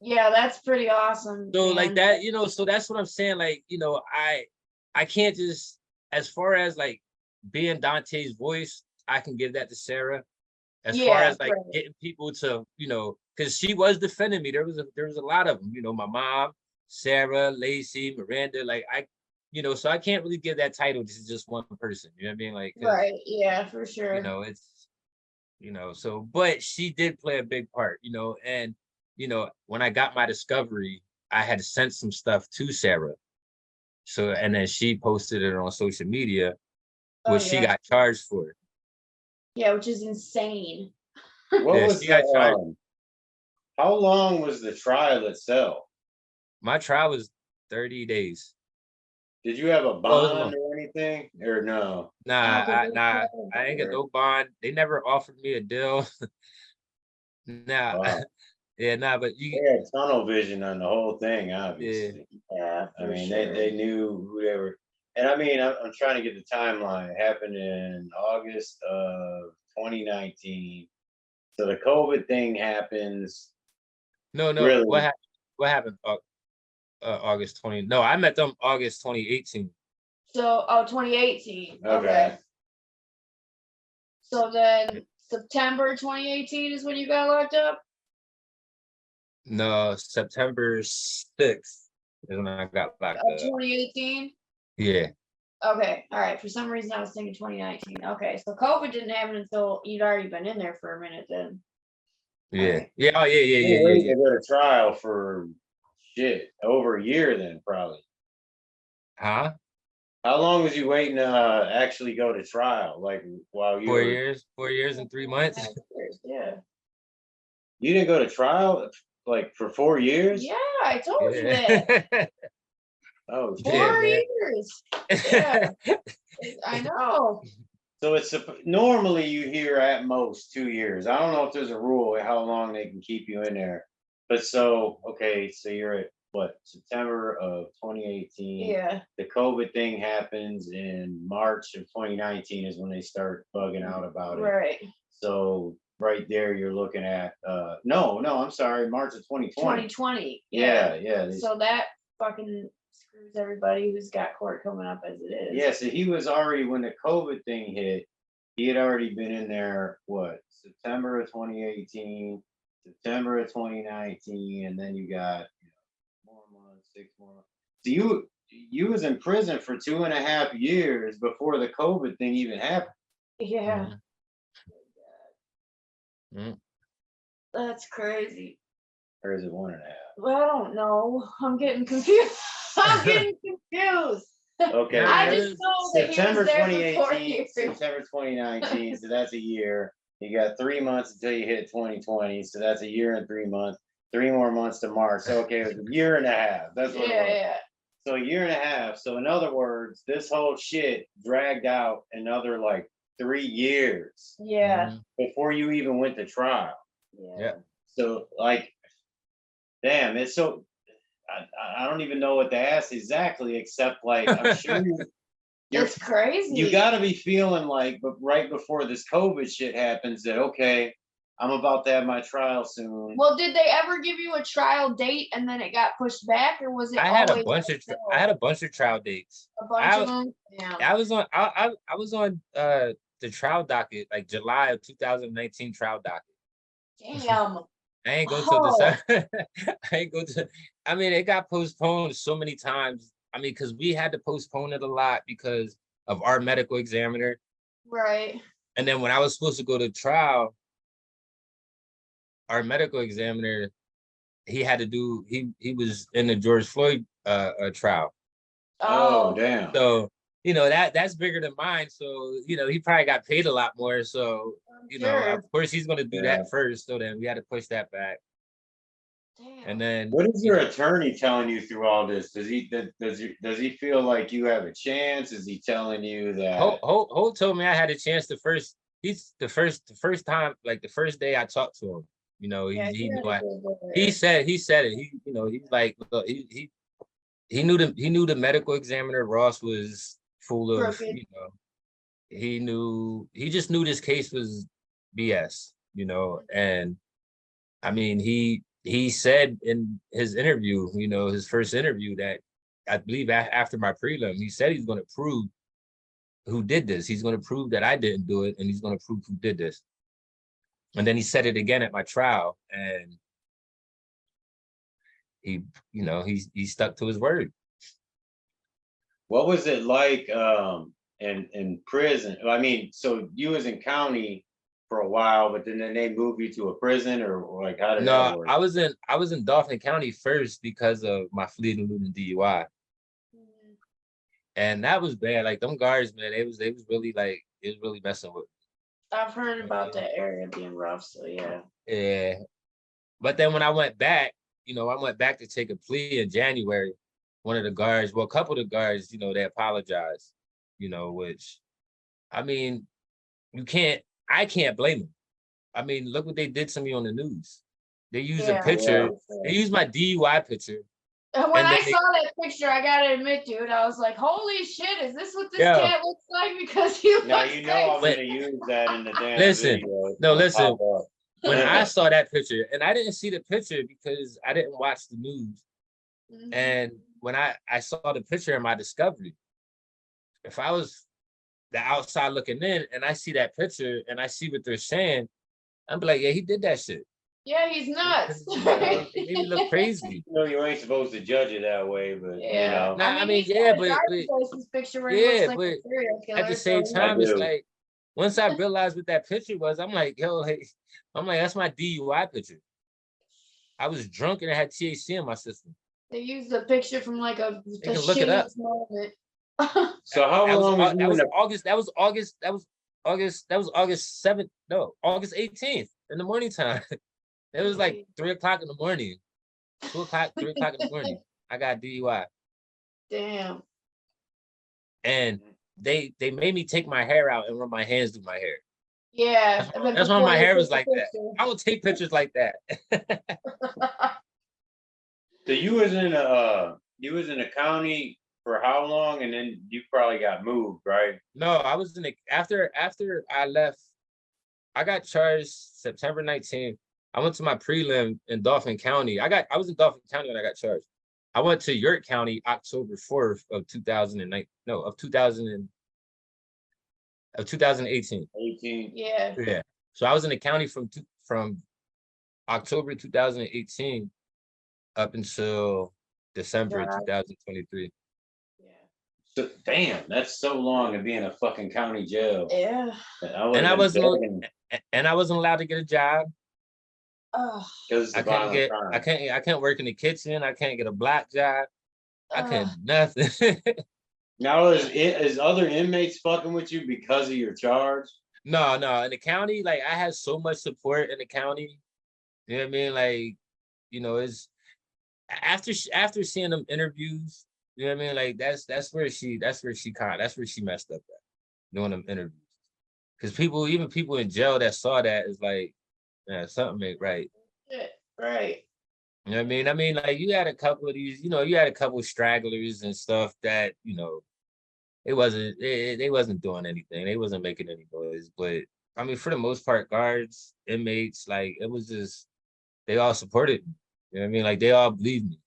Yeah, that's pretty awesome, so like man. that, you know, so that's what I'm saying. Like, you know, I can't just, as far as like being Dante's voice, I can give that to Sarah. As far Yeah, as like right. getting people to, you know, because she was defending me. There was a lot of them, you know, my mom, Sarah, Lacey, Miranda, like you know, so I can't really give that title to just one person. You know what I mean? Like, because Right. Yeah, for you sure. know, it's, you know, so, but she did play a big part, you know, and, you know, when I got my discovery, I had sent some stuff to Sarah. So, and then she posted it on social media, Oh which she yeah. got charged for. Yeah, which is insane. What Yeah, was she the got charged. how long was the trial itself? My trial was 30 days. Did you have a Oh, it was long. bond or anything? Or no? I don't think Nah, I ain't got no bond. They never offered me a deal. Nah, Wow. yeah, nah, but you, They had tunnel vision on the whole thing, yeah, obviously. Yeah, I for mean, sure. they knew who they were. And I mean, I'm trying to get the timeline. It happened in August of 2019. So the COVID thing happens no, really. what happened? August 20. No, I met them August 2018. So 2018. Okay. Okay. So then September 2018 is when you got locked up? No, September 6th is when I got locked Of up. 2018? Yeah. Okay. All right. For some reason I was thinking 2019. Okay. So COVID didn't happen until you'd already been in there for a minute then. Yeah. Right. Yeah. Oh, You wait to go to trial for shit over a year then probably. Huh? How long was you waiting to actually go to trial? Like while you 4 years and 3 months. Yeah. you didn't go to trial like for 4 years? Yeah, I told you that. Yeah. Oh Yeah, shit. 4 man. years. Yeah. I know. So it's normally you hear at most 2 years. I don't know if there's a rule at how long they can keep you in there. But so okay, so you're at what, September of 2018. Yeah. The COVID thing happens in March of 2019 is when they start bugging out about it. Right. So right there you're looking at no, I'm sorry, March of 2020. 2020. Yeah. So that fucking screws everybody who's got court coming up as it is. Yeah, so he was already, when the COVID thing hit, he had already been in there, what, September of 2018. September of 2019, and then you got more months, 6 more months. So you was in prison for 2.5 years before the COVID thing even happened. Yeah, Mhm. that's crazy. Or is it 1.5? Well, I don't know. I'm getting confused. I'm getting confused. Okay. Nah, I it just was know that he September was there for 4 2018, years. September 2019, so that's a year. You got 3 months until you hit 2020, so that's a year and 3 months. 3 more months to March. So okay, it was a year and a half. That's what it was. Yeah, So a year and a half. So in other words, this whole shit dragged out another like 3 years yeah, Mhm. before you even went to trial. yeah. Yeah. So like, damn, it's so I don't even know what to ask exactly, except like I'm sure you're It's crazy. you got to be feeling like, but right before this COVID shit happens, that okay, I'm about to have my trial soon. Well, did they ever give you a trial date and then it got pushed back, or was it I had a always bunch of still I had a bunch of trial dates. a bunch I of them? Yeah. I was on I was on the trial docket, like July of 2019 trial docket. Damn. I ain't go till Oh, December. I ain't go to. I mean, it got postponed so many times. I mean, because we had to postpone it a lot because of our medical examiner. right. And then when I was supposed to go to trial, our medical examiner, he had to do. He was in the George Floyd trial. Oh Oh, damn. So that's bigger than mine. So he probably got paid a lot more. So I'm of sure. course he's going to do Yeah. that first. So then we had to push that back. And Damn. then What is your attorney telling you through all this? Does he feel like you have a chance? Is he telling you that? Holt told me I had a chance the first time, like the first day I talked to him. Yeah, He you knew had a good boy he there. said it. He's like, look, he knew the medical examiner Ross was full of, Crooked. he just knew this case was BS, and I mean he said in his interview, his first interview, that I believe after my prelim, he said he's going to prove who did this. He's going to prove that I didn't do it, and he's going to prove who did this. And then he said it again at my trial, and he stuck to his word. What was it like in prison? I mean, so you was in county for a while, but then they moved you to a prison, or like how did that No, work? I was in Dauphin County first because of my fleeing eluding DUI, Mhm. and that was bad. Like them guards, man, it was really like it was really messing with I've heard about that area being rough, so yeah. me. Yeah, but then when I went back, to take a plea in January. One of the guards, well, a couple of the guards, they apologized. Which, I mean, I can't blame them. I mean, look what they did to me on the news. They used a Yeah. picture. Yeah. They used my DUI picture. And when And I then saw that picture, I gotta admit, dude, I was like, "Holy shit! Is this what this Yeah. cat looks like?" Because he Now looks you know I'm Wait. gonna use that in the damn Listen. video. It's No, gonna listen. pop up. When I saw that picture, and I didn't see the picture because I didn't watch the news. Mhm. And when I saw the picture in my discovery, if I was the outside looking in and I see that picture and I see what they're saying, I'm like, yeah, he did that shit. Yeah, he's nuts. It made me look crazy. You know you ain't supposed to judge it that way, but Yeah. Nah, I mean, he's yeah, got a driver's license picture where he yeah, looks like but a serial killer. at the same so- time, I it's do. like once I realized what that picture was, I'm like, yo, hey, that's my DUI picture. I was drunk and I had THC in my system. They used a picture from like a the can look it up. shittiest moment. So how long was you in the August. That was August 7th. No, August 18th in the morning time. It was like 3 o'clock in the morning, 2 o'clock, 3 o'clock in the morning. I got DUI, Damn. and they made me take my hair out and run my hands through my hair. Yeah. And then That's why before my they hair took was the like that. picture. I would take pictures like that. so you was in a county for how long, and then you probably got moved, right? No, I was in the after I left. I got charged September 19th. I went to my prelim in Dauphin County. I was in Dauphin County when I got charged. I went to York County October 4th of 2009. No, of 2018. 18. Yeah. Yeah. So I was in the county from October 2018 up until December Right. 2023. Yeah. So, damn, that's so long to be in a fucking county jail. Yeah. I would And I have wasn't been and I wasn't allowed to get a job. Oh, because I of can't violent get crime. I can't work in the kitchen. I can't get a black job. I can't ugh. do nothing. Now is other inmates fucking with you because of your charge? No, in the county, like I had so much support in the county. You know what I mean? Like, it's after seeing them interviews, you know what I mean? Like that's where she messed up at doing them interviews. Because even people in jail that saw that is like, yeah, something ain't right. Shit. Right. You know what I mean? I mean, like you had a couple of these, you had a couple of stragglers and stuff that, they wasn't doing anything. They wasn't making any noise. But I mean, for the most part, guards, inmates, like it was just they all supported me. You know what I mean? Like they all believed me.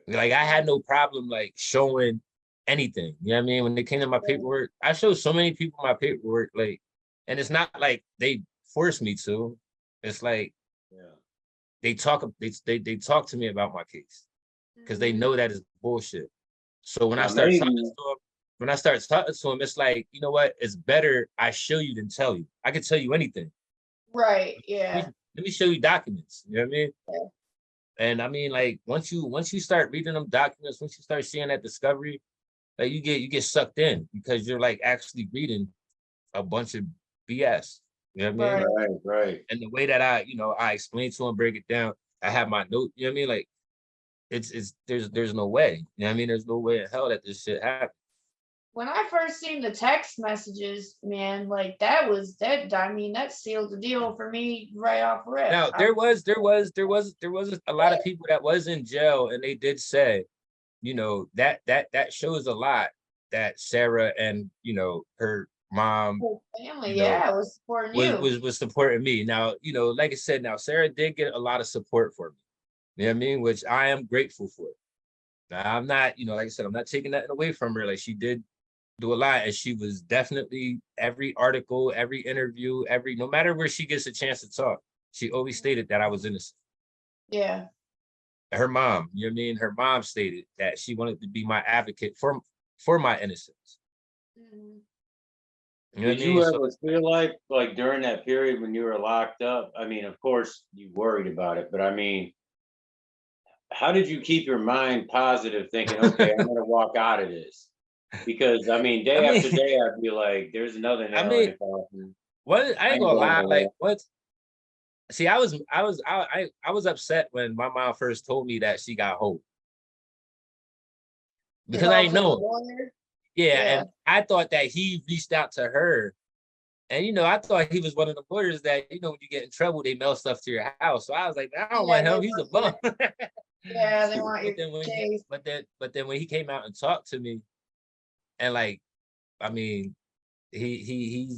Like I had no problem like showing anything. You know what I mean? When it came to my paperwork, I showed so many people my paperwork, like, and it's not like they forced me to. It's like they talk to me about my case because they know that is bullshit. So when I start talking to them, it's like, you know what? It's better I show you than tell you. I can tell you anything. Right. Yeah. Let me show you documents. You know what I mean? Yeah. And I mean, like once you start reading them documents, once you start seeing that discovery, like you get sucked in because you're like actually reading a bunch of BS. You know what I mean? Right. And the way that I explain to them, break it down, I have my note. You know what I mean? Like there's no way. You know what I mean? There's no way in hell that this shit happened. When I first seen the text messages, man, like that. I mean, that sealed the deal for me right off rip. Now there was a lot of people that was in jail, and they did say, that shows a lot that Sarah and her mom, family, was supporting you. was supporting me. Now, like I said, now Sarah did get a lot of support for me. You know what I mean? Which I am grateful for. Now I'm not, like I said, I'm not taking nothing away from her. Like she did do a lot, and she was definitely every article, every interview, no matter where she gets a chance to talk, she always stated that I was innocent. Yeah. Her mom, you know what I mean? Her mom stated that she wanted to be my advocate for my innocence. Mhm. You know Did you ever feel like during that period when you were locked up? I mean, of course you worried about it, but I mean, how did you keep your mind positive, thinking, okay, I'm gonna walk out of this? Because I mean, day after day, I'd be like, "There's another nail in the coffin." What I ain't gonna lie, nowhere. like what? See, I was upset when my mom first told me that she got hope because I didn't know. Yeah, and I thought that he reached out to her, and I thought he was one of the lawyers that when you get in trouble, they mail stuff to your house. So I was like, I don't want him. He's a bum. Yeah, they want your case. But then when he came out and talked to me, and like, I mean, he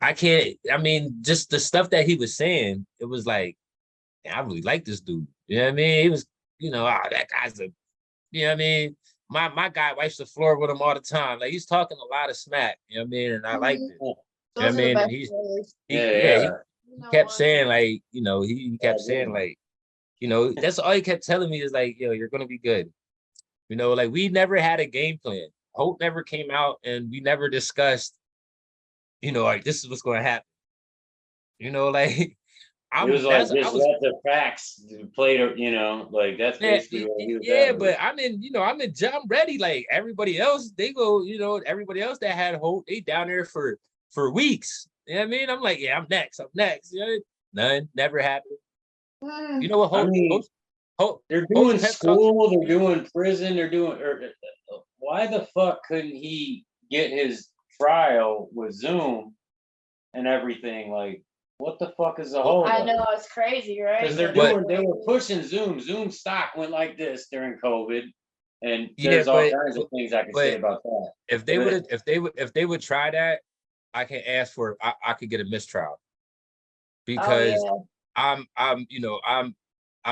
I can't. I mean, just the stuff that he was saying, it was like, I really like this dude. You know what I mean? He was, that guy's a, you know what I mean? My guy wipes the floor with him all the time. Like he's talking a lot of smack. You know what I mean? And I liked it. You know what I mean? And he kept saying like, he kept saying like, that's all he kept telling me is like, yo, you're gonna be good. Like we never had a game plan. Hope never came out, and we never discussed, like this is what's going to happen. Like It was like just let the facts play. Like that's basically what he was. Yeah, but I'm ready. Like everybody else, they go. Everybody else that had hope, they down there for weeks. You know what I mean? I'm like, yeah, I'm next. None, never happened. You know what? Hope. They're doing school. They're doing prison. They're doing. Why the fuck couldn't he get his trial with Zoom and everything? Like, what the fuck is the whole? I know, it's crazy, right? Because they were pushing Zoom. Zoom stock went like this during COVID, and there's all kinds of things I can say about that. If they would try that, I can ask for. I could get a mistrial because I'm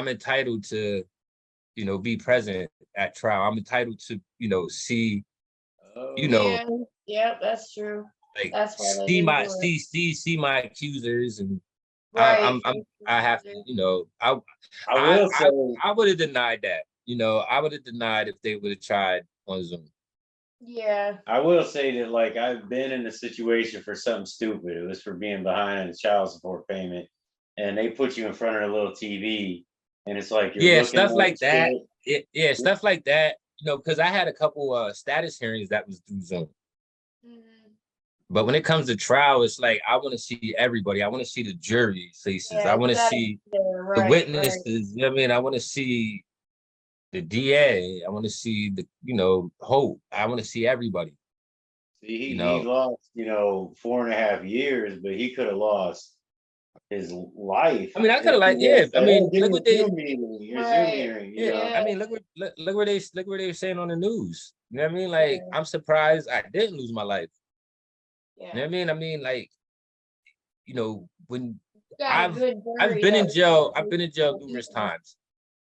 entitled to, be present at trial. I'm entitled to, see, Yeah, that's true. Like that's why see my accusers and Right. I have to, you know, I I I will I, say, I would have denied that. You know, I would have denied if they would have tried on Zoom. Yeah. I will say that like I've been in a situation for something stupid. It was for being behind on a child support payment, and they put you in front of a little TV, and it's like you're Yeah, looking stuff at like that. shit. Yeah, stuff like that. You know, because I had a couple status hearings that was through Zoom. Mhm. But when it comes to trial, it's like I want to see everybody. I want to see the jury faces. I Yeah, want you to gotta see be there. the Right, right. witnesses. You know what I mean? I want to see the DA. I want to see the, you know, Hope. I want to see everybody. See, You he know, lost, 4.5 years, but he could have lost his life I mean, I could if have he like, was yeah. I like, oh, mean, give look me what a they, Zoom meeting, your Zoom Right. hearing, yeah. Yeah. I mean, look where they were saying on the news. You know what I mean? Like, Yeah. I'm surprised I didn't lose my life. You know Yeah. what I mean? I mean, like, you know, when Got a I've good I've jury been that in was jail. there. I've been in jail numerous times.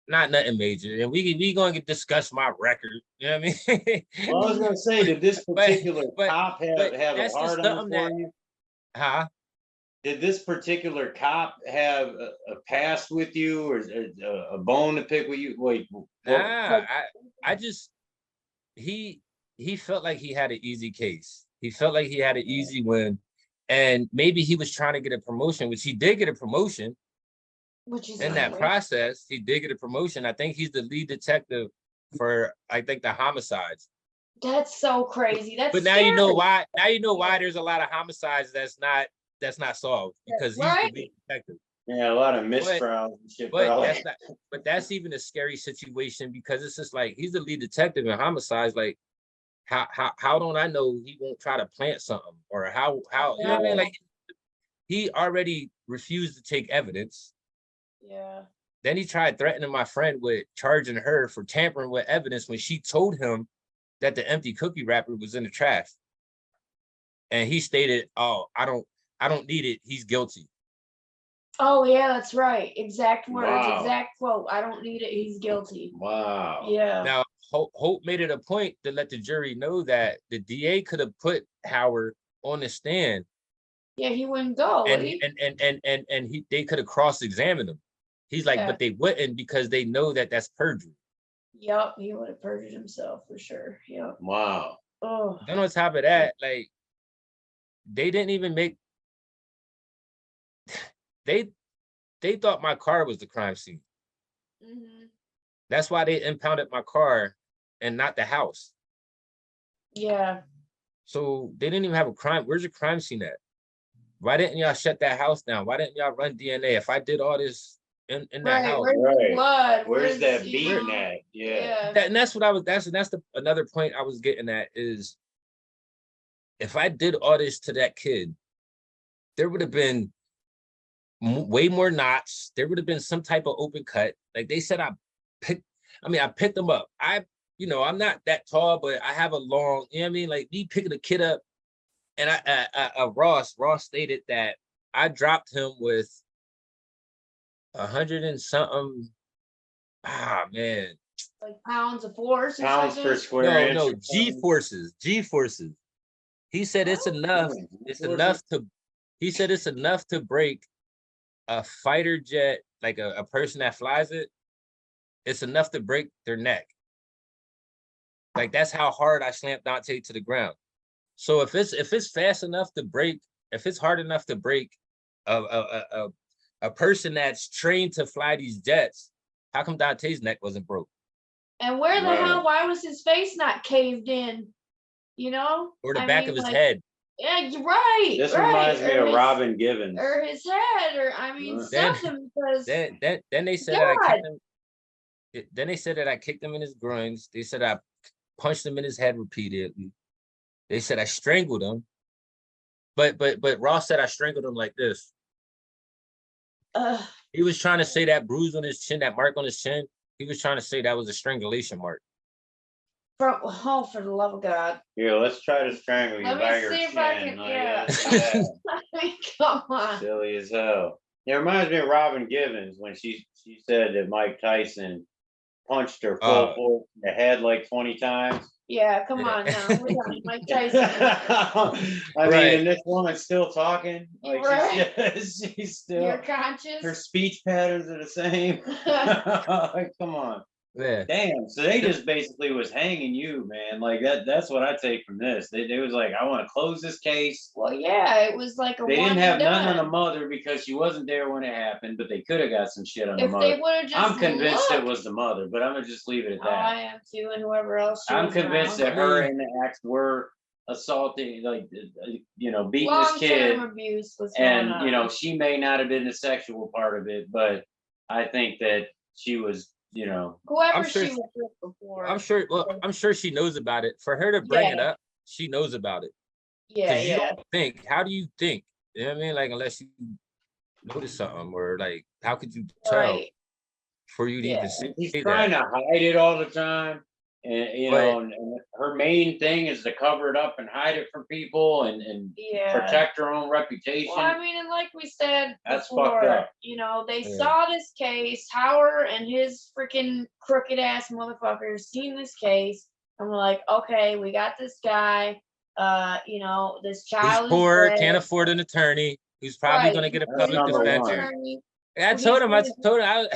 Not nothing major, and we gonna discuss my record. You know what I mean? Well, I was gonna say, did this but particular but cop but have a that's just hard on something for that, you? huh? Did this particular cop have a past with you, or a bone to pick with you? Wait, Nah, what? I just he he felt like he had an easy case. He felt like he had an easy win, and maybe he was trying to get a promotion, which he did get a promotion. Which is In that great. process, he did get a promotion. I think he's the lead detective for, I think, the homicides. That's so crazy. That's But now scary. you know why. Now you know why there's a lot of homicides that's not solved, because he's the Right. lead detective. Yeah, a lot of But mistrials and shit, but probably. that's not. But that's even a scary situation, because it's just like he's the lead detective in homicides. Like, how don't I know he won't try to plant something, or how you know what I mean? Like, he already refused to take evidence. Yeah. Then he tried threatening my friend with charging her for tampering with evidence when she told him that the empty cookie wrapper was in the trash. And he stated, "Oh, I don't need it. He's guilty." Oh yeah, that's right. Exact words, Wow. exact quote. I don't need it. He's guilty. Wow. Yeah. Now, Hope made it a point to let the jury know that the DA could have put Howard on the stand, Yeah, he wouldn't go, would and he? they could have cross-examined him. He's like, Yeah. but they wouldn't, because they know that that's perjury. Yep, he would have perjured himself for sure. Yep. Wow. Oh. Then on top of that, like, they didn't even make they they thought my car was the crime scene. Hmm. That's why they impounded my car and not the house. Yeah. So they didn't even have a crime. Where's your crime scene at? Why didn't y'all shut that house down? Why didn't y'all run DNA? If I did all this in that Right. house, Where's the Right. blood? Where's that you beating know? at? Yeah. and that's what I was. That's the another point I was getting at is, if I did all this to that kid, there would have been way more knots. There would have been some type of open cut. Like they said, I picked them up. I'm not that tall, but I have a long, you know what I mean? Like, me picking a kid up, and Ross stated that I dropped him with 100 and something. Ah, man. Like pounds of force or Pounds something. per square No, inch. no, or G something. forces. He said it's enough. Oh, It's forces. enough to. He said it's enough to break a fighter jet, like a person that flies it. It's enough to break their neck. Like, that's how hard I slammed Dante to the ground. So if it's fast enough to break, if it's hard enough to break a person that's trained to fly these jets, how come Dante's neck wasn't broke? And where the Right. hell? Why was his face not caved in? You know? Or the I back mean, of his like, head? yeah, you're right. This right. reminds me Or of his- Robin Givens. Or his head, or I mean Then- something, because Then they said that I God. kicked him. Then they said that I kicked him in his groins. They said I punched him in his head repeatedly. They said I strangled him. But Ross said I strangled him like this. He was trying to say that bruise on his chin, that mark on his chin. He was trying to say that was a strangulation mark. for the love of God. Here, let's try to strangle you Let me by your see if I chin. can- Like, yeah. that's I mean, come on. silly as hell. It reminds me of Robin Givens when she said that Mike Tyson punched her full force in the head like 20 times. Yeah, come on now. We're talking Mike Tyson. I mean, and this woman's still talking. Like Right. she's still. You're conscious. Her speech patterns are the same. Like, come on. Yeah. Damn. So they just basically was hanging you, man. Like that's what I take from this. They was like, I want to close this case. Well, yeah, it was like a They one didn't and have none on the done. mother because she wasn't there when it happened, but they could have got some shit on the If mother. they would have just I'm convinced it looked- was the mother, but I'm gonna just leave it at Oh, I that. am too, and whoever else. she I'm was convinced around. that her and the ex were assaulting, like, you know, beating this Long-term kid. abuse was going And, on. you know, she may not have been the sexual part of it, but I think that she was, you know. Whoever I'm sure she was with before. I'm sure. Well, I'm sure she knows about it. For her to bring it up, she knows about it. Yeah, You yeah. don't think. How do you think? You know what I mean? Like, unless you notice something, or like, how could you tell Right. for you to Yeah. even say She's that? trying to hide it all the time. And, you know, and her main thing is to cover it up and hide it from people and Yeah. protect her own reputation. Well, I mean, and like we said That's before, fucked up. you know, they Yeah. saw this case. Howard and his freaking crooked ass motherfuckers seen this case, and we're like, okay, we got this guy. You know, this Who's child poor, is dead. can't afford an attorney, who's probably Right. going to get a That's public number one. defender. Attorney. And I Well, told he's him, I gonna told him, get I up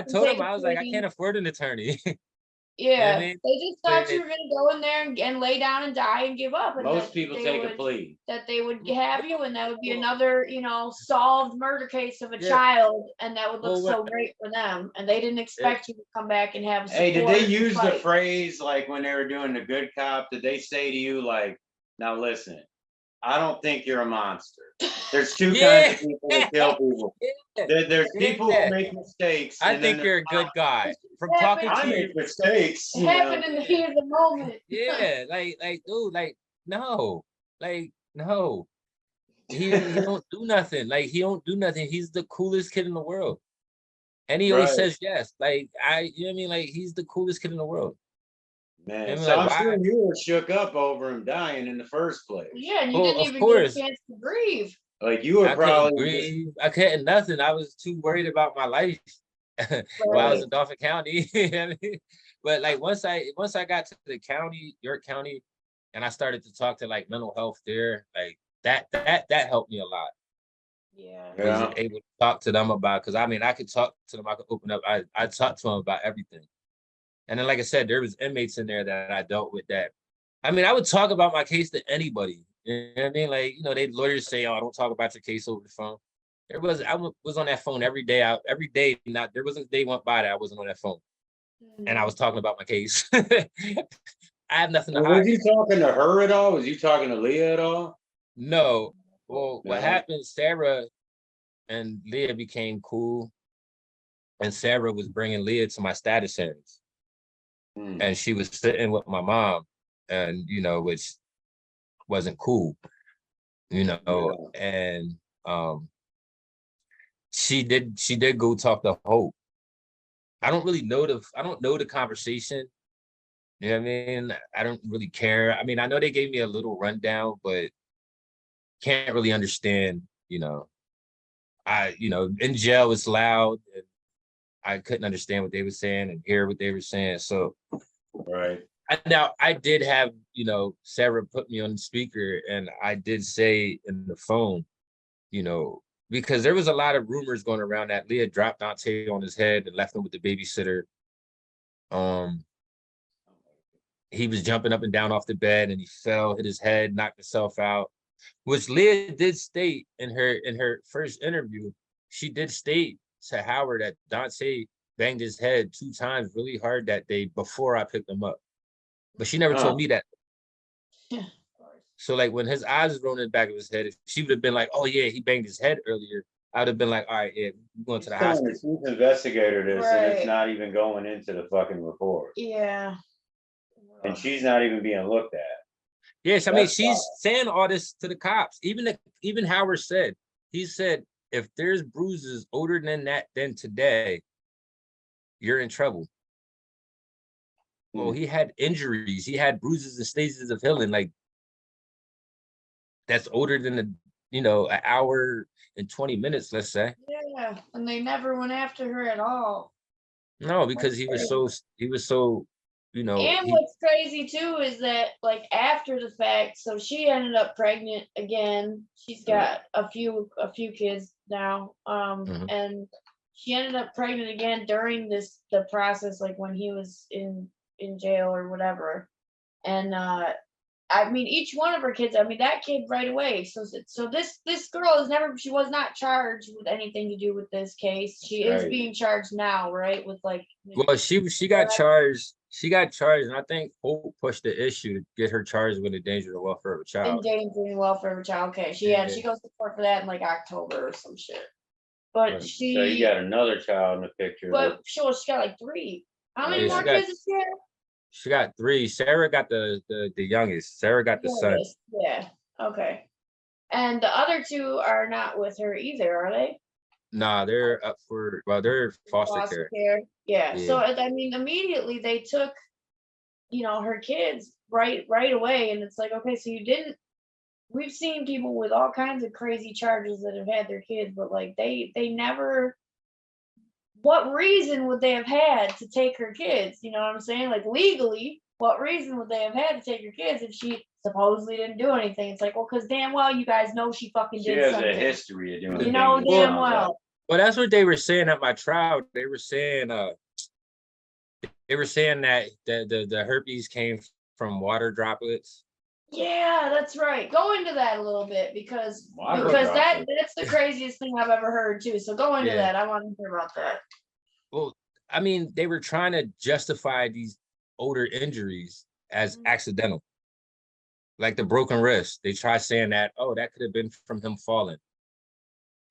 and told take him, a I was like, I plea. can't afford an attorney. Yeah, I mean? they just thought you But- were gonna go in there and lay down and die and give up. And Most that people they take a would- plea. That they would have you, and that would be another, you know, solved murder case of a Yeah. child, and that would look Well, so great for them. And they didn't expect you to come back and have. Hey, did they support and use the fight. phrase like when they were doing the good cop? Did they say to you like, now listen, I don't think you're a monster. There's two kinds of people that kill people. There's people who make mistakes. I and then think you're a good guy. From It talking happened. to I you, make mistakes. It you know. happened in the heat of the moment. yeah, like, dude, like, no, like, no. He don't do nothing. Like, he don't do nothing. He's the coolest kid in the world. And he always Right. says yes. Like, you know what I mean? Like, he's the coolest kid in the world. Man, I mean, so like, I'm sure why? you were shook up over him dying in the first place. Yeah, and you Well, didn't of even course. get a chance to grieve. Like you were I couldn't probably breathe. I couldn't nothing. I was too worried about my life while I was in Dauphin County. You know what I mean? But like once I got to the county, York County, and I started to talk to like mental health there, like that helped me a lot. Yeah. I was able to talk to them about, because I mean I could talk to them, I could open up, I talked to them about everything. And then like I said, there was inmates in there that I dealt with that. I mean, I would talk about my case to anybody. You know what I mean? Like, you know, they lawyers say, "Oh, don't talk about your case over the phone." I was on that phone every day. There wasn't a day went by that I wasn't on that phone, and I was talking about my case. I have nothing to Well, hide. was you talking to her at all? Was you talking to Leah at all? No. Well, what No. happened? Sarah and Leah became cool, and Sarah was bringing Leah to my status hearings, and she was sitting with my mom, and you know, which wasn't cool, you know, and she did go talk to Hope. I don't know the conversation. You know what I mean? I don't really care. I mean, I know they gave me a little rundown, but can't really understand, you know. In jail it's loud, and I couldn't understand what they were saying and hear what they were saying. So Right. now I did have, you know, Sarah put me on the speaker, and I did say in the phone, you know, because there was a lot of rumors going around that Leah dropped Dante on his head and left him with the babysitter. He was jumping up and down off the bed, and he fell, hit his head, knocked himself out, which Leah did state in her first interview. She did state to Howard that Dante banged his head 2 times really hard that day before I picked him up. But she never told me that. Yeah. So like when his eyes was rolling in the back of his head, if she would have been like, "Oh yeah, he banged his head earlier," I would have been like, "All right, yeah, we're going to the hospital." The chief investigator this, and it's Right. not even going into the fucking report. Yeah. And she's not even being looked at. Yes, I mean, That's she's wild. saying all this to the cops. Even Howard said, he said, if there's bruises older than today, you're in trouble. Well, he had injuries. He had bruises and stages of healing. Like, that's older than an hour and 20 minutes, let's say. Yeah, and they never went after her at all. No, because he was so, you know, And what's crazy too is that like after the fact, so she ended up pregnant again. She's got a few kids now. Mhm. And she ended up pregnant again during the process, like when he was in jail or whatever. And I mean, each one of her kids, I mean, that kid right away. So this girl she was not charged with anything to do with this case. She is Right. being charged now, right? With like, well, she got charged. She got charged, and I think Hope pushed the issue to get her charged with endangering the welfare of a child. endangering the welfare of a child. Okay, Yeah. she goes to court for that in like October or some shit. But Right. So you got another child in the picture. but she got like 3. How many Yeah, more she got- kids is there? She got 3. Sarah got the youngest. Sarah got the son. Yeah. Okay. And the other 2 are not with her either, are they? Nah, they're up for they're foster care. Yeah. Yeah. So I mean, immediately they took, her kids right away, and it's like, okay, so you didn't. We've seen people with all kinds of crazy charges that have had their kids, but like they never. What reason would they have had to take her kids? You know what I'm saying? Like legally, what reason would they have had to take her kids if she supposedly didn't do anything? It's like, well, because damn well you guys know she fucking She did has something. a history of doing You things know that damn sounds well. Well, that's what they were saying at my trial. They were saying that the herpes came from water droplets. Yeah, that's right. Go into that a little bit because Water that's the craziest thing I've ever heard too. So go into Yeah. that. I want to hear about that. Well, I mean, they were trying to justify these older injuries as accidental, like the broken wrist. They tried saying that, oh, that could have been from him falling.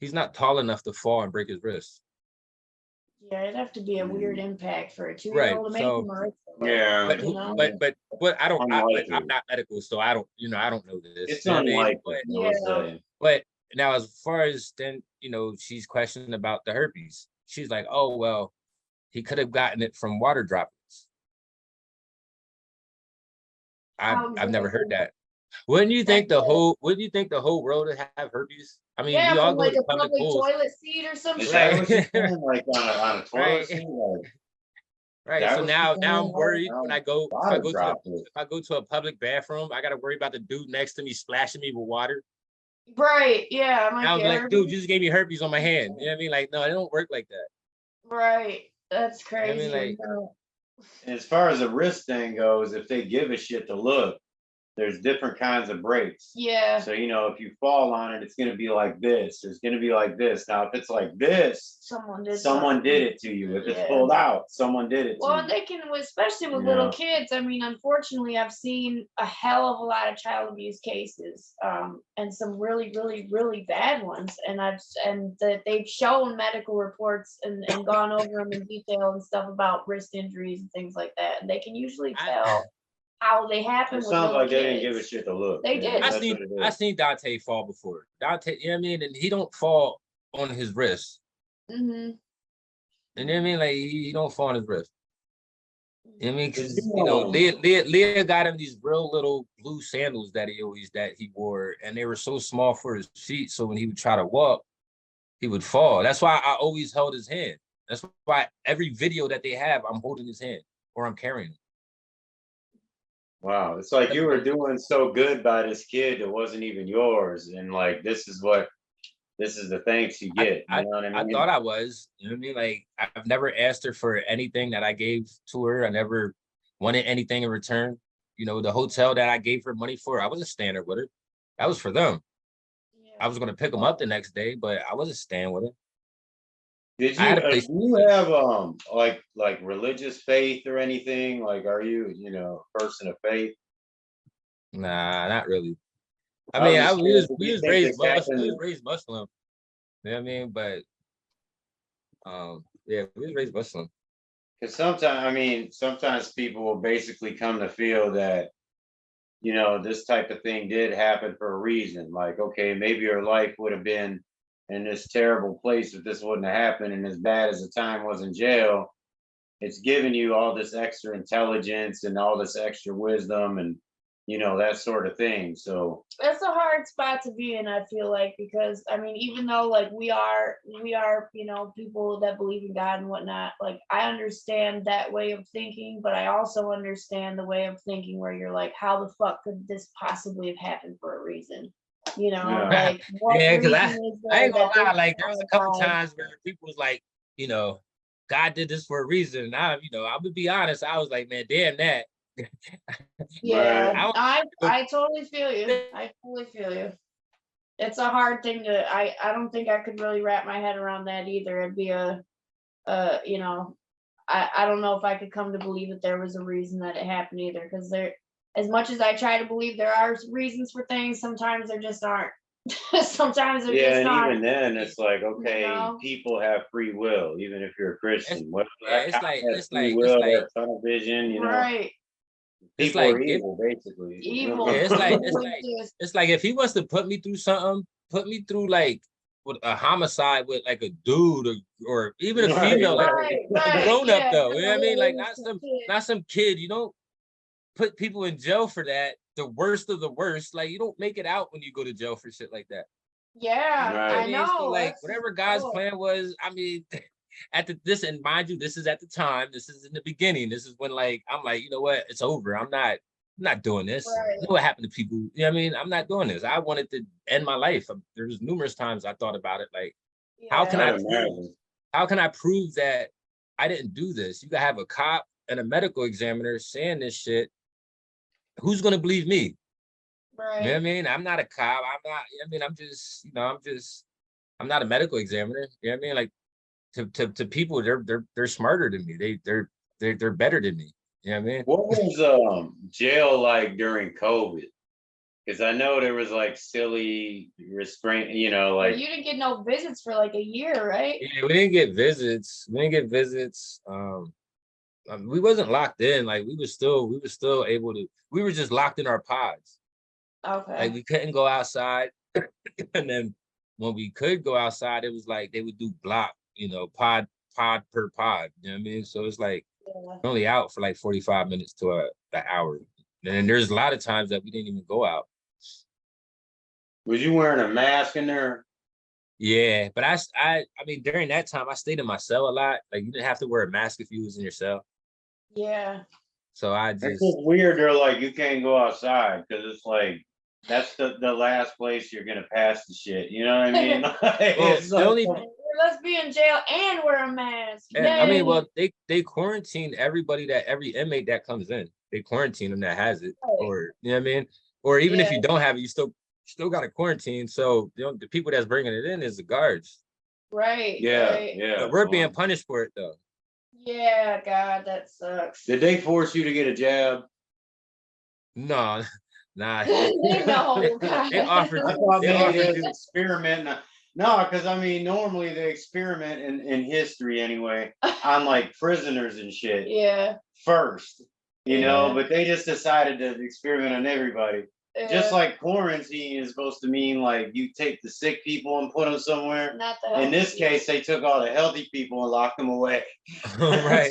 He's not tall enough to fall and break his wrist. Yeah, it'd have to be a weird impact for a 2-year-old Right, to make so- him or Yeah. But you know? but I don't. But Unlikely. I'm not medical, so I don't. I don't know this. It's you know what I mean? unlikely. But, I would say. but now, as far as then, she's questioning about the herpes. She's like, oh well, he could have gotten it from water droplets. I've never heard that. Wouldn't you think the whole world would have herpes? I mean, Yeah, we all from go like to a public public pools. toilet seat or some Is shit. that what you're saying? Like on a toilet Right. seat? Like, Right. that So was now the I'm thing, worried like, when I go water if droplets. I go to a public bathroom, I gotta worry about the dude next to me splashing me with water. Right. Yeah. I might And I was get like, herpes. dude, you just gave me herpes on my hand. You know what I mean? Like, no, it don't work like that. Right. That's You know what I crazy. mean? Like, No. As far as the wrist thing goes, if they give a shit to look, there's different kinds of breaks. Yeah. So, if you fall on it, it's going to be like this. It's going to be like this. Now, if it's like this, Someone did someone something. did it to you. If it's Yeah. pulled out, someone did it Well, to and you. they can, especially with You little know? kids. I mean, unfortunately, I've seen a hell of a lot of child abuse cases, and some really, really, really bad ones. And that they've shown medical reports and gone over them in detail and stuff about wrist injuries and things like that. And they can usually tell how they happen. It With sounds little like they kids. didn't give a shit to look. They did. That's I what it is. seen Dante fall before. Dante, you know what I mean? And he don't fall on his wrist. Mm-hmm. You know what I mean? Like he don't fall on his wrist. You know what I mean? Because Leah got him these real little blue sandals that he wore, and they were so small for his feet. So when he would try to walk, he would fall. That's why I always held his hand. That's why every video that they have, I'm holding his hand or I'm carrying him. Wow. It's like you were doing so good by this kid that wasn't even yours. And like, this is the thanks you get. You know what I mean? I thought I was, you know what I mean? Like I've never asked her for anything that I gave to her. I never wanted anything in return. The hotel that I gave her money for, I wasn't staying there with her. That was for them. I was going to pick them up the next day, but I wasn't staying with her. Did I had a you place- do you have like religious faith or anything? Like, are you a person of faith? Nah, not really. I I mean, was just we curious if was you think raised this Muslim. We happened- was raised Muslim. You know what I mean? But yeah, we was raised Muslim. Because sometimes people will basically come to feel that, this type of thing did happen for a reason. Like, okay, maybe your life would have been in this terrible place if this wouldn't have happened. And as bad as the time was in jail, it's giving you all this extra intelligence and all this extra wisdom. And you know, that sort of thing. So It's a hard spot to be in, I feel like, because I mean, even though like we are, you know, people that believe in God and whatnot, like I understand that way of thinking, but I also understand the way of thinking where you're like, how the fuck could this possibly have happened for a reason? You know, Yeah. like what Yeah, because reason is I there ain't gonna that lie, this like there was a couple guy? times where people was like, you know, God did this for a reason. And I, you know, I'm gonna be honest, I was like, man, damn that. Yeah, I don't I totally feel you. I totally feel you. It's a hard thing to. I don't think I could really wrap my head around that either. It'd be you know, I don't know if I could come to believe that there was a reason that it happened either. Because there, as much as I try to believe there are reasons for things, sometimes there just aren't. Sometimes there yeah, just and aren't. even then it's like, okay, know? people have free will, even if you're a it's, Christian. Well, yeah, that it's cop like has free will, they have tunnel vision, you know. Right. it's People are like if evil, basically. Evil. yeah, Just- it's like if he wants to put me through something, put me through like with a homicide with like a dude or even a Right, female, like right, a right. grown up Yeah, though. You know what I mean? Like yeah, not some kid. You don't put people in jail for that. The worst of the worst. Like you don't make it out when you go to jail for shit like that. yeah, You know what I I right. mean? So know. like That's whatever God's cool. plan was, I mean, at this and mind you, this is at the time. This is in the beginning. This is when like I'm like, you know what? It's over. I'm not doing this. Right. You know what happened to people? You know what I mean? I'm not doing this. I wanted to end my life. There was numerous times I thought about it. Like, how can Yeah. I'd I prove? imagine. How can I prove that I didn't do this? You gotta have a cop and a medical examiner saying this shit. Who's gonna believe me? You know what I Right. mean? I'm not a cop. I'm not. I mean, I'm just. You know, I'm not a medical examiner. You know what I mean? Like to people, they're smarter than me. They're better than me. You know what I mean? What was jail like during COVID? Because I know there was like silly restraint, you know, Well, like you didn't get no visits for like a year, right? Yeah, we didn't get visits. We didn't get visits. We wasn't locked in. Like we were still able to. We were just locked in our pods. Like Okay. we couldn't go outside. And then when we could go outside, it was like they would do block, you know, pod per pod. You know what I mean? So it's like Yeah. we're only out for like 45 minutes to an hour. And then there's a lot of times that we didn't even go out. was you wearing a mask in there? Yeah, but I mean during that time I stayed in my cell a lot. Like you didn't have to wear a mask if you was in your cell. Yeah. So I It's just just weird. They're like, you can't go outside because it's like that's the last place you're gonna pass the shit. You know what I mean? Like, well it's the like, only Let's be in jail and wear a mask. and I Yay. mean well they quarantine every inmate that comes in. They quarantine them that has it. Or you know what I mean? Or even if Yeah. you don't have it, you still got to quarantine. So you know the people that's bringing it in is the guards. Right. yeah, Right. yeah. But we're being Wow. punished for it though. Yeah. God, that sucks. Did they force you to get a jab? No, nah. No. God. They offered I thought they maybe offered they was to experimenting. No, because I mean, normally they experiment in history anyway on like prisoners and shit Yeah. first, you know, Yeah. but they just decided to experiment on everybody. Just Yeah. like quarantine is supposed to mean like you take the sick people and put them somewhere. Not the In this healthy case, they took all the healthy people and locked them away. right.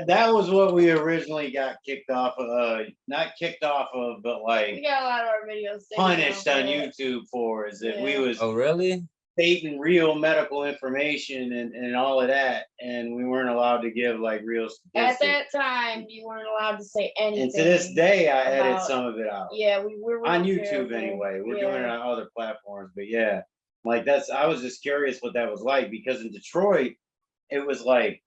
That was what we originally got kicked off of, not kicked off of, but We like got a lot of our videos taken punished down on for that. YouTube for is that we Yeah. was Oh really? stating real medical information and all of that, and we weren't allowed to give like real At statistics. that time, you weren't allowed to say anything. And to this day, I edit about- some of it out. Yeah, we were On real YouTube careful. anyway. We're Yeah. doing it on other platforms, but yeah, like I was just curious what that was like because in Detroit, it was like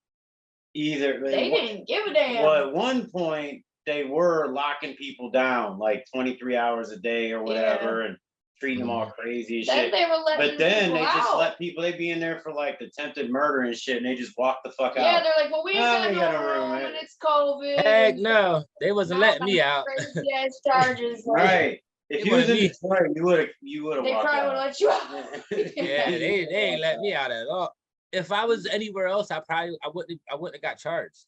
either They didn't give a damn. well, at one point they were locking people down like 23 hours a day or whatever and treating them all crazy and Then shit. they were letting But then people they just out. let people, they'd be in there for like attempted murder and shit, and they just walk the fuck Yeah, out. they're like, well, we ain't Ah, got we no got a room, room, and it's COVID. Heck and no, they wasn't all letting me kinds out. of crazy ass charges. Like, Right. If It you was wasn't in me. Detroit, you would have they walked probably would out. let you out. Yeah, they ain't let me out at all. If I was anywhere else, I wouldn't have got charged.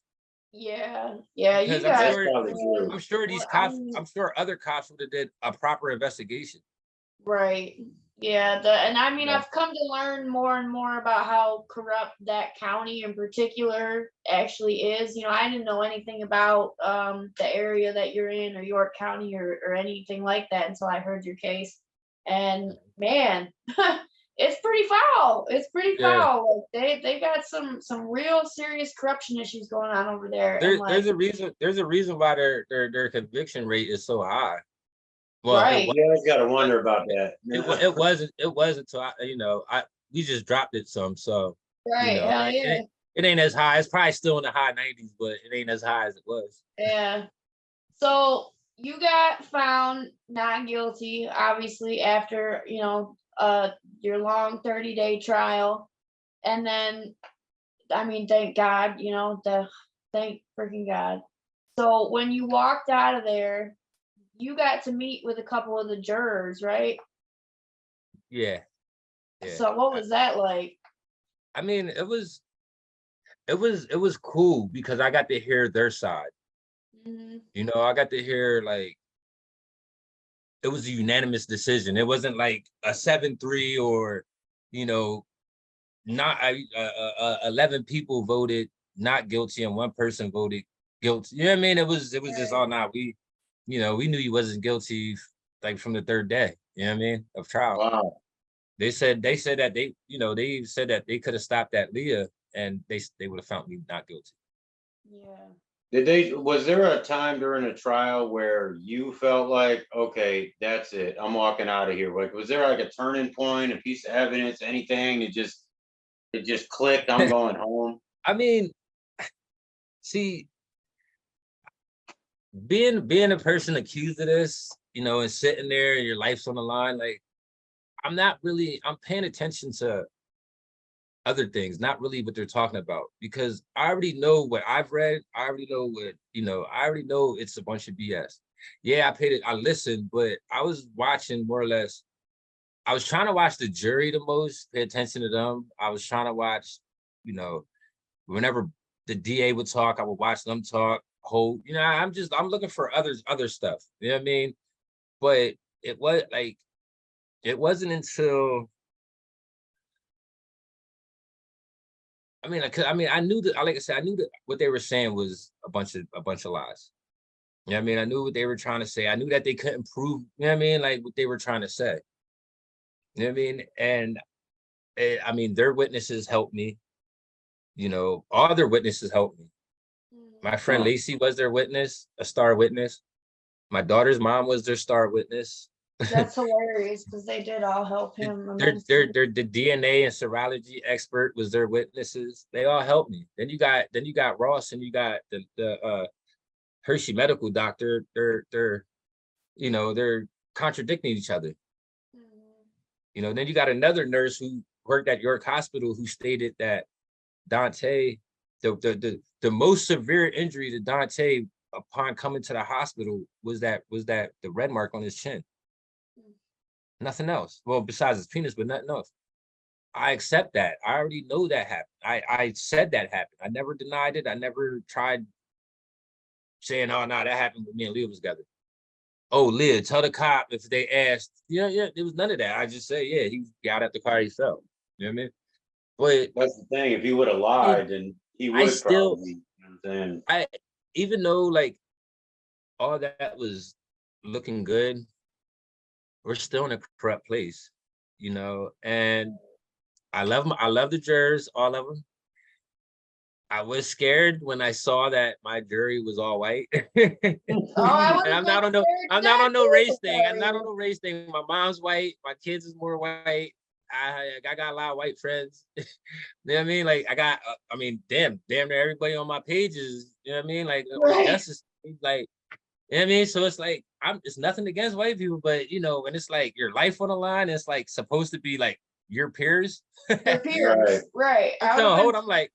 Yeah, yeah, you Because got. That's probably true. I'm sure these Well, cops, I'm sure other cops would have did a proper investigation. Right. Yeah, and I mean, Yeah. I've come to learn more and more about how corrupt that county in particular actually is. You know, I didn't know anything about the area that you're in or York County or anything like that until I heard your case. And man, it's pretty foul. It's pretty Yeah, foul. Like they got some real serious corruption issues going on over there. And like, there's a reason why their conviction rate is so high. Well, right, You always gotta wonder about that. it wasn't until we just dropped it some, so right, hell yeah. it ain't as high. It's probably still in the high 90s, but it ain't as high as it was. Yeah. So you got found not guilty, obviously, after, your long 30-day trial. And then, I mean, thank God, thank freaking God. So when you walked out of there, you got to meet with a couple of the jurors, right? Yeah, yeah. So what was that like? I mean, it was cool because I got to hear their side. Mhm. I got to hear like it was a unanimous decision. It wasn't like a 7-3 or not 11 people voted not guilty and one person voted guilty. You know what I mean? It was just all not. We knew he wasn't guilty like from the third day, you know what I mean, of trial. Wow. They said that they said that they could have stopped at Leah and they would have found me not guilty. Yeah. Was there a time during a trial where you felt like, okay, that's it, I'm walking out of here? Like, was there like a turning point, a piece of evidence, anything? It just clicked, I'm going home? I mean, see, being a person accused of this, and sitting there and your life's on the line, like I'm paying attention to other things, not really what they're talking about, because I already know what I've read. I already know I already know it's a bunch of BS. Yeah, I listened, but I was watching more or less. I was trying to watch the jury the most, pay attention to them. I was trying to watch, whenever the DA would talk, I would watch them talk. I'm looking for other stuff. You know what I mean? But it wasn't until I knew that, like I said, I knew that what they were saying was a bunch of lies. You know what I mean? I knew what they were trying to say. I knew that they couldn't prove, you know what I mean, like what they were trying to say. You know what I mean? And their witnesses helped me. All their witnesses helped me. My friend Lacey was their witness, a star witness. My daughter's mom was their star witness. That's hilarious because they did all help him. The DNA and serology expert was their witnesses. They all helped me. Then you got Ross and you got the Hershey medical doctor. They're contradicting each other. Then you got another nurse who worked at York Hospital who stated that Dante, the most severe injury to Dante upon coming to the hospital was that the red mark on his chin. Nothing else. Well, besides his penis, but nothing else. I accept that. I already know that happened. I said that happened. I never denied it. I never tried saying, "Oh no, that happened when me and Leah was together." Oh, Leah, tell the cop if they asked. Yeah, there was none of that. I just said, yeah, he got out the car himself. You know what I mean? But that's the thing. If he would have lied, then he would probably. You know what I'm saying? Even though like all that was looking good, we're still in a corrupt place, and I love the jurors, all of them. I was scared when I saw that my jury was all white. And I'm not on no race thing. I'm not on no race thing. My mom's white, my kids is more white. I got a lot of white friends. You know what I mean? Like I got, damn near everybody on my pages. You know what I mean? Like justice, like, you know what I mean? So it's like it's nothing against white people, but when it's like your life on the line, it's like supposed to be like your peers. Your peers, right? So I'm like,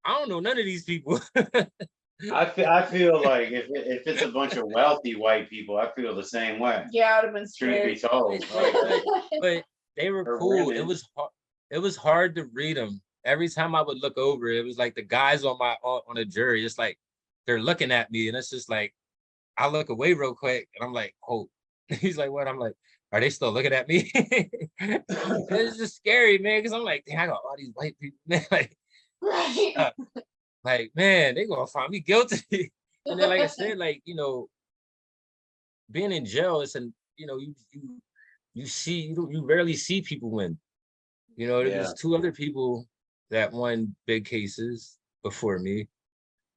I don't know none of these people. I feel like if it's a bunch of wealthy white people, I feel the same way. Yeah, I would have been scared. Truth be told, but they were cool. It was hard to read them. Every time I would look over, it was like the guys on the jury. It's like they're looking at me, and it's just like I look away real quick, and I'm like, oh. He's like, what? I'm like, Are they still looking at me? It's just scary, man, because I'm like, dang, I got all these white people, man. Right. Like, man, they gonna find me guilty. And then, like I said, like, being in jail is you see you rarely see people win. There Yeah. was two other people that won big cases before me,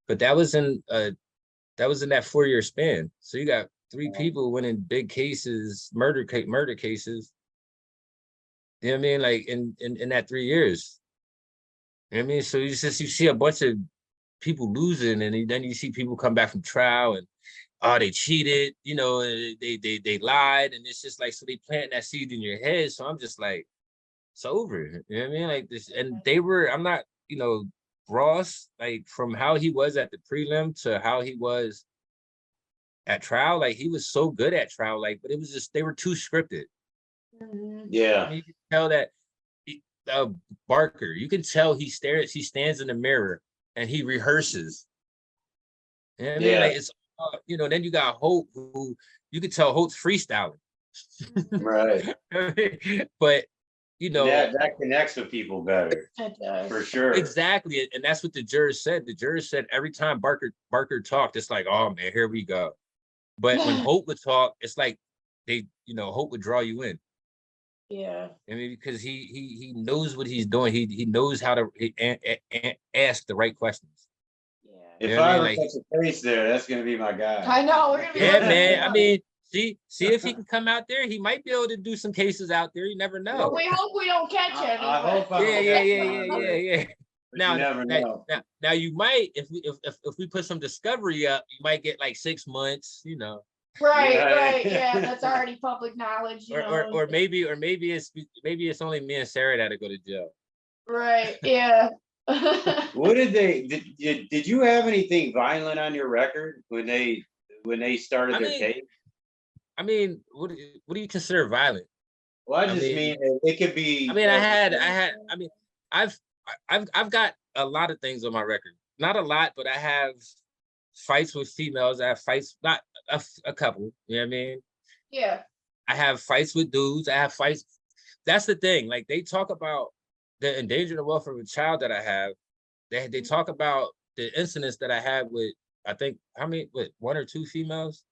but that was in that 4-year span. So you got three people winning big cases, murder cases. You know what I mean? Like in that 3 years. You know what I mean? So you see a bunch of people losing, and then you see people come back from trial and they cheated, they lied, and it's just like, so they plant that seed in your head. So I'm just like, it's over. You know what I mean? Like this, and I'm not, Ross, like from how he was at the prelim to how he was at trial, like he was so good at trial, like, but it was just, they were too scripted. Yeah. You can tell that Barker, you can tell he stands in the mirror and he rehearses. You know what I mean? Like it's, then you got Hope, who you could tell Hope's freestyling. Right. But that connects with people better. For sure. Exactly. And that's what the jurors said. The jurors said every time Barker talked, it's like, oh man, here we go. But when Hope would talk, it's like Hope would draw you in. Yeah. I mean, because he knows what he's doing. He knows how to ask the right questions. Yeah. If I ever touch a face there, that's gonna be my guy. I know, we're gonna be man. I mean, see if he can come out there. He might be able to do some cases out there. You never know. Well, we hope we don't catch him. I hope I don't Yeah. Now, you never know. Now you might, if we put some discovery up, you might get like 6 months. Right. Yeah, that's already public knowledge. Or maybe it's only me and Sarah that go to jail. Right. Yeah. What did you have anything violent on your record when they started their case? I mean, what do you consider violent? Well, I mean it could be. I mean, I've got a lot of things on my record. Not a lot, but I have fights with females. I have fights, not a couple. You know what I mean? Yeah. I have fights with dudes. I have fights. That's the thing. Like, they talk about the endangered the welfare of a child that I have. They talk about the incidents that I had with, I think, how many, with 1 or 2 females?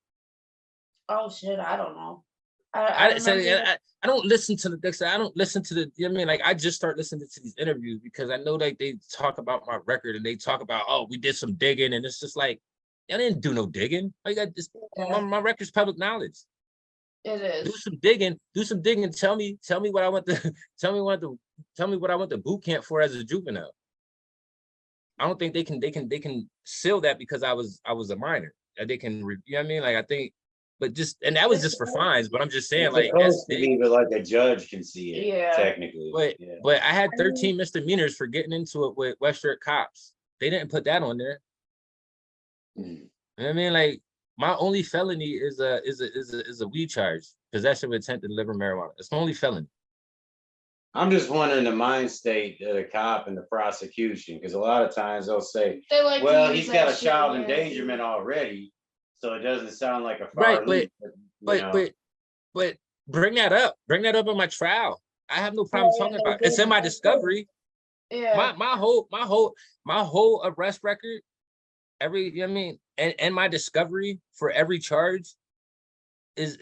Oh shit, I don't know. I don't listen to I don't listen to the, you know what I mean? Like, I just start listening to these interviews because I know, like, they talk about my record and they talk about, oh, we did some digging, and it's just like, I didn't do no digging. I got this. My record's public knowledge. It is. Do some digging. Tell me what I went to. Tell me what I went to boot camp for as a juvenile. I don't think they can seal that because I was a minor. They can, you know what I mean? Like, I think, but and that was just for fines. But I'm just saying, like, supposed to be, but like a judge can see it. Yeah. Technically. But I had 13 misdemeanors for getting into it with Western cops. They didn't put that on there. You know what I mean? Like, my only felony is a weed charge, possession with intent to deliver marijuana. It's my only felony. I'm just wondering the mind state of the cop and the prosecution, because a lot of times they'll say, well, he's got a child endangerment already, so it doesn't sound like a right. But bring that up. Bring that up in my trial. I have no problem talking about it. It's in my discovery. Yeah. My whole arrest record, you know what I mean, and my discovery for every charge is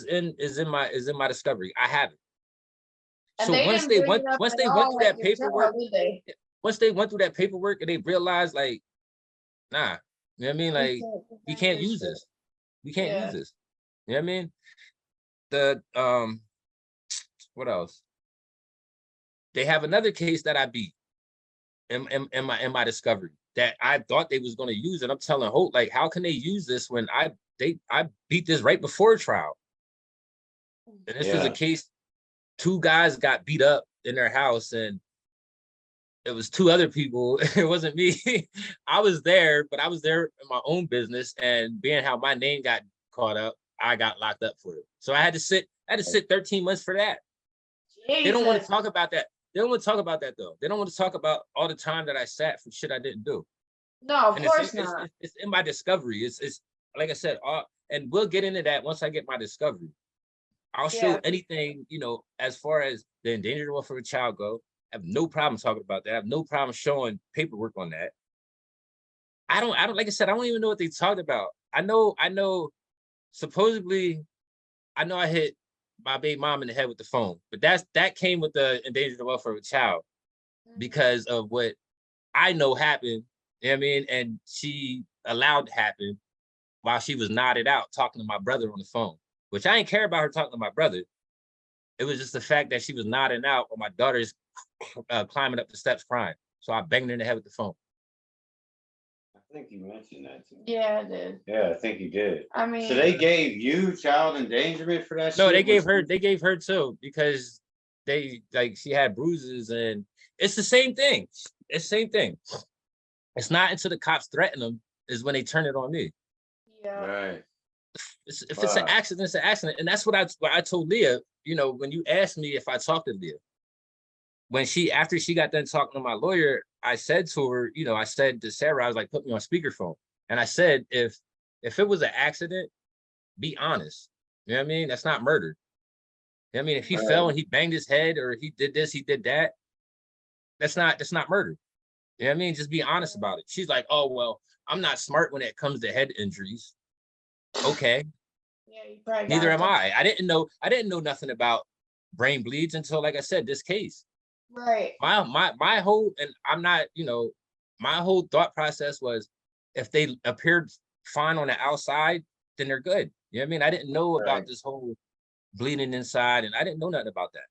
in my discovery. I have it. So once they went through that paperwork, and they realized, like, nah, you know what I mean? Like, we can't use this. We can't use this. You know what I mean? The what else? They have another case that I beat in my discovery that I thought they was going to use, and I'm telling Hope, like, how can they use this when I beat this right before trial? And this was a case, 2 guys got beat up in their house, and it was 2 other people. It wasn't me. I was there, but I was there in my own business, and being how my name got caught up, I got locked up for it. So I had to sit 13 months for that. Jesus. They don't want to talk about that. They don't want to talk about that, though. They don't want to talk about all the time that I sat for shit I didn't do. No, of course not. It's in my discovery. It's like I said, and we'll get into that once I get my discovery. I'll show anything, you know, as far as the endangered welfare of a child go. I have no problem talking about that. I have no problem showing paperwork on that. I don't, like I said, I don't even know what they talked about. I know, supposedly, I know I hit my baby mom in the head with the phone, but that came with the endangered welfare of a child because of what I know happened, you know what I mean? And she allowed to happen while she was nodded out talking to my brother on the phone, which I didn't care about her talking to my brother. It was just the fact that she was nodding out while my daughter's climbing up the steps crying. So I banged her in the head with the phone. I think you mentioned that to me. Yeah, I did. Yeah, I think you did. I mean, So they gave you child endangerment for that No, shit? they gave her too, because they, like, she had bruises, and it's the same thing. It's the same thing. It's not until the cops threaten them is when they turn it on me. yeah. Right. If it's an accident, it's an accident. And that's what I told Leah, you know, when you asked me if I talked to Leah. When after she got done talking to my lawyer, I said to her, you know, I said to Sarah, I was like, put me on speakerphone. And I said, if it was an accident, be honest. You know what I mean? That's not murder. You know what I mean? If he fell and he banged his head, or he did this, he did that, that's not murder. You know what I mean? Just be honest about it. She's like, oh, well, I'm not smart when it comes to head injuries. Okay. Yeah, you probably Neither am I. I didn't know nothing about brain bleeds until, like I said, this case. Right. My whole, and I'm not, you know, my whole thought process was, if they appeared fine on the outside, then they're good. You know what I mean? I didn't know about this whole bleeding inside, and I didn't know nothing about that.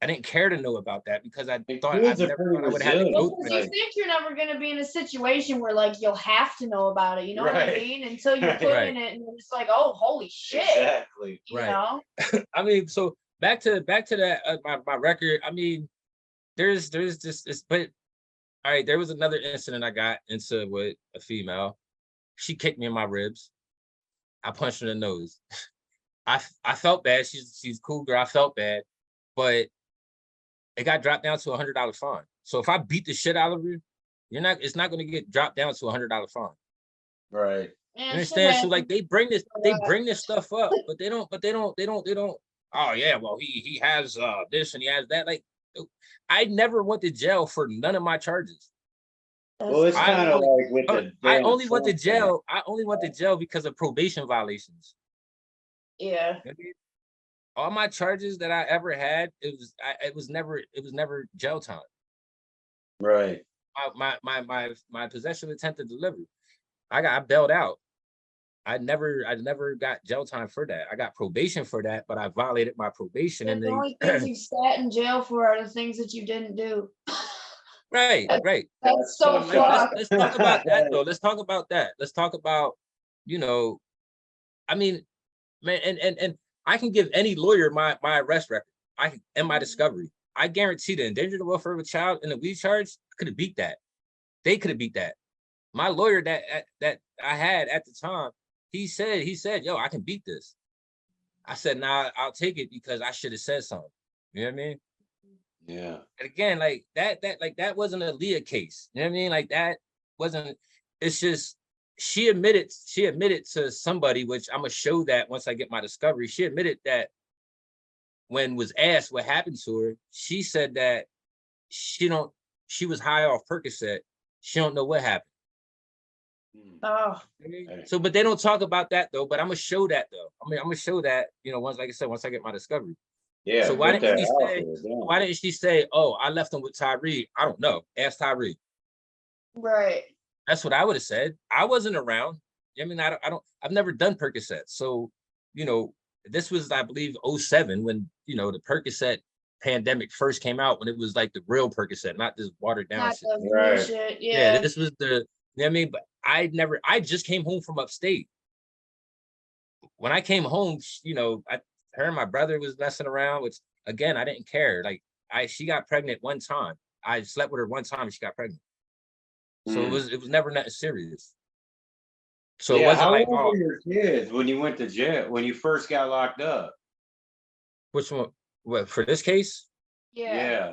I didn't care to know about that because I thought I would have to go through You think you're never going to be in a situation where, like, you'll have to know about it. You know what I mean? Until you put in it, and it's like, oh, holy shit. Exactly. You know? I mean, so back to that my record. I mean, there's just but all right. There was another incident I got into with a female. She kicked me in my ribs. I punched her in the nose. I felt bad. She's a cool girl. I felt bad, but it got dropped down to $100 fine. So if I beat the shit out of her, it's not going to get dropped down to $100 fine. Right. You understand? So like they bring this stuff up, but they don't. Oh yeah, well he has this and he has that. Like, I never went to jail for none of my charges. Well, it's kind of like with the. I only went to jail. I only went to jail because of probation violations. Yeah. All my charges that I ever had, it was never jail time. Right. My possession of attempted delivery, I bailed out. I never got jail time for that. I got probation for that, but I violated my probation. The and then only things you sat in jail for are the things that you didn't do. Right. That's so fucked. Let's talk about that though. Let's talk about that. Let's talk about, you know, I mean, man, and I can give any lawyer my arrest record. And my discovery. I guarantee the endangered welfare of a child and the weed charge could have beat that. They could have beat that. My lawyer that I had at the time, he said, yo, I can beat this. I said, nah, I'll take it because I should have said something. You know what I mean? Yeah. And again, like that wasn't a Leah case. You know what I mean? Like that wasn't, it's just, she admitted to somebody, which I'm gonna show that once I get my discovery. She admitted that when was asked what happened to her, she said that she was high off Percocet. She don't know what happened. Oh. So, but they don't talk about that though. But I'm gonna show that though. I mean, I'm gonna show that, you know, once I get my discovery. Yeah. So why didn't she say, oh, I left him with Tyree? I don't know. Ask Tyree. Right. That's what I would have said. I wasn't around. I mean, I've never done Percocet. So, you know, this was, I believe, 2007 when, you know, the Percocet pandemic first came out, when it was like the real Percocet, not this watered down shit. Right. Shit. Yeah. This was the, you know what I mean? But I just came home from upstate. When I came home, you know, her and my brother was messing around, which again, I didn't care. Like she got pregnant one time. I slept with her one time and she got pregnant. So it was never nothing serious. So it wasn't like, how old were your kids when you went to jail, when you first got locked up? Which one? What, for this case? Yeah.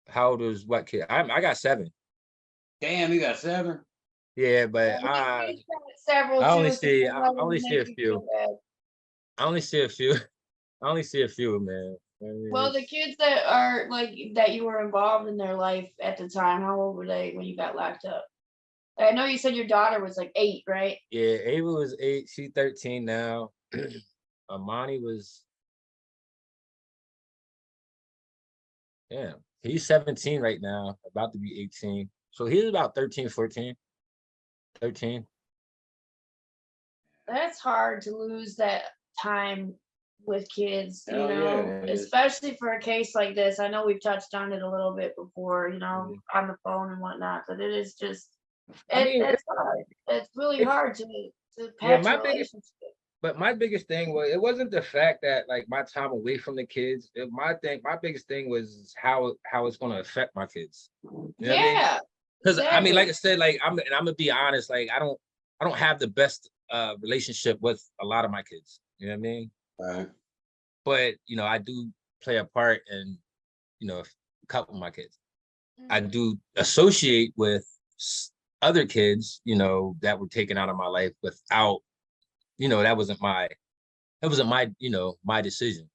How old was what kid? I got 7. Damn, you got 7? Yeah, but I only see a few. I only see a few. I only see a few, man. I mean, Well, the kids that are like that you were involved in their life at the time, how old were they when you got locked up? I know you said your daughter was like 8, right? yeah, Ava was 8. She's 13 now. Amani was, yeah, he's 17 right now, about to be 18. So he's about 13, 14, 13. That's hard to lose that time with kids, you Hell yeah, know, it is. especially for a case like this. I know we've touched on it a little bit before, you know, Mhm. on the phone and whatnot, but it is just I mean, it's hard. It's really it's hard to yeah, patch a relationship. my biggest thing was it wasn't the fact that like my time away from the kids. My biggest thing was how it's gonna affect my kids. You know what I mean? Yeah, Because I mean, exactly. like I said, like I'm gonna be honest, like I don't have the best relationship with a lot of my kids. You know what I mean? Right. But you know, I do play a part in, you know, a couple of my kids. I Mhm. do associate with other kids, you know, that were taken out of my life without, you know, that wasn't my, you know, my decision.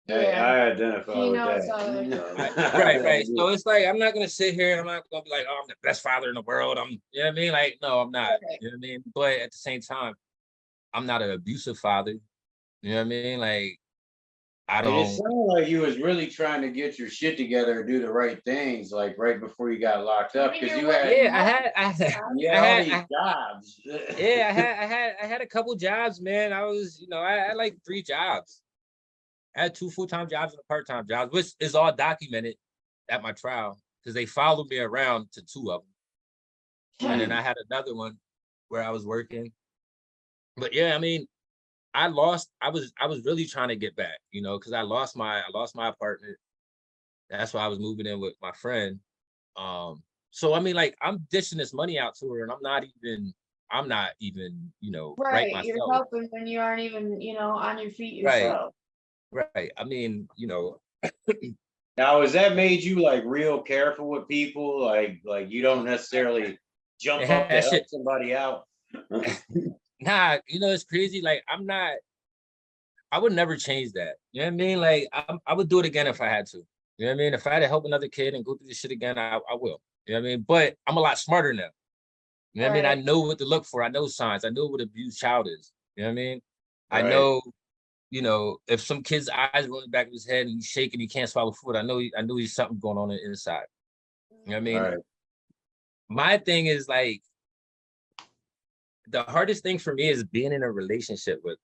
Hey, Yeah, I identify he with knows how that Right, goes. right, right. So it's like I'm not gonna sit here and I'm not gonna be like, oh, I'm the best father in the world. I'm, you know what I mean? Like, no, I'm not. Right. You know what I mean? But at the same time, I'm not an abusive father. You know what I mean? Like, I It don't. sounded like you was really trying to get your shit together and do the right things, like right before you got locked I up, mean, because you're you had working Yeah, hard. you had I all had, these jobs. yeah, I had a couple jobs, man. I was, you know, I had like 3 jobs. I had 2 full-time jobs and a part-time job, which is all documented at my trial because they followed me around to 2 of them. And then I had another one where I was working. But yeah, I mean, I was really trying to get back, you know, because I lost my apartment. That's why I was moving in with my friend. So I mean, like I'm dishing this money out to her and I'm not even, you know, right Right, you're myself. helping when you aren't even, you know, on your feet Right, yourself. right. I mean, you know, Now, has that made you like real careful with people? Like you don't necessarily jump up to that help shit. somebody out. Nah, you know, it's crazy. Like I would never change that. You know what I mean? Like I would do it again if I had to. You know what I mean? If I had to help another kid and go through this shit again, I will. You know what I mean? But I'm a lot smarter now. You know what I mean? I Right. know what to look for. I know signs. I know what abused child is. You know what I mean? I Right. know, you know, if some kid's eyes roll in the back of his head and he's shaking, he can't swallow food. I know he's something going on inside. You know what I mean? Right. My thing is like the hardest thing for me is being in a relationship with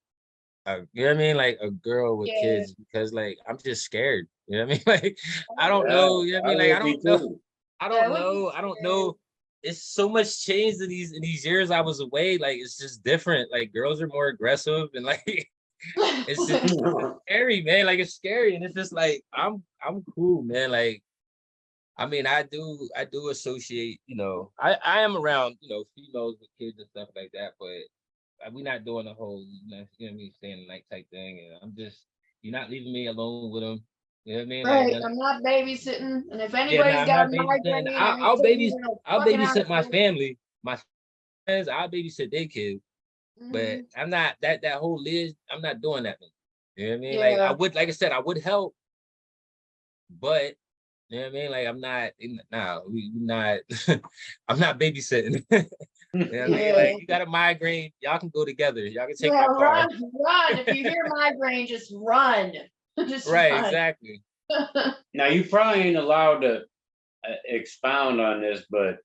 you know what I mean? Like a girl with Yeah. kids because like I'm just scared. You know what I mean? Like I don't Yeah, know. You know what I I mean? Like would be too. That would be I don't scary. know. It's so much changed in these years I was away. Like it's just different. Like girls are more aggressive and like it's scary, man. Like it's scary. And it's just like I'm cool, man. Like I mean, I do associate, you know, I am around, you know, females with kids and stuff like that, but we're not doing the whole, you know what I mean, staying the night type thing. And I'm just, you're not leaving me alone with them. You know what I mean? Like, Right, I'm not babysitting, and if yeah, no, anybody's I'm got a not babysitting. migraine, I ain't sitting there I'll fucking out babysit my of family, my friends. I'll babysit their kids, but Mhm. I'm not that whole Liz. I'm not doing that. You know what I mean? Like I Yeah. would, like I said, I would help, but you know what I mean? Like I'm not, nah, we not. I'm not babysitting. You know what I mean? Yeah. Like you got a migraine, y'all can go together. Y'all can take Yeah, my car. run. If you hear migraine, just run. Just Right, run. exactly. Now you probably ain't allowed to expound on this, but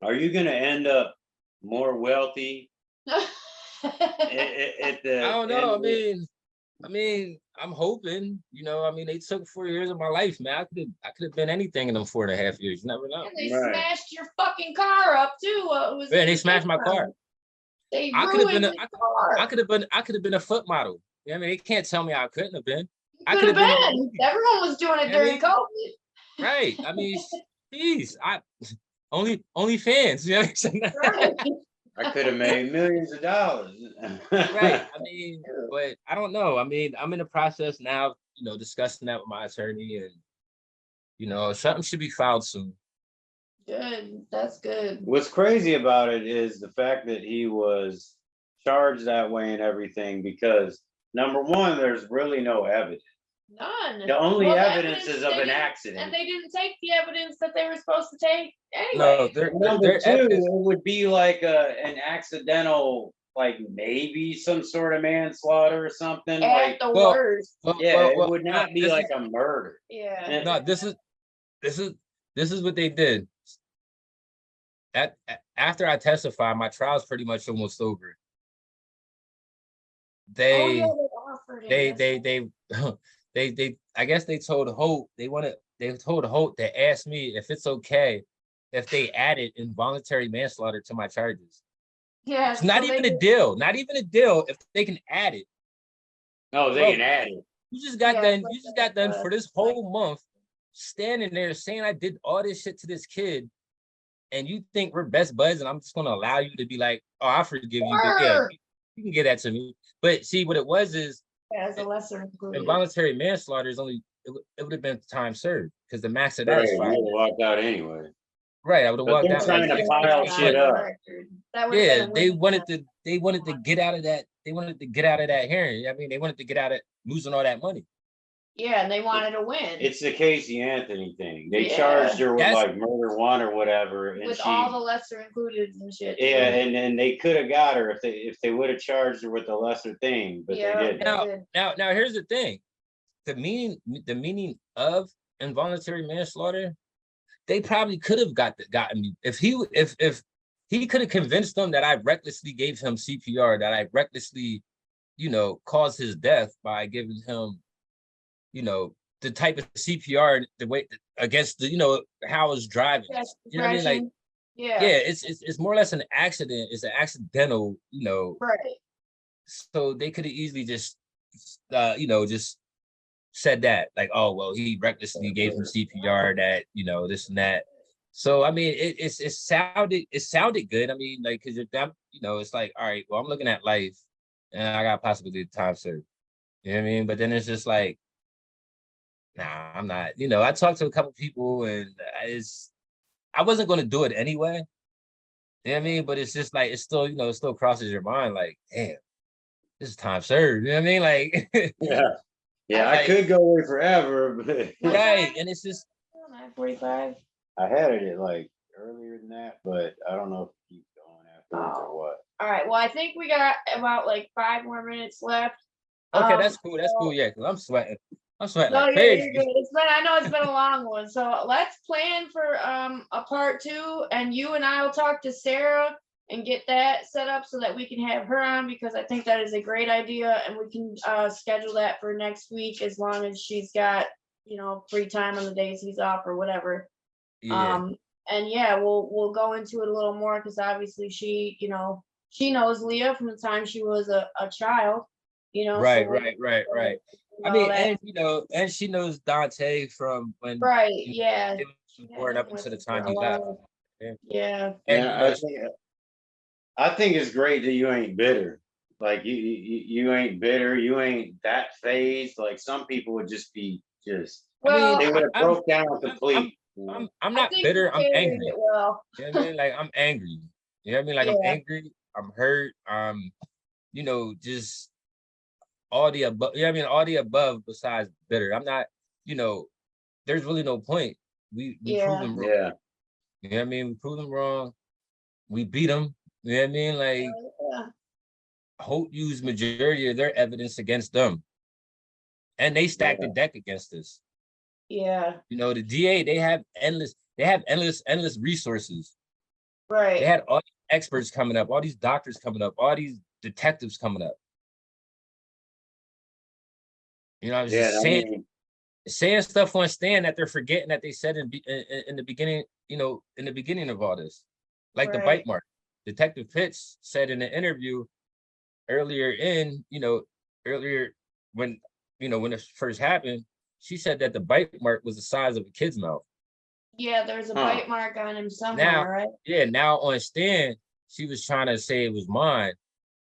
are you going to end up more wealthy at I the don't know. end? I mean, I'm hoping. You know, I mean, they took 4 years of my life, man. I could have been anything in them 4.5 years. You never know. And they Right. smashed your fucking car up too. What was Man, they in smashed my car. Midtown? They I could have been ruined your car. I could have been a foot model. You know what I mean, they can't tell me I couldn't have been. You I could could have have been on a been. movie. Everyone was doing You it know what I during mean? COVID. Right. I mean, geez, I only fans. You know what I'm saying? Right. I could have made millions of dollars. Right. I mean, but I don't know. I mean, I'm in the process now, you know, discussing that with my attorney, and you know, something should be filed soon. Good. That's good. What's crazy about it is the fact that he was charged that way and everything, because Number one, there's really no evidence. None. The only Well, the evidence is of they an didn't- accident. And they didn't take the evidence that they were supposed to take No, anyway. Number two, evidence. it would be like an accidental, like maybe some sort of manslaughter or something. At Like, the Well, worst. yeah, it well, would not be this like is- a murder. Yeah. And- No, this is what they did. After I testified, my trial's pretty much almost over. Oh, yeah, They they offered it. they I guess they told Hope they told Hope to ask me if it's okay if they added involuntary manslaughter to my charges. Yeah. It's not so even they a deal, not even a deal if they can add it. Oh, they Bro, can add it. You just got Yeah, done. like You just got done that, for this whole month standing there saying I did all this shit to this kid, and you think we're best buds, and I'm just gonna allow you to be like, oh, I forgive you, but yeah, you can get that to me. But see, what it was is as a lesser included. involuntary manslaughter is only it would have been time served because the max of that Right, is you 5. would've walked out anyway. Right, I would have But walked they're out trying like to 6 pile months. shit up. That would've Yeah, been a they win. wanted to get out of that. They wanted to get out of that hearing. I mean, they wanted to get out of losing all that money. Yeah, and they wanted to win. It's the Casey Anthony thing. They Yeah. charged her with That's- like murder one or whatever, and with she, all the lesser included and shit. yeah, and then they could have got her if they would have charged her with the lesser thing, but Yeah. they didn't. Now, did. now, here's the thing: the meaning of involuntary manslaughter. They probably could have gotten me if he could have convinced them that I recklessly gave him CPR, that I recklessly, caused his death by giving him, the type of CPR, the way against the, how I was driving. Yes, You know what I mean? Like, depression. Yeah. yeah, it's more or less an accident. It's an accidental, Right. so they could have easily just, just said that, like, oh, well, he recklessly gave him CPR, that, this and that. So, I mean, it sounded good. I mean, like, because it's like, all right, well, I'm looking at life and I got possibly time served. You know what I mean? But then it's just like, nah, I'm not, I talked to a couple people and I wasn't going to do it anyway. You know what I mean? But it's just like, it's still, it still crosses your mind, like, damn, this is time served. You know what I mean? Like, Yeah, I could go away forever, but right. And it's just, 9:45. I had it like earlier than that, but I don't know if it keeps going afterwards or what. All right. Well, I think we got about like 5 more minutes left. okay, that's cool. That's cool. Yeah, because I'm sweating. No, Like you're crazy. good. I know it's been a long one. So let's plan for a part 2, and you and I will talk to Sarah and get that set up so that we can have her on, because I think that is a great idea, and we can schedule that for next week as long as she's got free time on the days he's off or whatever. Yeah. And yeah, we'll go into it a little more, because obviously she knows Leah from the time she was a child. Right, so right. I know mean, that- and she knows Dante from when right, you know, yeah. he was born up until the time For he a left. while. Yeah. Yeah. And Yeah, I think it's great that you ain't bitter. Like you ain't bitter. You ain't that phased. Like some people would just be just. Well, They would have I'm- broke down complete. I'm I not think bitter. you I'm carried angry. it well. You know what I mean? Like, I'm angry. You know what I mean? Like, I'm Yeah. angry. I'm hurt. Just all the above. You know what I mean? All the above besides bitter. I'm not. There's really no point. We Yeah. prove them wrong. Yeah. You know what I mean? We prove them wrong. We beat them. You know what I mean? Like, Yeah. Hope used majority of their evidence against them, and they stacked the deck against us. Yeah. The DA, they have endless resources. Right. They had all these experts coming up, all these doctors coming up, all these detectives coming up. I was just saying stuff on stand that they're forgetting that they said in the beginning, in the beginning of all this, like the Right. bite mark. Detective Pitts said in an interview earlier when it first happened, she said that the bite mark was the size of a kid's mouth. Yeah, there's a Huh. bite mark on him somewhere, Now, right? yeah, now on stand, she was trying to say it was mine.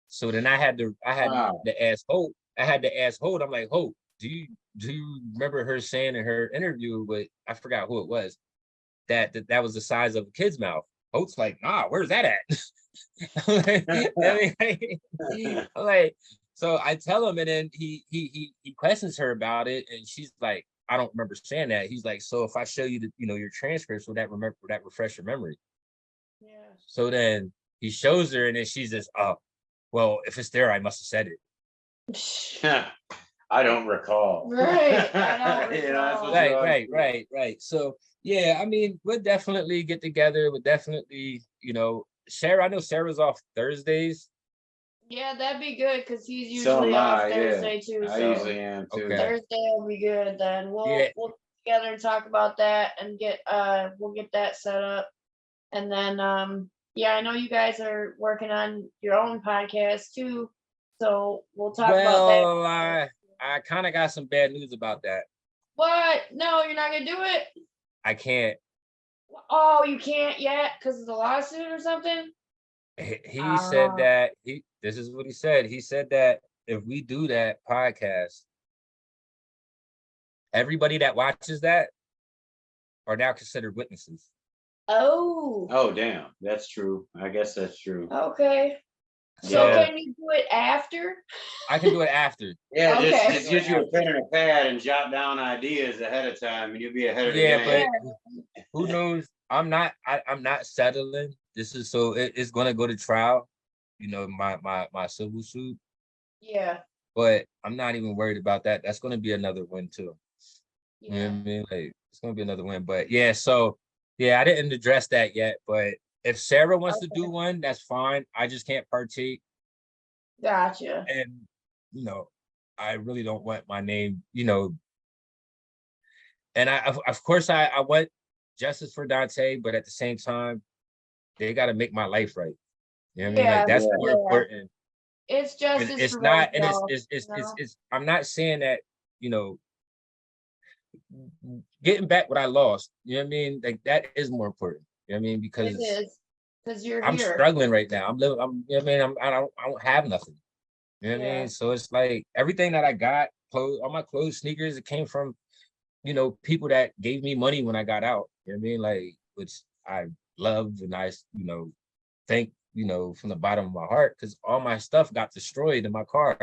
So then I had to ask Hope. I'm like, Hope, do you remember her saying in her interview with, I forgot who it was, that was the size of a kid's mouth? Hope's like, nah, where's that at? I'm like, So I tell him, and then he questions her about it, and she's like, I don't remember saying that. He's like, so if I show you your transcripts, will that refresh your memory? Yeah. So then he shows her, and then she's just, oh, well, if it's there, I must have said it. I don't recall. Right. I don't You know, that's what recall. you always do. Right. So yeah, I mean, we'll definitely get together. We'll definitely, Sarah. I know Sarah's off Thursdays. Yeah, that'd be good because he's So am usually off I, yeah. Thursday too. I So usually am too. Okay. Thursday will be good. Then Yeah. we'll get together and talk about that and we'll get that set up. And then yeah, I know you guys are working on your own podcast too. So we'll talk about that. Well, I kind of got some bad news about that. What? No, you're not gonna do it? I can't. Oh, you can't yet because of the lawsuit or something? He said that this is what he said. He said that if we do that podcast, everybody that watches that are now considered witnesses. Oh. Oh, damn. That's true. I guess that's true. Okay. So Yeah. can you do it after? I can do it after. Yeah, Okay. just get you a pen and a pad and jot down ideas ahead of time, and you'll be ahead of the Yeah, game. but who knows? I'm not settling. This is it's gonna go to trial, my civil suit. Yeah. But I'm not even worried about that. That's gonna be another win too. You know Yeah. what I mean? Like it's gonna be another win. But yeah, so yeah, I didn't address that yet. But if Sarah wants to do one, that's fine. I just can't partake. Gotcha. And I really don't want my name, and of course I want justice for Dante, but at the same time, they got to make my life right. You know what I mean? Like that's more important. It's justice It's for not, both and y'all, it's I'm not saying that, getting back what I lost, you know what I mean? Like that is more important. You know what I mean? Because It is. Because you're I'm here. struggling right now. I'm living, you know what I mean? I don't have nothing. You know what I mean? So it's like everything that I got, clothes, all my clothes, sneakers, it came from, people that gave me money when I got out. You know what I mean? Like, which I love and I, thank, from the bottom of my heart, because all my stuff got destroyed in my car.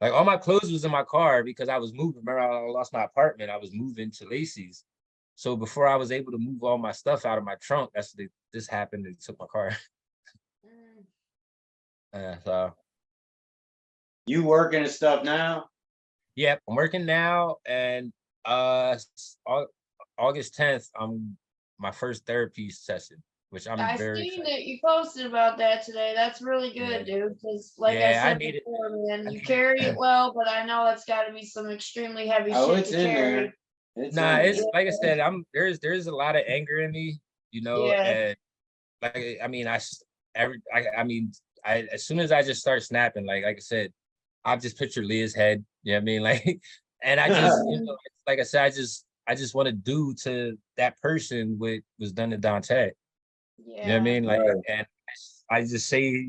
Like all my clothes was in my car because I was moving. Remember, I lost my apartment. I was moving to Lacey's. So before I was able to move all my stuff out of my trunk, this happened. They took my car. So. You working and stuff now? Yep, I'm working now, and August 10th, my first therapy session, which I'm I very seen excited. that you posted about that today. That's really good, dude. Because like I Yeah, I said need it. before, man, you carry it well, but I know it's got to be some extremely heavy Oh, shit it's to in carry. there. It's Nah, in it's there. like I said, there's a lot of anger in me, Yeah. and like I mean, as soon as I just start snapping, like I said, I've just pictured Leah's head. You know what I mean? Like, and I just, like I said, I just want to do to that person what was done to Dante. Yeah. You know what I mean? Like, and I just say,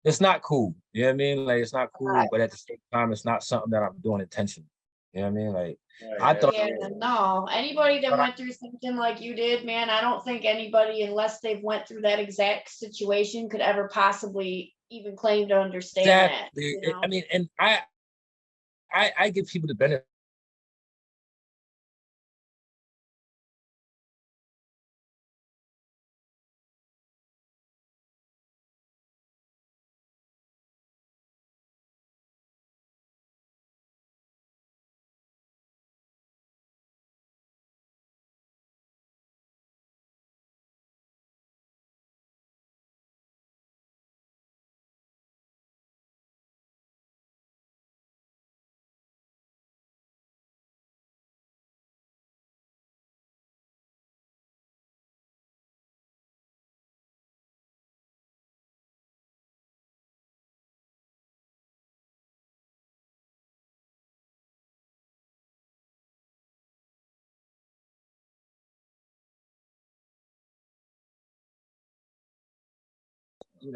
it's not cool. You know what I mean? Like, it's not cool, Right. but at the same time, it's not something that I'm doing intentionally. You know what I mean? Like, I thought. Yeah, no. Anybody that went through something like you did, man, I don't think anybody, unless they've went through that exact situation, could ever possibly even claim to understand that. Exactly. I mean, and I give people the benefit.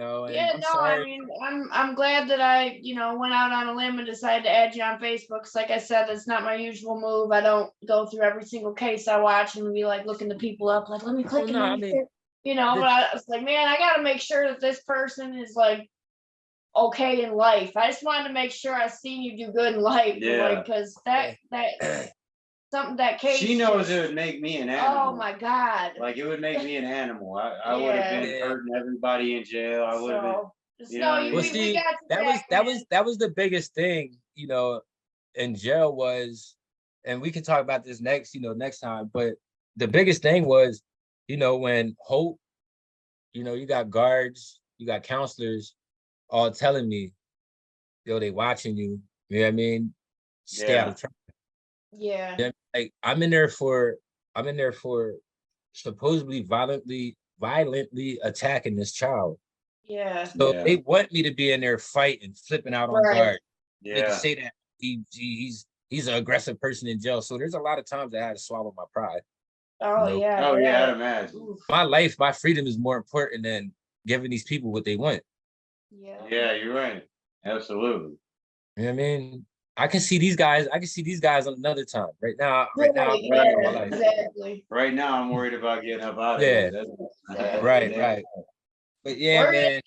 And Yeah, I'm no, sorry. I mean, I'm glad that I, went out on a limb and decided to add you on Facebook. Cause like I said, that's not my usual move. I don't go through every single case I watch and be like looking the people up, like, let me click No, I mean, but I was like, man, I gotta make sure that this person is like okay in life. I just wanted to make sure I seen you do good in life. Yeah. Like, cause that something that case. She knows it would make me an animal. Oh my God. Like it would make me an animal. I would have been Yeah. hurting everybody in jail. I would have been. So, just you know know what I you, mean? Well, we see, got you that was back, that man. was that was the biggest thing, you know, in jail was, and we can talk about this next, you know, next time. But the biggest thing was, you know, when Hope, you know, you got guards, you got counselors, all telling me, yo, they watching you. You know what I mean? Stay out of trouble. Yeah. You know what I mean? Like I'm in there for supposedly violently attacking this child. Yeah. So Yeah. they want me to be in there fighting, flipping out on Right. guard. They can Yeah. say that he's an aggressive person in jail. So there's a lot of times I had to swallow my pride. Oh Nope. yeah. Oh yeah, I'd Yeah. imagine. Oof. My life, my freedom is more important than giving these people what they want. Yeah. Yeah, you're right. Absolutely. You know what I mean? I can see these guys another time. Right now, I'm Right, fighting for my yeah, life. exactly. Right now, I'm worried about getting up out of Yeah. here. That's Right, yeah. right. But yeah, We're man.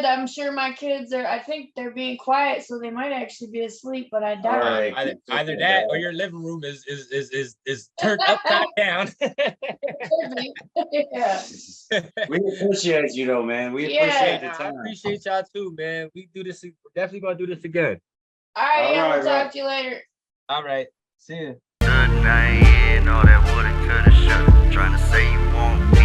I'm sure my kids are. I think they're being quiet, so they might actually be asleep. But I doubt. All right. Either that or your living room is turned upside down. Yeah. We appreciate you though, man. We Yeah. appreciate the I time. appreciate y'all too, man. We do this. We're definitely gonna do this again. All right. Yeah. All We'll right, talk to you later. All right. See ya. Stood and I ain't all that woulda, coulda, shoulda. Tryna say you want me,